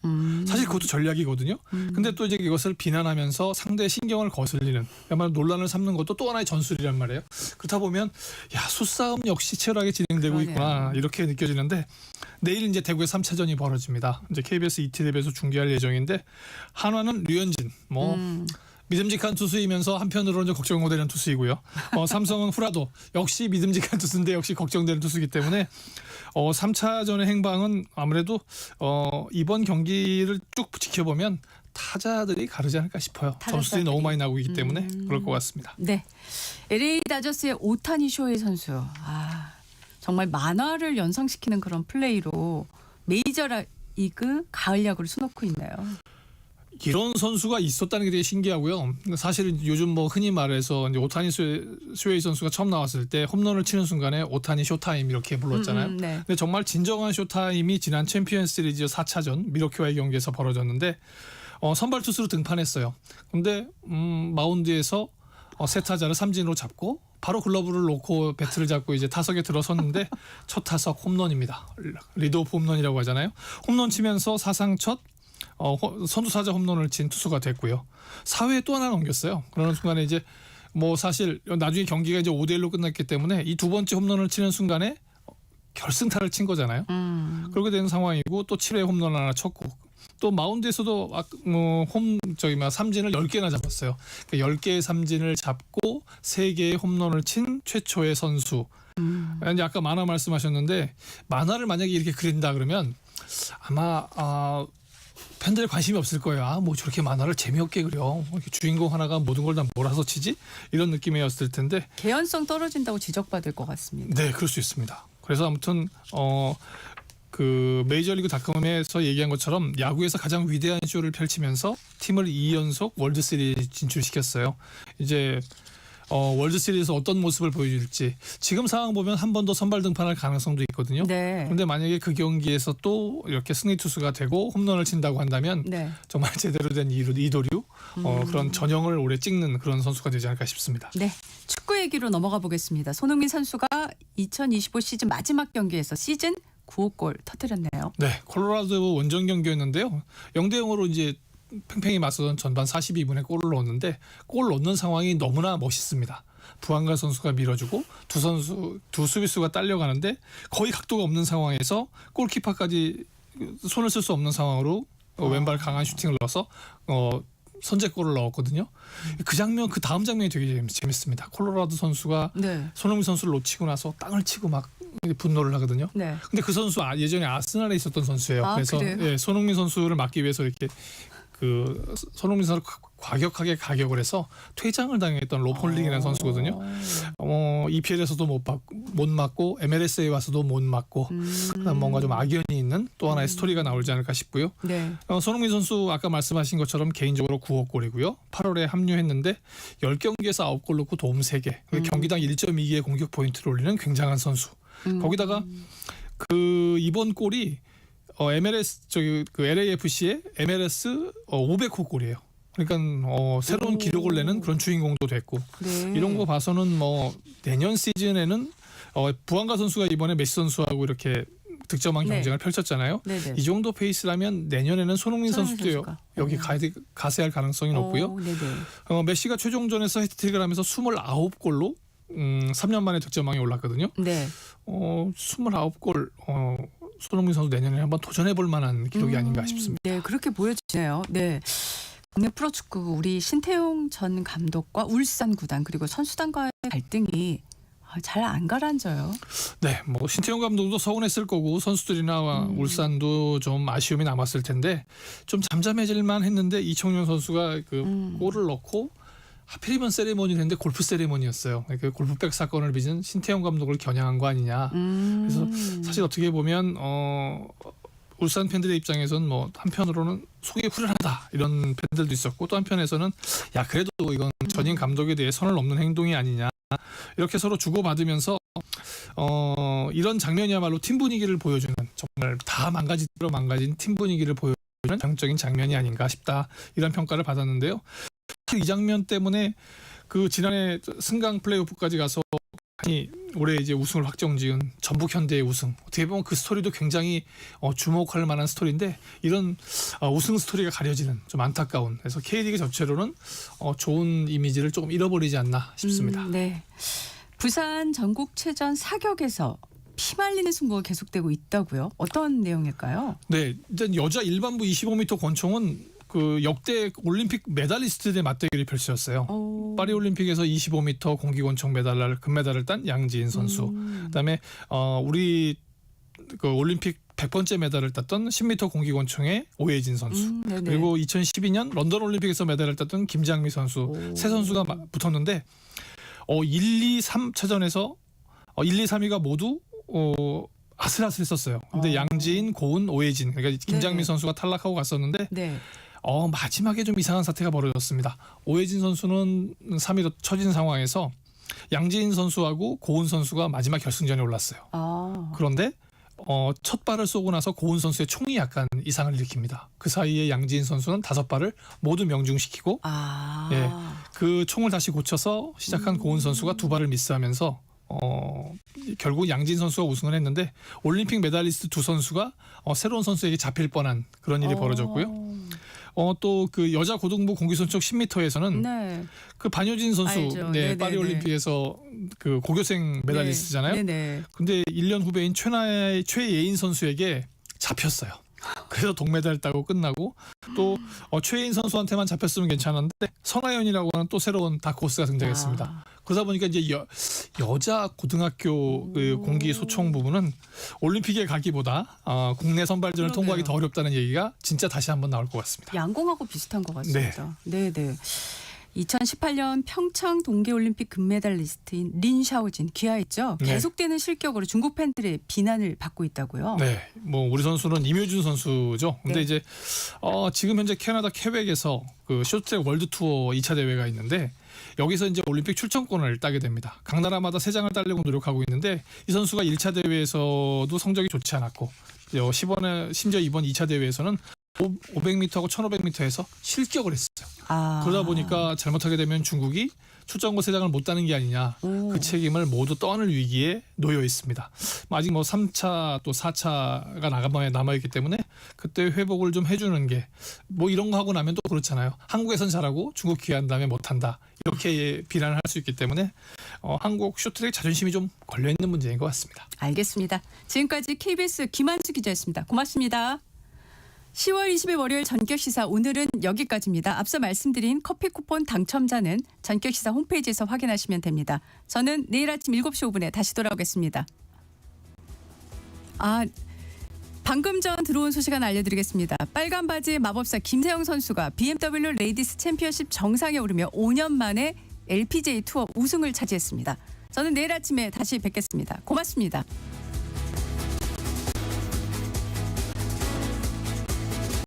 사실 그것도 전략이거든요. 근데 또 이제 이것을 비난하면서 상대의 신경을 거슬리는 야말로 논란을 삼는 것도 또 하나의 전술이란 말이에요. 그렇다 보면 야 수싸움 역시 치열하게 진행되고 그러네요. 있구나 이렇게 느껴지는데 내일 이제 대구에 3차전이 벌어집니다. 이제 KBS ETV에서 중계할 예정인데 한화는 류현진 뭐. 믿음직한 투수이면서 한편으로는 좀 걱정되는 투수이고요. 삼성은 후라도 역시 믿음직한 투수인데 역시 걱정되는 투수이기 때문에 3차전의 행방은 아무래도 이번 경기를 쭉 지켜보면 타자들이 가르지 않을까 싶어요. 점수들이 너무 많이 나고 있기 때문에 그럴 것 같습니다. 네. LA 다저스의 오타니 쇼헤이 선수. 정말 만화를 연상시키는 그런 플레이로 메이저리그 가을 야구를 수놓고 있네요. 이런 선수가 있었다는 게 되게 신기하고요. 사실은 요즘 뭐 흔히 말해서 이제 오타니 쇼헤이 선수가 처음 나왔을 때 홈런을 치는 순간에 오타니 쇼타임 이렇게 불렀잖아요. 네. 근데 정말 진정한 쇼타임이 지난 챔피언 시리즈 4차전 미러키와의 경기에서 벌어졌는데 선발 투수로 등판했어요. 근데 마운드에서 세 타자를 삼진으로 잡고 바로 글러브를 놓고 배트를 잡고 이제 타석에 들어섰는데 첫 타석 홈런입니다. 리드오프 홈런이라고 하잖아요. 홈런 치면서 사상 첫 선두타자 홈런을 친 투수가 됐고요. 4회에 또 하나 넘겼어요. 그러는 순간에 이제 뭐 사실 나중에 경기가 이제 5대1로 끝났기 때문에 이 두 번째 홈런을 치는 순간에 결승타를 친 거잖아요. 그렇게 된 상황이고 또 7회 홈런 하나 쳤고 또 마운드에서도 삼진을 10개나 잡았어요. 그러니까 10개의 삼진을 잡고 3개의 홈런을 친 최초의 선수. 이제 아까 만화 말씀하셨는데 만화를 만약에 이렇게 그린다 그러면 아마 팬들의 관심이 없을 거예요. 뭐 저렇게 만화를 재미없게 그려. 이렇게 주인공 하나가 모든 걸 다 몰아서 치지? 이런 느낌이었을 텐데 개연성 떨어진다고 지적받을 것 같습니다. 네, 그럴 수 있습니다. 그래서 아무튼 그 메이저리그닷컴에서 얘기한 것처럼 야구에서 가장 위대한 쇼를 펼치면서 팀을 2연속 월드시리즈 진출시켰어요. 이제 월드시리즈에서 어떤 모습을 보여줄지 지금 상황 보면 한 번 더 선발 등판할 가능성도 있거든요. 네. 그런데 만약에 그 경기에서 또 이렇게 승리 투수가 되고 홈런을 친다고 한다면 네. 정말 제대로 된 이도류 그런 전형을 오래 찍는 그런 선수가 되지 않을까 싶습니다. 네. 축구 얘기로 넘어가 보겠습니다. 손흥민 선수가 2025 시즌 마지막 경기에서 시즌 9호 골 터뜨렸네요. 네, 콜로라도 원정 경기였는데요. 0대0으로 이제 팽팽히 맞서던 전반 42분에 골을 넣었는데 골 넣는 상황이 너무나 멋있습니다. 부한가 선수가 밀어주고 두 수비수가 딸려가는데 거의 각도가 없는 상황에서 골키퍼까지 손을 쓸 수 없는 상황으로 왼발 강한 슈팅을 넣어서 선제골을 넣었거든요. 그 장면, 그 다음 장면이 되게 재밌습니다. 콜로라도 선수가 네. 손흥민 선수를 놓치고 나서 땅을 치고 막 분노를 하거든요. 네. 근데 그 선수 예전에 아스날에 있었던 선수예요. 그래서 그래요? 손흥민 선수를 막기 위해서 이렇게 그 손흥민 선수를 과격하게 가격을 해서 퇴장을 당했던 로폴링이라는 선수거든요. EPL에서도 못 맞고 MLS에 와서도 못 맞고 그다음 뭔가 좀 악연이 있는 또 하나의 스토리가 나오지 않을까 싶고요. 네. 손흥민 선수 아까 말씀하신 것처럼 개인적으로 9호 골이고요. 8월에 합류했는데 10경기에서 9골 넣고 도움 3개. 경기당 1.2개의 공격 포인트를 올리는 굉장한 선수. 거기다가 그 이번 골이 MLS 그 LAFC의 MLS 500호 골이에요. 그러니까 새로운 기록을 내는 그런 주인공도 됐고 이런 거 봐서는 뭐 내년 시즌에는 부한가 선수가 이번에 메시 선수하고 이렇게 득점왕 경쟁을 펼쳤잖아요. 네네. 이 정도 페이스라면 내년에는 손흥민 선수도 여기 가세할 가능성이 높고요. 메시가 최종전에서 해트트릭을 하면서 29골로 3년 만에 득점왕에 올랐거든요. 네. 29골 손흥민 선수 내년에 한번 도전해볼 만한 기록이 아닌가 싶습니다. 네, 그렇게 보여지네요. 네. 국내 프로축구 우리 신태용 전 감독과 울산 구단 그리고 선수단과의 갈등이 잘 안 가라앉아요. 네, 뭐 신태용 감독도 서운했을 거고 선수들이나 울산도 좀 아쉬움이 남았을 텐데 좀 잠잠해질만 했는데 이청용 선수가 그 골을 넣고 하필이면 세리머니를 했는데 골프 세리머니였어요. 그 골프백 사건을 빚은 신태용 감독을 겨냥한 거 아니냐. 그래서 사실 어떻게 보면 울산 팬들의 입장에서는 뭐 한편으로는 속이 후련하다 이런 팬들도 있었고 또 한편에서는 야 그래도 이건 전임 감독에 대해 선을 넘는 행동이 아니냐 이렇게 서로 주고받으면서 이런 장면이야말로 팀 분위기를 보여주는 정말 다 망가진 팀 분위기를 보여주는 전형적인 장면이 아닌가 싶다 이런 평가를 받았는데요. 이 장면 때문에 그 지난해 승강 플레이오프까지 가서 아니 올해 이제 우승을 확정지은 전북 현대의 우승. 어떻게 보면 그 스토리도 굉장히 주목할 만한 스토리인데 이런 우승 스토리가 가려지는 좀 안타까운. 그래서 K리그 전체로는 좋은 이미지를 조금 잃어버리지 않나 싶습니다. 네. 부산 전국체전 사격에서 피말리는 승부가 계속되고 있다고요? 어떤 내용일까요? 네, 일단 여자 일반부 25m 권총은 그 역대 올림픽 메달리스트들의 맞대결이 펼쳐졌어요. 파리 올림픽에서 25m 공기권총 금메달을 딴 양지인 선수. 그다음에 우리 그 올림픽 100번째 메달을 땄던 10m 공기권총의 오해진 선수. 그리고 2012년 런던 올림픽에서 메달을 땄던 김장미 선수. 세 선수가 붙었는데 1, 2, 3차전에서 1, 2, 3위가 모두 아슬아슬했었어요. 근데 양지인, 고은, 오해진, 그러니까 김장민 선수가 탈락하고 갔었는데 마지막에 좀 이상한 사태가 벌어졌습니다. 오해진 선수는 3위로 처진 상황에서 양지인 선수하고 고은 선수가 마지막 결승전에 올랐어요. 그런데 첫 발을 쏘고 나서 고은 선수의 총이 약간 이상을 일으킵니다. 그 사이에 양지인 선수는 5발을 모두 명중시키고 예, 그 총을 다시 고쳐서 시작한 고은 선수가 2발을 미스하면서 결국 양진 선수가 우승을 했는데 올림픽 메달리스트 2 선수가 새로운 선수에게 잡힐 뻔한 그런 일이 벌어졌고요. 또 그 여자 고등부 공기손총 10m에서는 그 반효진 선수 파리 올림픽에서 그 고교생 메달리스트잖아요. 근데 1년 후배인 최예인 선수에게 잡혔어요. 그래서 동메달 따고 끝나고 또 최예인 선수한테만 잡혔으면 괜찮은데 선아연이라고 하는 또 새로운 다크호스가 등장했습니다. 그러다 보니까 이제 여자 고등학교 그 공기 소총 부분은 올림픽에 가기보다 국내 선발전을 통과하기 더 어렵다는 얘기가 진짜 다시 한번 나올 것 같습니다. 양궁하고 비슷한 것 같습니다. 네. 2018년 평창 동계올림픽 금메달리스트인 린 샤오진 귀하했죠. 계속되는 실격으로 중국 팬들의 비난을 받고 있다고요. 네, 뭐 우리 선수는 임효준 선수죠. 근데 이제 지금 현재 캐나다 퀘벡에서 그 쇼트트랙 월드 투어 2차 대회가 있는데 여기서 이제 올림픽 출전권을 따게 됩니다. 각 나라마다 3장을 따려고 노력하고 있는데 이 선수가 1차 대회에서도 성적이 좋지 않았고 심지어 이번 2차 대회에서는 500m하고 1500m에서 실격을 했어요. 그러다 보니까 잘못하게 되면 중국이 출전권 3장을 못 따는 게 아니냐. 그 책임을 모두 떠안을 위기에 놓여 있습니다. 아직 3차 또 4차가 남아있기 때문에 그때 회복을 좀 해주는 게 이런 거 하고 나면 또 그렇잖아요. 한국에선 잘하고 중국 귀한 다음에 못한다. 이렇게 비난을 할 수 있기 때문에 한국 쇼트트랙 자존심이 좀 걸려있는 문제인 것 같습니다. 알겠습니다. 지금까지 KBS 김한수 기자였습니다. 고맙습니다. 10월 20일 월요일 전격시사 오늘은 여기까지입니다. 앞서 말씀드린 커피 쿠폰 당첨자는 전격시사 홈페이지에서 확인하시면 됩니다. 저는 내일 아침 7시 5분에 다시 돌아오겠습니다. 방금 전 들어온 소식 하나 알려드리겠습니다. 빨간 바지 마법사 김세영 선수가 BMW 레이디스 챔피언십 정상에 오르며 5년 만에 LPGA 투어 우승을 차지했습니다. 저는 내일 아침에 다시 뵙겠습니다. 고맙습니다.